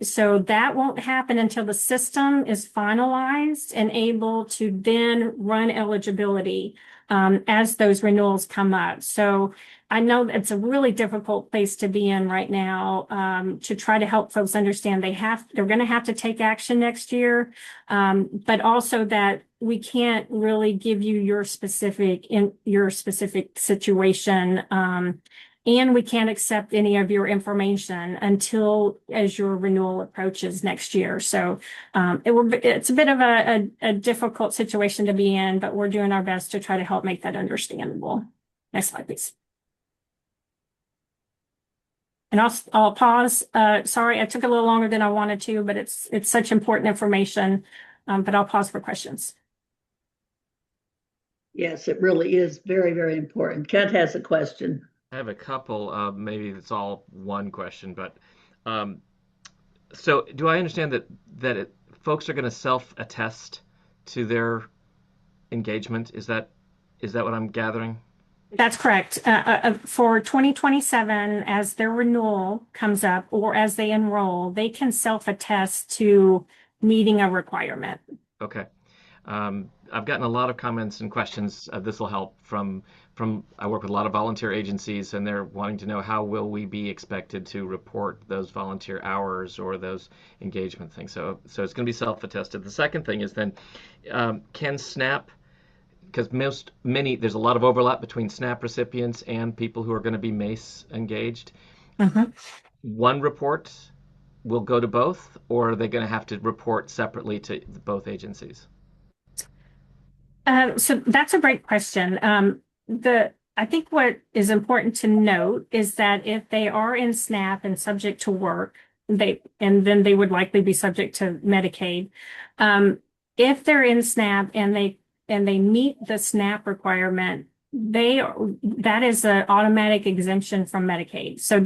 So that won't happen until the system is finalized and able to then run eligibility as those renewals come up. So I know it's a really difficult place to be in right now to try to help folks understand they're going to have to take action next year, but also that we can't really give you your specific situation. And we can't accept any of your information until as your renewal approaches next year. So it's a bit of a difficult situation to be in, but we're doing our best to try to help make that understandable. Next slide, please. And I'll pause. Sorry, I took a little longer than I wanted to, but it's such important information. But I'll pause for questions. Yes, it really is very, very important. Kent has a question. I have a couple, maybe it's all one question, but so do I understand that folks are going to self-attest to their engagement? Is that what I'm gathering? That's correct. For 2027, as their renewal comes up or as they enroll, they can self-attest to meeting a requirement. Okay. I've gotten a lot of comments and questions. This will help from I work with a lot of volunteer agencies, and they're wanting to know how will we be expected to report those volunteer hours or those engagement things. So it's going to be self-attested. The second thing is then, can SNAP, because there's a lot of overlap between SNAP recipients and people who are going to be MACE engaged. One report will go to both, or are they going to have to report separately to both agencies? So that's a great question. I think what is important to note is that if they are in SNAP and subject to work, then they would likely be subject to Medicaid. If they're in SNAP and they meet the SNAP requirement, that is an automatic exemption from Medicaid. So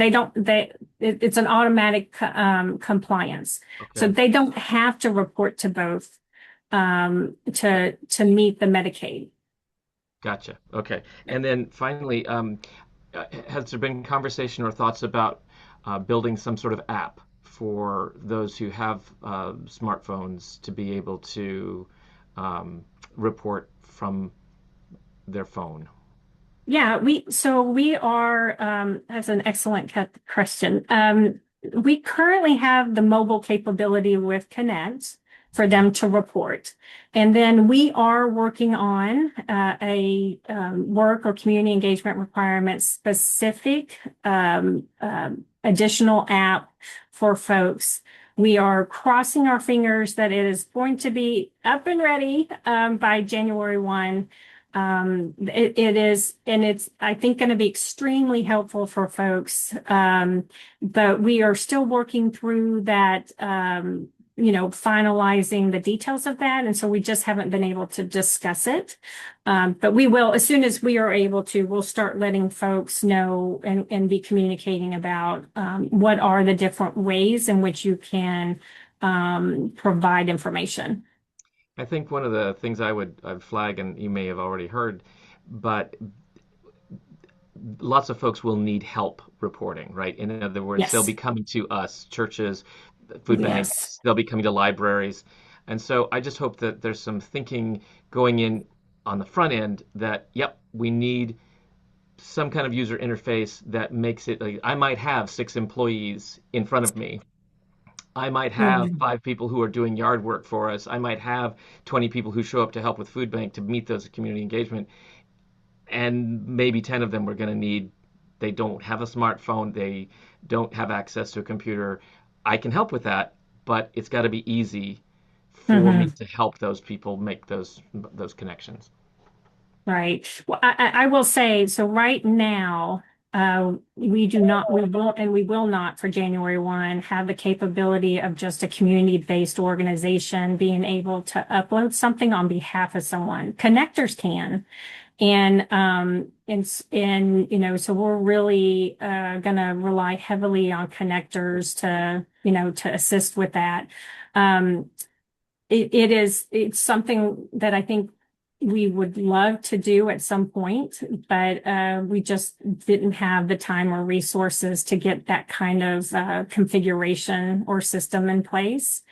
it's an automatic compliance. Okay. So they don't have to report to both to meet the Medicaid. Gotcha. Okay. And then finally, has there been conversation or thoughts about building some sort of app for those who have smartphones to be able to report from their phone? Yeah, we are, that's an excellent question. We currently have the mobile capability with Connect for them to report. And then we are working on a work or community engagement requirement specific additional app for folks. We are crossing our fingers that it is going to be up and ready by January 1. It is, and it's, I think, going to be extremely helpful for folks. But we are still working through that, finalizing the details of that. And so we just haven't been able to discuss it. But we will, as soon as we are able to, we'll start letting folks know and be communicating about what are the different ways in which you can provide information. I think one of the things I'd flag, and you may have already heard, but lots of folks will need help reporting, right? In other words, Yes. They'll be coming to us, churches, food banks, Yes. they'll be coming to libraries. And so I just hope that there's some thinking going in on the front end that, yep, we need some kind of user interface that makes it, like, I might have 6 employees in front of me. I might have 5 people who are doing yard work for us. I might have 20 people who show up to help with food bank to meet those community engagement. And maybe 10 of them we're going to need, they don't have a smartphone, they don't have access to a computer. I can help with that, but it's got to be easy for me to help those people make those connections. Right. Well, I will say, so right now, we won't, and we will not for January 1 have the capability of just a community-based organization being able to upload something on behalf of someone. Connectors can. And so we're really gonna rely heavily on connectors to assist with that. It's something that I think we would love to do at some point, but we just didn't have the time or resources to get that kind of configuration or system in place.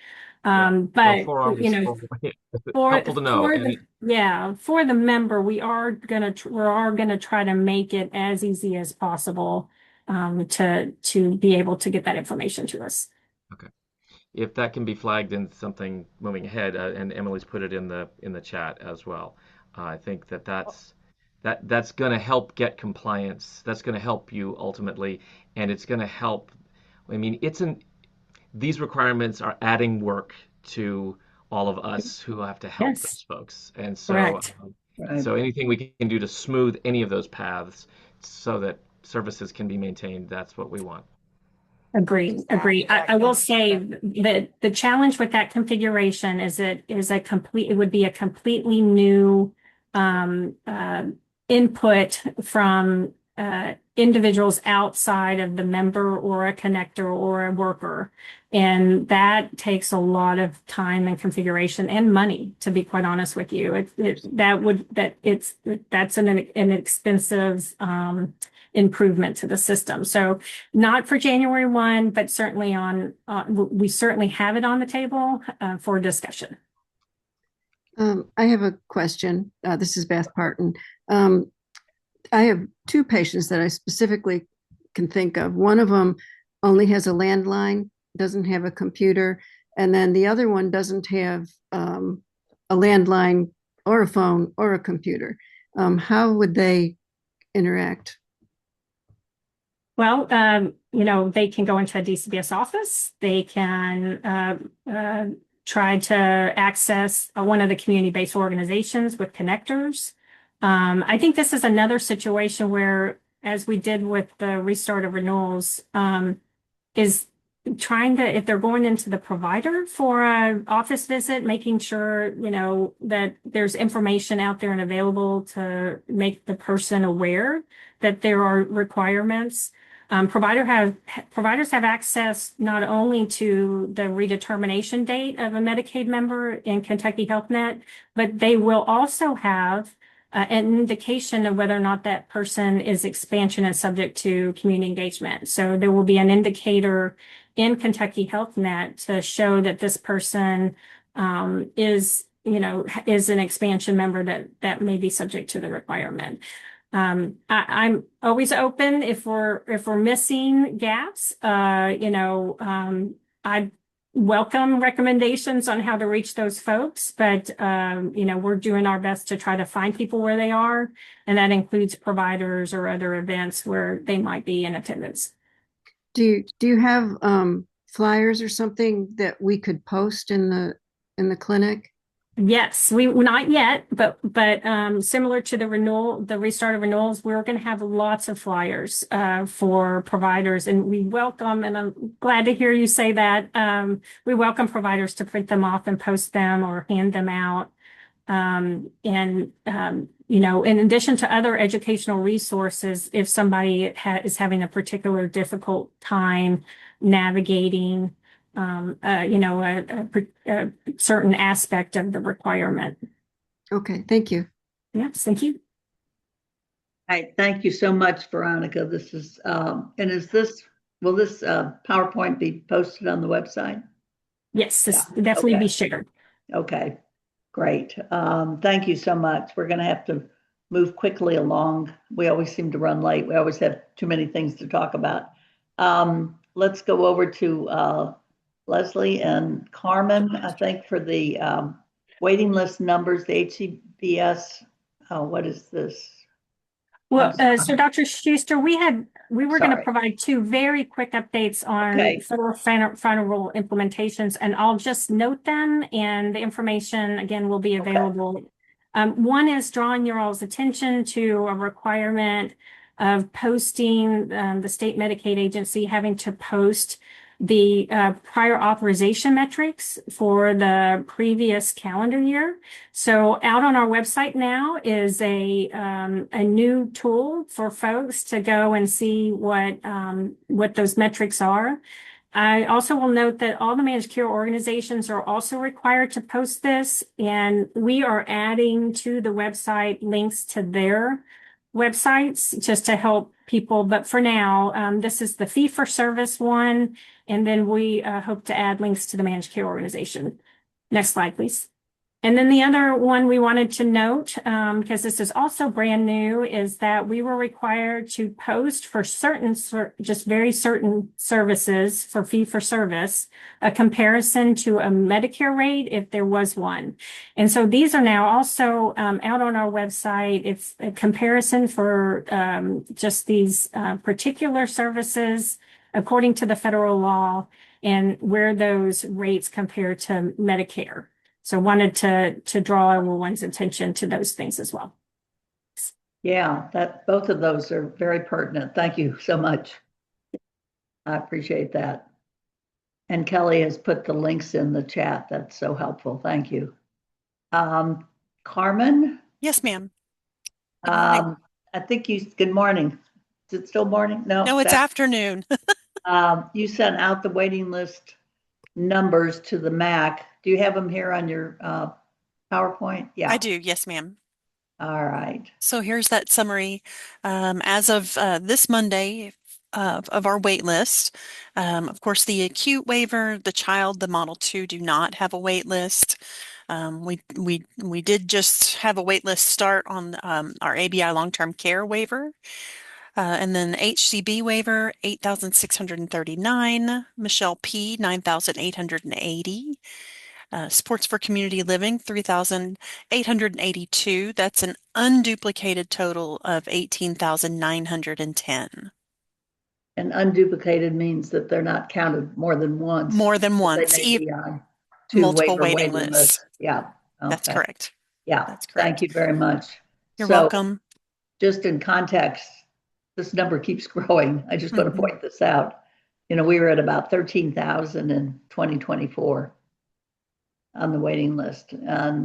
But helpful to know. for the member, we are gonna try to make it as easy as possible to be able to get that information to us. Okay. If that can be flagged in something moving ahead, and Emily's put it in the chat as well, I think that's going to help get compliance. That's going to help you ultimately, and it's going to help. I mean, these requirements are adding work to all of us who have to help those folks, and so so anything we can do to smooth any of those paths so that services can be maintained, that's what we want. Agree. I will say that the challenge with that configuration is it would be a completely new input from individuals outside of the member or a connector or a worker. And that takes a lot of time and configuration and money, to be quite honest with you. That's an expensive improvement to the system. So not for January 1, but certainly we certainly have it on the table for discussion. I have a question. This is Beth Parton. I have two patients that I specifically can think of. One of them only has a landline, doesn't have a computer, and then the other one doesn't have a landline or a phone or a computer. How would they interact? Well, they can go into a DCBS office. They can try to access one of the community-based organizations with connectors. I think this is another situation where, as we did with the restart of renewals, is trying to, if they're going into the provider for an office visit, making sure, that there's information out there and available to make the person aware that there are requirements. Providers have access not only to the redetermination date of a Medicaid member in Kentucky Health Net, but they will also have an indication of whether or not that person is expansion and subject to community engagement. So there will be an indicator in Kentucky Health Net to show that this person is an expansion member that may be subject to the requirement. I'm always open if we're missing gaps. I welcome recommendations on how to reach those folks, but we're doing our best to try to find people where they are, and that includes providers or other events where they might be in attendance. Do you have flyers or something that we could post in the clinic? Yes, we not yet, but similar to the restart of renewals, we're going to have lots of flyers for providers, and we welcome. And I'm glad to hear you say that. We welcome providers to print them off and post them or hand them out. In addition to other educational resources, if somebody is having a particular difficult time navigating a certain aspect of the requirement. Okay, thank you. Yes, thank you. All right, thank you so much, Veronica. This is, will this PowerPoint be posted on the website? Yes, this will definitely be shared. Okay, great. Thank you so much. We're going to have to move quickly along. We always seem to run late. We always have too many things to talk about. Let's go over to Leslie and Carmen, I think, for the waiting list numbers, the HCBS. What is this? Well, so Dr. Schuster, we were going to provide two very quick updates on federal final rule implementations, and I'll just note them, and the information again will be available. One is drawing your all's attention to a requirement of posting, the state Medicaid agency having to post the prior authorization metrics for the previous calendar year. So out on our website now is a new tool for folks to go and see what those metrics are. I also will note that all the managed care organizations are also required to post this, and we are adding to the website links to their websites just to help people. But for now, this is the fee for service one, and then we hope to add links to the managed care organization. Next slide, please. And then the other one we wanted to note, because this is also brand new, is that we were required to post for certain, just very certain services for fee for service, a comparison to a Medicare rate if there was one. And so these are now also out on our website. It's a comparison for just these particular services according to the federal law and where those rates compare to Medicare. So wanted to draw everyone's attention to those things as well. Yeah, that both of those are very pertinent. Thank you so much. I appreciate that. And Kelly has put the links in the chat. That's so helpful. Thank you. Carmen? Yes, ma'am. I think good morning. Is it still morning? No, it's afternoon. You sent out the waiting list numbers to the MAC. Do you have them here on your PowerPoint? Yeah. I do. Yes, ma'am. All right. So here's that summary. As of this Monday of our wait list, of course, the acute waiver, the child, the Model 2 do not have a wait list. We did just have a wait list start on our ABI long-term care waiver. And then HCB waiver, 8,639. Michelle P, 9,880. Sports for Community Living, 3,882. That's an unduplicated total of 18,910. And unduplicated means that they're not counted more than once. More than They once. may be on two Multiple waiver waiting lists. Yeah. That's okay. correct. Yeah. That's correct. Thank you very much. You're So, welcome. Just in context, this number keeps growing. I just want to point this out. You know, we were at about 13,000 in 2024 on the waiting list. And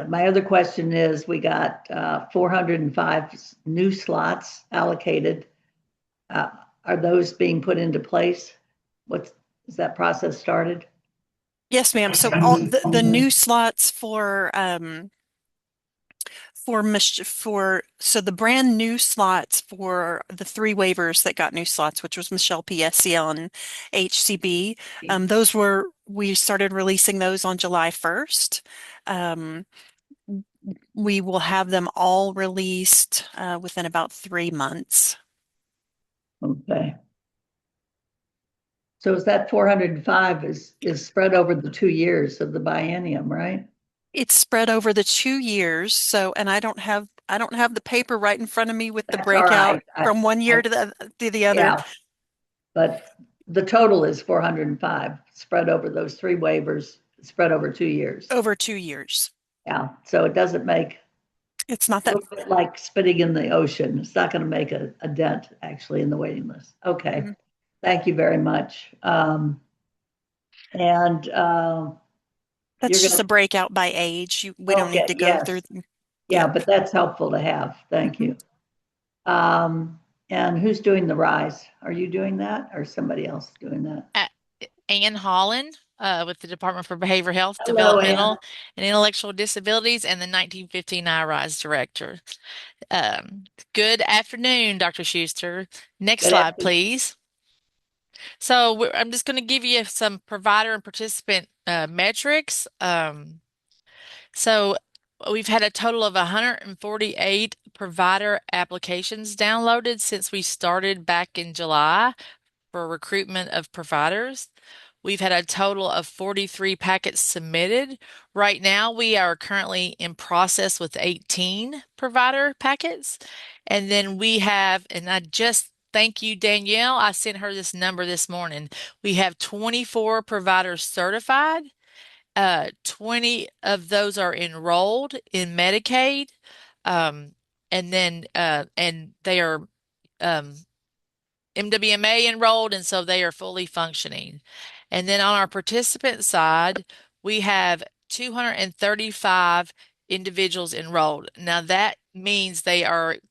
my other question is, we got 405 new slots allocated. Are those being put into place? Is that process started? Yes, ma'am. So all the new slots for the brand new slots for the three waivers that got new slots, which was Michelle P, SCL, and HCB. We started releasing those on July 1st. We will have them all released within about 3 months. Okay. So is that 405 is spread over the 2 years of the biennium, right? It's spread over the 2 years. So, and I don't have the paper right in front of me with the That's all breakout right. from one year to the other. Yeah. But the total is 405 spread over those three waivers, spread over 2 years. Over 2 years. Yeah. So it doesn't make. It's not that like spitting in the ocean. It's not going to make a dent actually in the waiting list. Okay. Mm-hmm. Thank you very much. That's just a breakout by age. We don't need to go through. Yeah, but that's helpful to have. Thank you. And who's doing the RISE? Are you doing that or somebody else doing that? Ann Holland with the Department for Behavioral Health, Hello, Developmental, Ann. and Intellectual Disabilities, and the 1915 RISE Director. Good afternoon, Dr. Schuster. Next Good slide, afternoon. please. So I'm just going to give you some provider and participant metrics. So we've had a total of 148 provider applications downloaded since we started back in July for recruitment of providers. We've had a total of 43 packets submitted. Right now, we are currently in process with 18 provider packets. And then we have, and I just thank you, Danielle. I sent her this number this morning. We have 24 providers certified. 20 of those are enrolled in Medicaid. And and then and they are MWMA enrolled, and so they are fully functioning. And then on our participant side, we have 235 individuals enrolled. Now that means they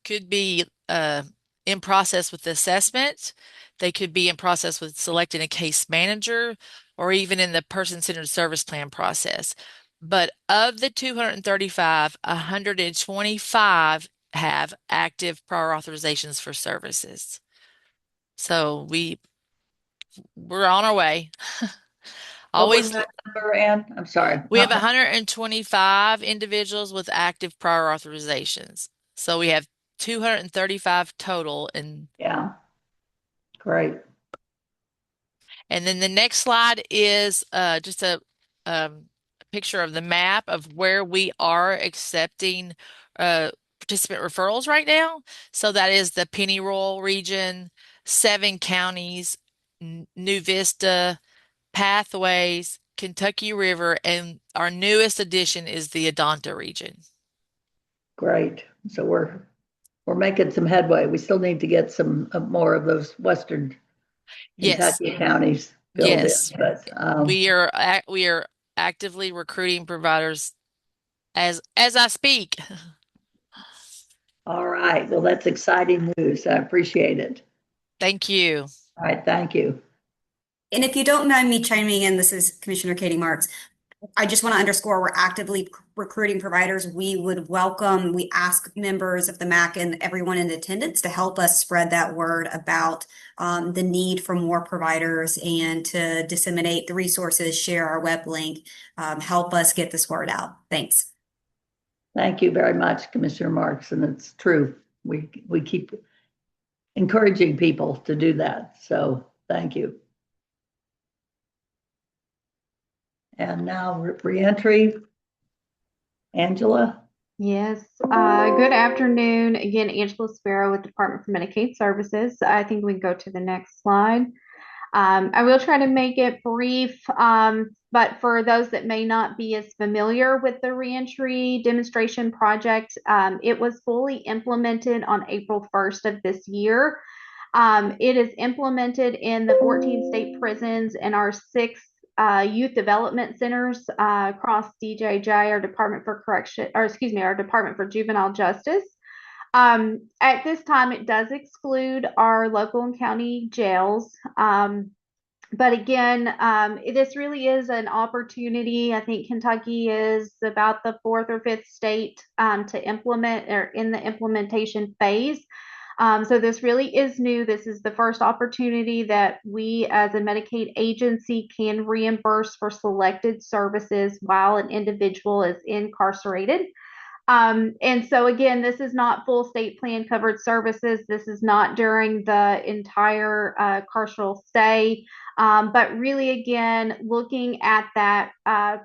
could be in process with assessment. They could be in process with selecting a case manager, or even in the person-centered service plan process. But of the 235, 125 have active prior authorizations for services. So we're on our way. What was Always, that number, Ann? I'm sorry. we have 125 individuals with active prior authorizations. So we have 235 total. And yeah, great. And then the next slide is just a picture of the map of where we are accepting participant referrals right now. So that is the Pennyroyal region, 7 counties, New Vista, Pathways, Kentucky River, and our newest addition is the Adonta region. Great. So we're making some headway. We still need to get some more of those western Kentucky counties filled in. But we are actively recruiting providers as I speak. All right. Well, that's exciting news. I appreciate it. Thank you. All right. Thank you. And if you don't mind me chiming in, this is Commissioner Katie Marks. I just want to underscore we're actively recruiting providers. We ask members of the MAC and everyone in attendance to help us spread that word about the need for more providers and to disseminate the resources, share our web link, help us get this word out. Thanks. Thank you very much, Commissioner Marks. And it's true. We keep encouraging people to do that. So thank you. And now reentry, Angela. Yes. Good afternoon. Again, Angela Sparrow with Department for Medicaid Services. I think we can go to the next slide. I will try to make it brief, but for those that may not be as familiar with the reentry demonstration project, it was fully implemented on April 1st of this year. It is implemented in the 14 state prisons and our 6 youth development centers across DJJ, our Department for Correction, or excuse me, our Department for Juvenile Justice. At this time, it does exclude our local and county jails. But again, this really is an opportunity. I think Kentucky is about the 4th or 5th state to implement or in the implementation phase. So this really is new. This is the first opportunity that we as a Medicaid agency can reimburse for selected services while an individual is incarcerated. And so again, this is not full state plan covered services. This is not during the entire carceral stay, but really again, looking at that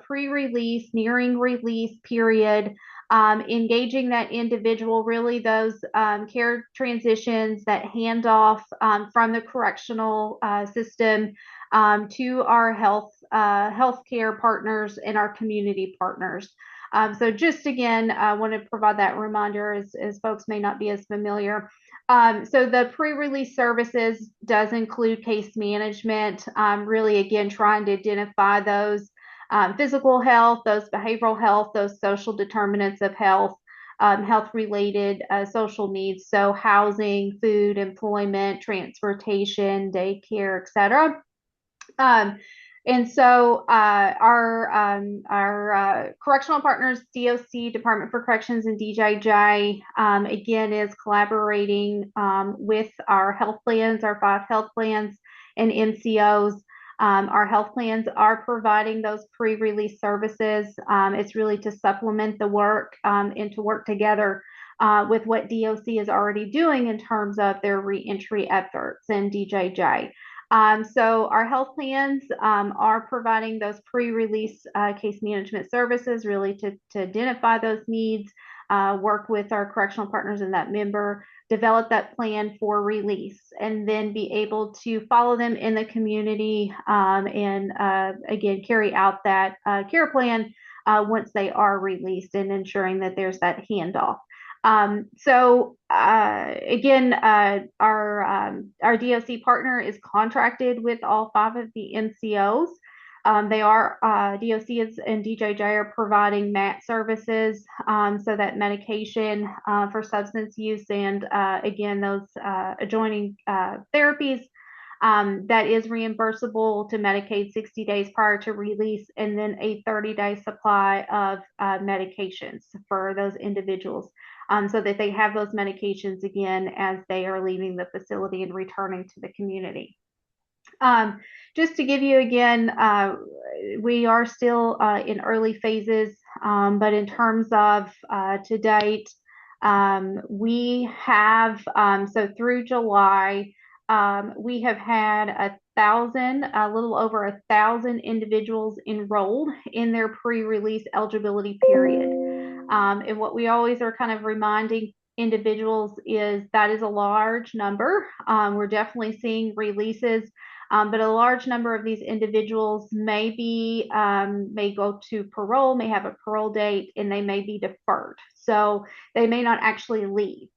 pre-release, nearing release period, engaging that individual, really those care transitions, that handoff from the correctional system to our healthcare partners and our community partners. So just again, I want to provide that reminder as folks may not be as familiar. So the pre-release services does include case management, really again, trying to identify those physical health, those behavioral health, those social determinants of health, health-related social needs. So housing, food, employment, transportation, daycare, etc. And so our correctional partners, DOC, Department for Corrections, and DJJ, again, is collaborating with our health plans, our 5 health plans and MCOs. Our health plans are providing those pre-release services. It's really to supplement the work and to work together with what DOC is already doing in terms of their reentry efforts in DJJ. So our health plans are providing those pre-release case management services, really to identify those needs, work with our correctional partners and that member, develop that plan for release, and then be able to follow them in the community and again, carry out that care plan once they are released, and ensuring that there's that handoff. Again, our DOC partner is contracted with all 5 of the MCOs. They are DOC and DJJ are providing MAT services, so that medication for substance use and again those adjoining therapies. That is reimbursable to Medicaid 60 days prior to release, and then a 30-day supply of medications for those individuals, so that they have those medications again as they are leaving the facility and returning to the community. Just to give you again, we are still in early phases, but in terms of to date, we have, so through July, we have had 1,000, a little over 1,000 individuals enrolled in their pre-release eligibility period. And what we always are kind of reminding individuals is that is a large number. We're definitely seeing releases, but a large number of these individuals may go to parole, may have a parole date, and they may be deferred. So they may not actually leave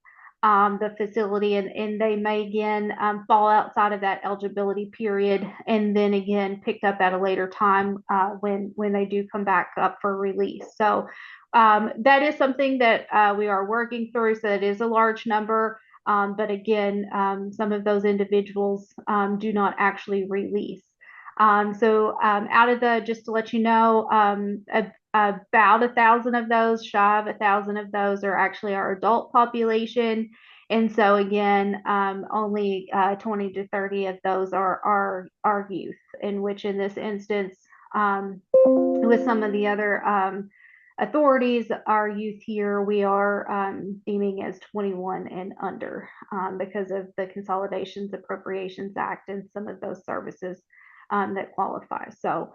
the facility, and they may again fall outside of that eligibility period, and then again picked up at a later time when they do come back up for release. So that is something that we are working through. So it is a large number, but again, some of those individuals do not actually release. So out of the, just to let you know, about 1,000 of those, shy of 1,000 of those are actually our adult population. And so again, only 20 to 30 of those are youth, in which in this instance, with some of the other authorities, our youth here, we are deeming as 21 and under because of the Consolidations Appropriations Act and some of those services that qualify. So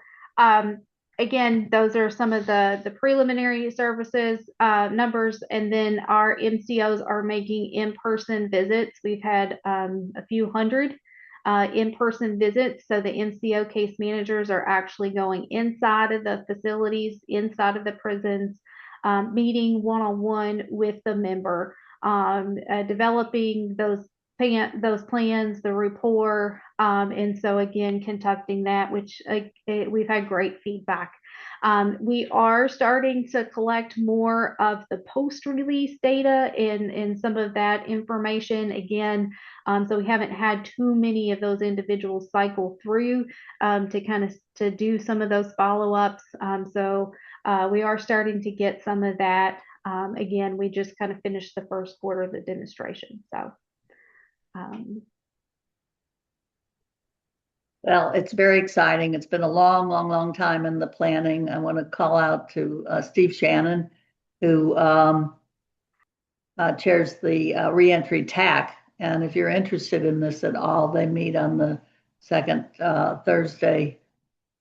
again, those are some of the preliminary services numbers, and then our MCOs are making in-person visits. We've had a few hundred in-person visits. So the MCO case managers are actually going inside of the facilities, inside of the prisons, meeting one-on-one with the member, developing those plans, the rapport, and so again, conducting that, which we've had great feedback. We are starting to collect more of the post-release data and some of that information again. So we haven't had too many of those individuals cycle through to do some of those follow-ups. So we are starting to get some of that. Again, we just kind of finished the first quarter of the demonstration. So. Well, it's very exciting. It's been a long time in the planning. I want to call out to Steve Shannon, who chairs the reentry TAC. And if you're interested in this at all, they meet on the second Thursday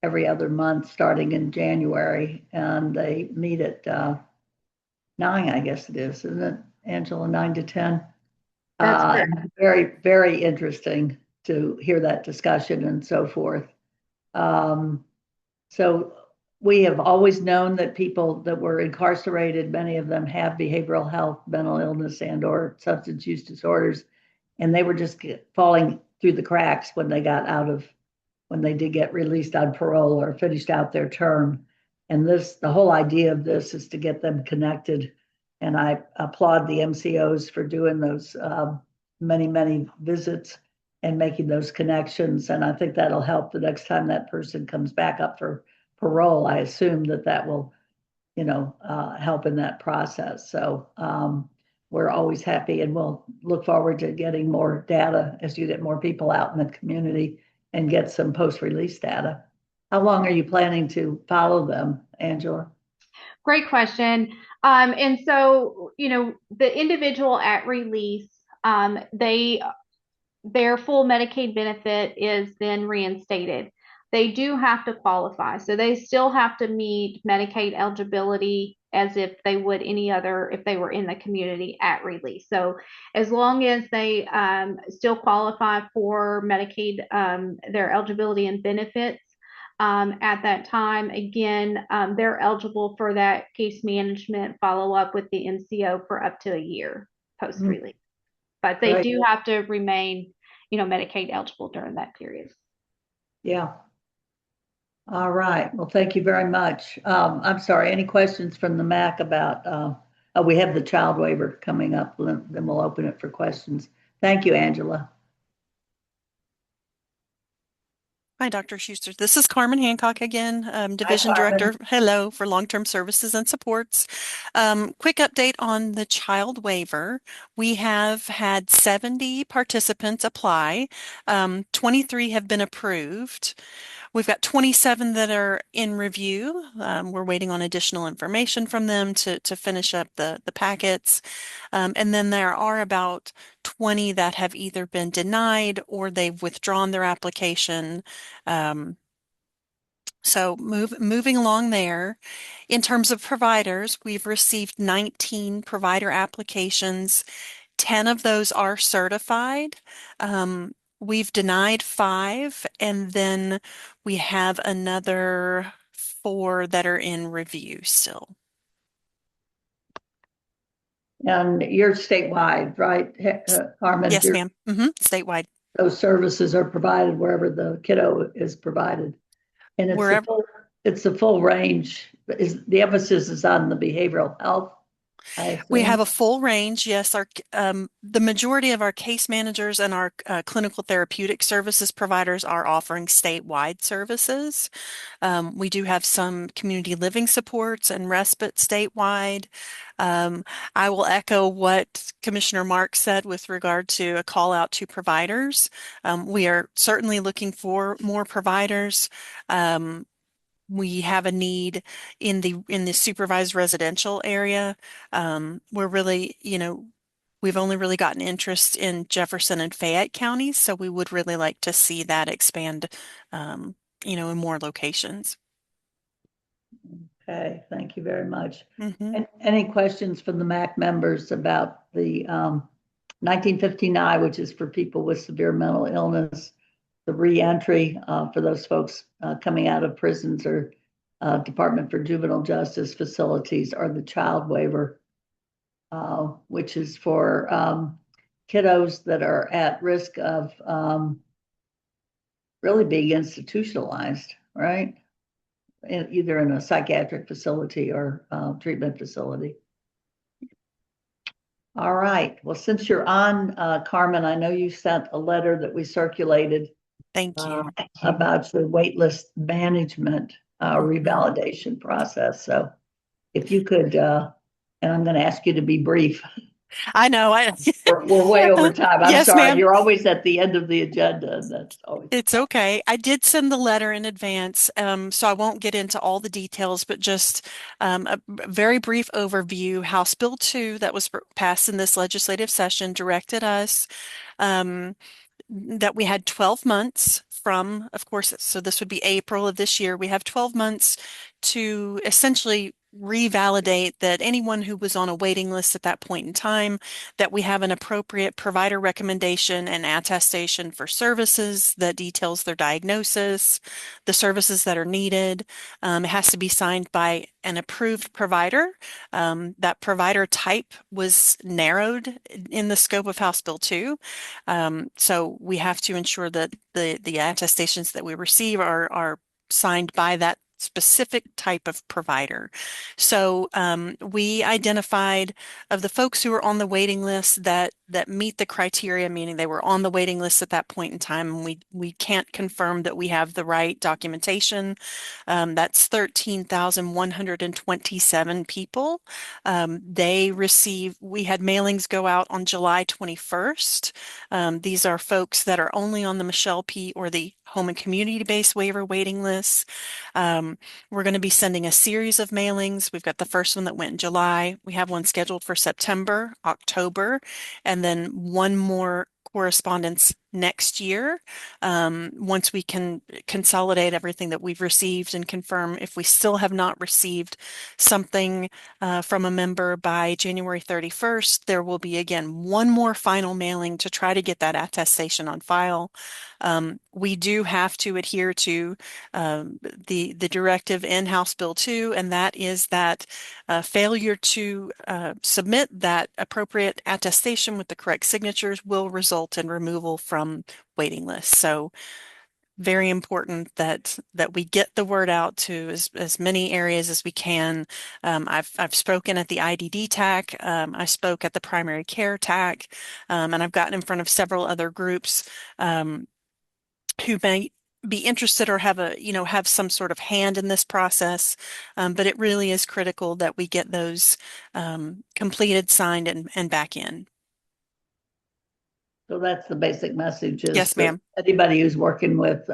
every other month starting in January. And they meet at 9, I guess it is, isn't it, Angela, 9 to 10? That's very, very interesting to hear that discussion and so forth. So we have always known that people that were incarcerated, many of them have behavioral health, mental illness, and/or substance use disorders, and they were just falling through the cracks when they did get released on parole or finished out their term. And the whole idea of this is to get them connected. And I applaud the MCOs for doing those many visits and making those connections. And I think that'll help the next time that person comes back up for parole. I assume that will, help in that process. So we're always happy, and we'll look forward to getting more data as you get more people out in the community and get some post-release data. How long are you planning to follow them, Angela? Great question. And so, the individual at release, their full Medicaid benefit is then reinstated. They do have to qualify. So they still have to meet Medicaid eligibility as if they would if they were in the community at release. So as long as they still qualify for Medicaid, their eligibility and benefits, at that time. Again, they're eligible for that case management follow-up with the MCO for up to a year post-release. But they Right. do have to remain, Medicaid eligible during that period. Yeah. All right. Well, thank you very much. I'm sorry, any questions from the MAC about, we have the child waiver coming up, then we'll open it for questions. Thank you, Angela. Hi, Dr. Schuster. This is Carmen Hancock again, Division Director, hello, for Long-Term Services and Supports. Quick update on the child waiver. We have had 70 participants apply. 23 have been approved. We've got 27 that are in review. We're waiting on additional information from them to finish up the packets. And then there are about 20 that have either been denied or they've withdrawn their application. So moving along there. In terms of providers, we've received 19 provider applications. 10 of those are certified. We've denied 5, and then we have another 4 that are in review still. And you're statewide, right, Carmen? Yes, ma'am. Statewide. Those services are provided wherever the kiddo is provided. And it's a full range. The emphasis is on the behavioral health. We have a full range. Yes, the majority of our case managers and our clinical therapeutic services providers are offering statewide services. We do have some community living supports and respite statewide. I will echo what Commissioner Marks said with regard to a call out to providers. We are certainly looking for more providers. We have a need in the supervised residential area. We're really, we've only really gotten interest in Jefferson and Fayette counties, so we would really like to see that expand, in more locations. Okay, thank you very much. And any questions from the MAC members about the 1959, which is for people with severe mental illness, the reentry for those folks coming out of prisons or Department for Juvenile Justice facilities, or the child waiver, which is for kiddos that are at risk of really being institutionalized, right? Either in a psychiatric facility or treatment facility. All right. Well, since you're on, Carmen, I know you sent a letter that we circulated. Thank you. About the waitlist management revalidation process. So if you could, and I'm going to ask you to be brief. I know. We're way over time. I'm Yes, sorry. ma'am. You're always at the end of the agenda. And that's always. It's okay. I did send the letter in advance, so I won't get into all the details, but just a very brief overview. House Bill 2 that was passed in this legislative session directed us that we had 12 months from, of course, so this would be April of this year. We have 12 months to essentially revalidate that anyone who was on a waiting list at that point in time, that we have an appropriate provider recommendation and attestation for services that details their diagnosis, the services that are needed. It has to be signed by an approved provider. That provider type was narrowed in the scope of House Bill 2. So we have to ensure that the attestations that we receive are signed by that specific type of provider. So we identified of the folks who were on the waiting list that meet the criteria, meaning they were on the waiting list at that point in time. We can't confirm that we have the right documentation. That's 13,127 people. We had mailings go out on July 21st. These are folks that are only on the Michelle P. or the home and community-based waiver waiting lists. We're going to be sending a series of mailings. We've got the first one that went in July. We have one scheduled for September, October, and then one more correspondence next year, once we can consolidate everything that we've received and confirm if we still have not received something from a member by January 31st, there will be again one more final mailing to try to get that attestation on file. We do have to adhere to the directive in House Bill 2, and that is that failure to submit that appropriate attestation with the correct signatures will result in removal from waiting lists. So very important that we get the word out to as many areas as we can. I've spoken at the IDD TAC, I spoke at the primary care TAC, and I've gotten in front of several other groups who may be interested or have some sort of hand in this process, but it really is critical that we get those completed, signed, and back in. So that's the basic message. Is yes, ma'am. Anybody who's working with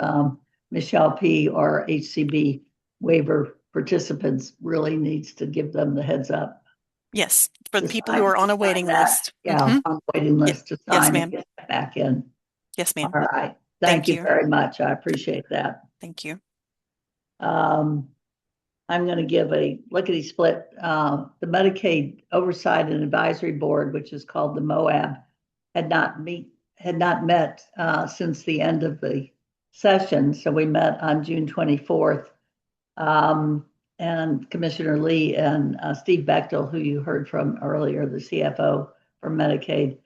Michelle P. or HCB waiver participants really needs to give them the heads up. Yes, for the people who are on a waiting list. Yeah, on a waiting list to sign yes, ma'am. and get that back in. Yes, ma'am. All right. Thank you very much. I appreciate that. Thank you. I'm going to give a lickety-split. The Medicaid Oversight and Advisory Board, which is called the MOAB, had not met since the end of the session. So we met on June 24th. And Commissioner Lee and Steve Bechtel, who you heard from earlier, the CFO for Medicaid,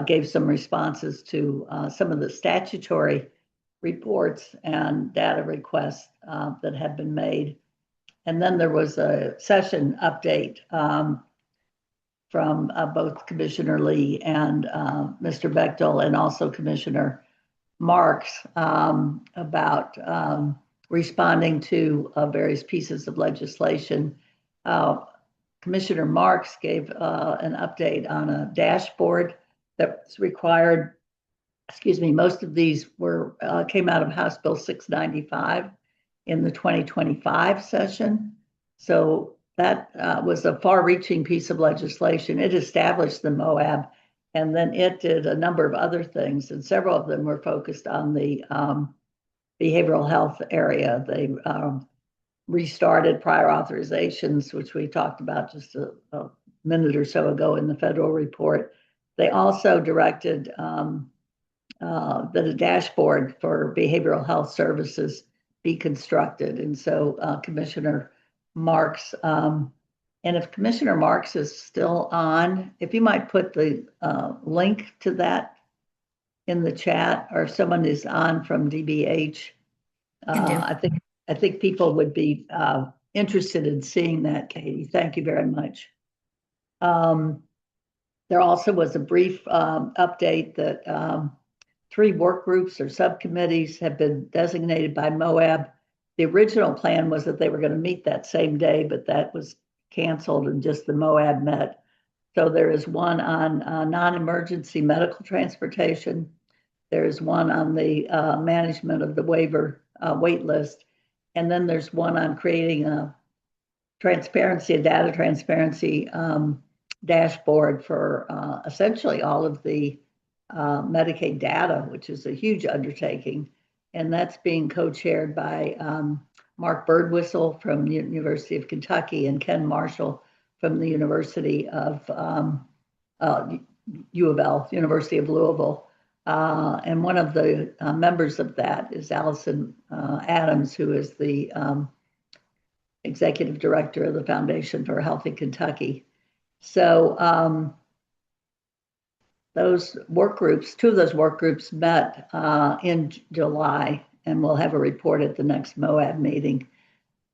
gave some responses to some of the statutory reports and data requests that have been made. And then there was a session update from both Commissioner Lee and Mr. Bechtel, and also Commissioner Marks, about responding to various pieces of legislation. Commissioner Marks gave an update on a dashboard that's required. Excuse me, most of these came out of House Bill 695 in the 2025 session. So that was a far-reaching piece of legislation. It established the MOAB, and then it did a number of other things, and several of them were focused on the behavioral health area. They restarted prior authorizations, which we talked about just a minute or so ago in the federal report. They also directed that a dashboard for behavioral health services be constructed. And so Commissioner Marks, and if Commissioner Marks is still on, if you might put the link to that in the chat, or if someone is on from DBH, I think people would be interested in seeing that, Katie. Thank you very much. There also was a brief update that 3 work groups or subcommittees have been designated by MOAB. The original plan was that they were going to meet that same day, but that was canceled and just the MOAB met. So there is one on non-emergency medical transportation. There is one on the management of the waiver wait list. And then there's one on creating a data transparency dashboard for essentially all of the Medicaid data, which is a huge undertaking. And that's being co-chaired by Mark Birdwhistle from the University of Kentucky and Ken Marshall from the University of U of L, University of Louisville. And one of the members of that is Allison Adams, who is the executive director of the Foundation for a Healthy Kentucky. So those work groups, 2 of those work groups met in July, and we'll have a report at the next MOAB meeting.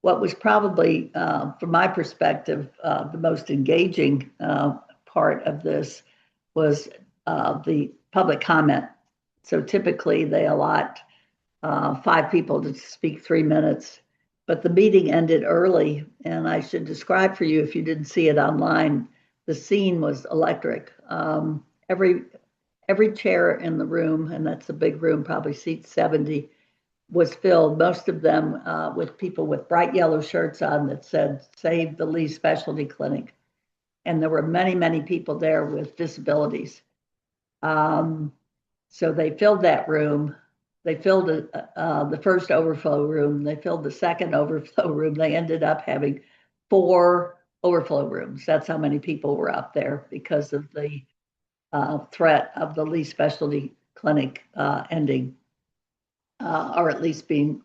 What was probably, from my perspective, the most engaging part of this was the public comment. So typically they allot 5 people to speak 3 minutes, but the meeting ended early, and I should describe for you, if you didn't see it online, the scene was electric. Every chair in the room, and that's a big room, probably seats 70, was filled, most of them with people with bright yellow shirts on that said, "Save the Lee Specialty Clinic." And there were many, many people there with disabilities. So they filled that room. They filled the first overflow room. They filled the second overflow room. They ended up having 4 overflow rooms. That's how many people were up there because of the threat of the Lee Specialty Clinic ending, or at least being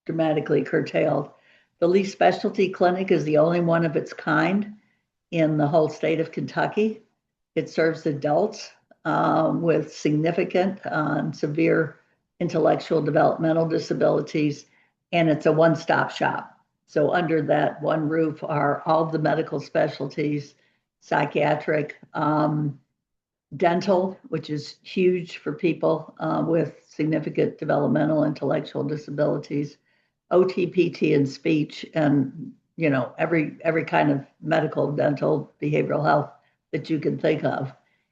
dramatically curtailed. The Lee Specialty Clinic is the only one of its kind in the whole state of Kentucky. It serves adults with significant severe intellectual developmental disabilities, and it's a one-stop shop. So under that one roof are all the medical specialties, psychiatric, dental, which is huge for people with significant developmental intellectual disabilities, OT, PT, and speech, and every kind of medical, dental, behavioral health that you can think of.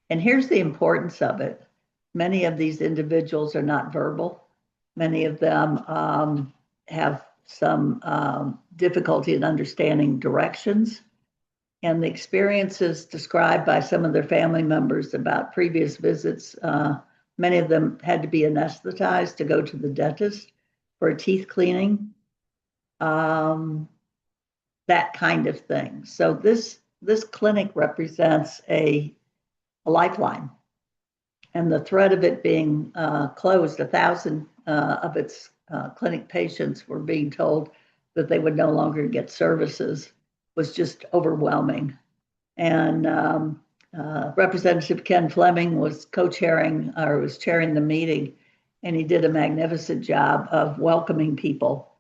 And here's the importance of it. Many of these individuals are not verbal. Many of them have some difficulty in understanding directions. And the experiences described by some of their family members about previous visits, many of them had to be anesthetized to go to the dentist for a teeth cleaning, that kind of thing. So this clinic represents a lifeline. And the threat of it being closed, 1,000 of its clinic patients were being told that they would no longer get services, was just overwhelming. And Representative Ken Fleming was chairing the meeting, and he did a magnificent job of welcoming people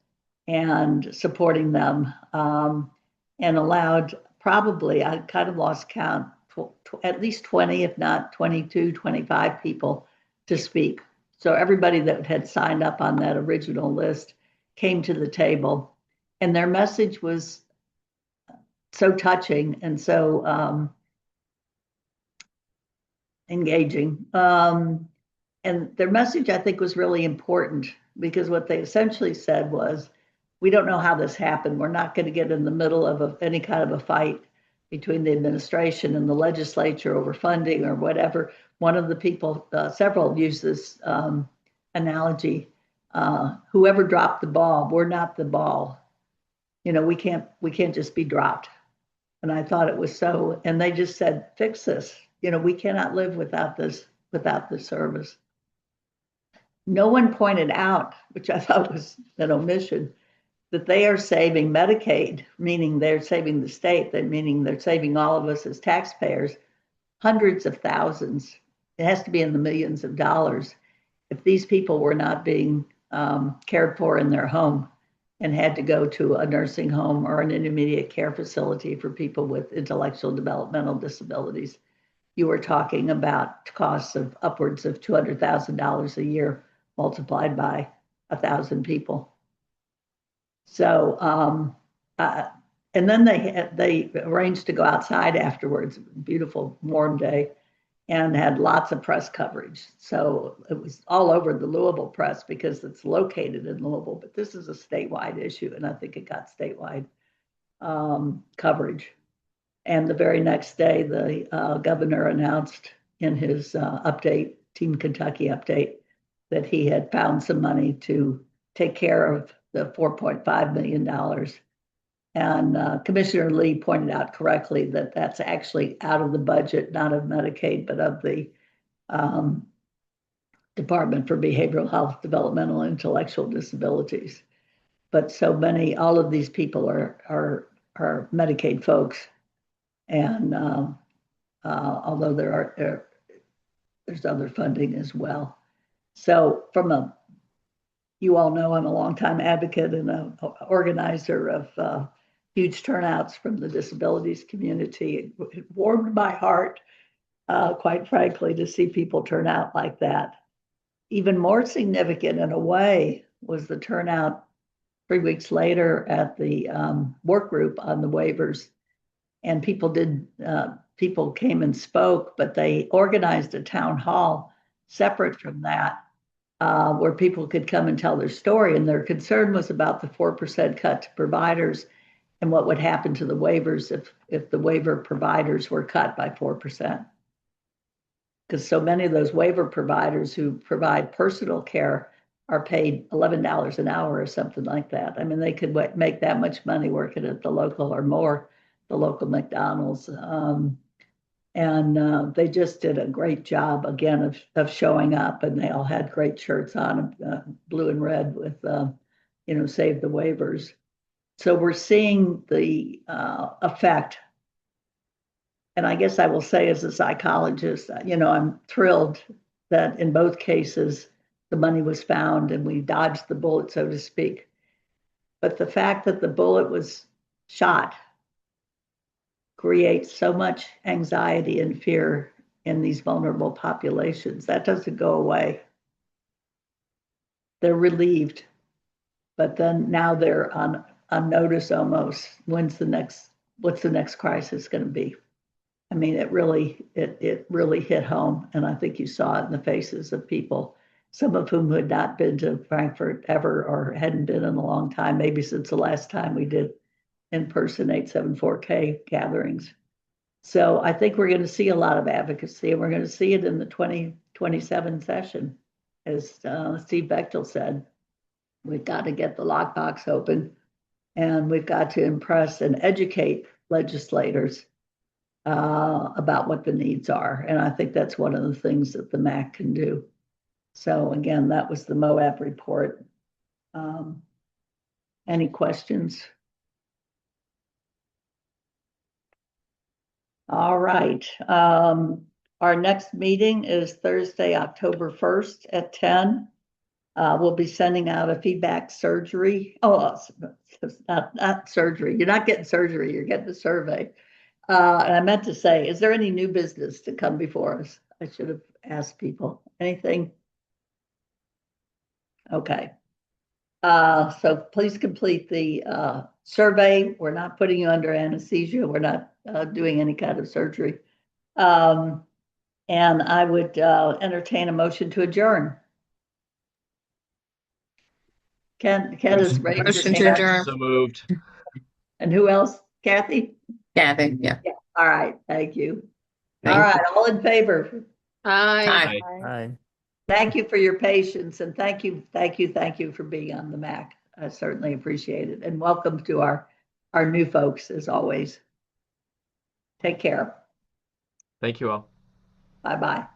and supporting them, and allowed probably, I kind of lost count, at least 20, if not 22, 25 people to speak. So everybody that had signed up on that original list came to the table, and their message was so touching and so engaging. And their message, I think, was really important because what they essentially said was, we don't know how this happened. We're not going to get in the middle of any kind of a fight between the administration and the legislature over funding or whatever. One of the people, several use this analogy, whoever dropped the ball, we're not the ball. We can't just be dropped. And I thought it was so, and they just said, fix this. We cannot live without this service. No one pointed out, which I thought was an omission, that they are saving Medicaid, meaning they're saving the state, meaning they're saving all of us as taxpayers, hundreds of thousands. It has to be in the millions of dollars if these people were not being cared for in their home and had to go to a nursing home or an intermediate care facility for people with intellectual developmental disabilities. You were talking about costs of upwards of $200,000 a year multiplied by 1,000 people. So, and then they arranged to go outside afterwards, beautiful warm day, and had lots of press coverage. So it was all over the Louisville press because it's located in Louisville, but this is a statewide issue, and I think it got statewide coverage. And the very next day, the governor announced in his update, Team Kentucky update, that he had found some money to take care of the $4.5 million. And Commissioner Lee pointed out correctly that that's actually out of the budget, not of Medicaid, but of the Department for Behavioral Health, Developmental, and Intellectual Disabilities. But so many, all of these people are Medicaid folks. And although there's other funding as well. So you all know I'm a longtime advocate and an organizer of huge turnouts from the disabilities community. It warmed my heart, quite frankly, to see people turn out like that. Even more significant in a way was the turnout 3 weeks later at the work group on the waivers. And people came and spoke, but they organized a town hall separate from that, where people could come and tell their story. And their concern was about the 4% cut to providers and what would happen to the waivers if the waiver providers were cut by 4%. because so many of those waiver providers who provide personal care are paid $11 an hour or something like that. I mean, they could make that much money working at the local or more, the local McDonald's. And they just did a great job again of showing up, and they all had great shirts on, blue and red with, save the waivers. So we're seeing the effect. And I guess I will say, as a psychologist, I'm thrilled that in both cases, the money was found and we dodged the bullet, so to speak. But the fact that the bullet was shot creates so much anxiety and fear in these vulnerable populations. That doesn't go away. They're relieved, but then now they're on notice almost. What's the next crisis going to be? I mean, it really hit home, and I think you saw it in the faces of people, some of whom had not been to Frankfurt ever or hadn't been in a long time, maybe since the last time we did in-person 874K gatherings. So I think we're going to see a lot of advocacy, and we're going to see it in the 2027 session. As Steve Bechtel said, we've got to get the lockbox open, and we've got to impress and educate legislators about what the needs are. And I think that's one of the things that the MAC can do. So again, that was the MOAB report. Any questions? All right. Our next meeting is Thursday, October 1st at 10. We'll be sending out a feedback surgery. Oh, not surgery. You're not getting surgery. You're getting a survey. And I meant to say, is there any new business to come before us? I should have asked people. Anything? Okay. So please complete the survey. We're not putting you under anesthesia. We're not doing any kind of surgery. And I would entertain a motion to adjourn. Ken is raised his Motion to hand. adjourn. So moved. And who else? Kathy? Kathy, yeah. All right. Thank you. Thank All right. All in favor? Aye. Aye. Thank you for your patience, and thank you for being on the MAC. I certainly appreciate it. And welcome to our new folks, as always. Take care. Thank you all. Bye-bye.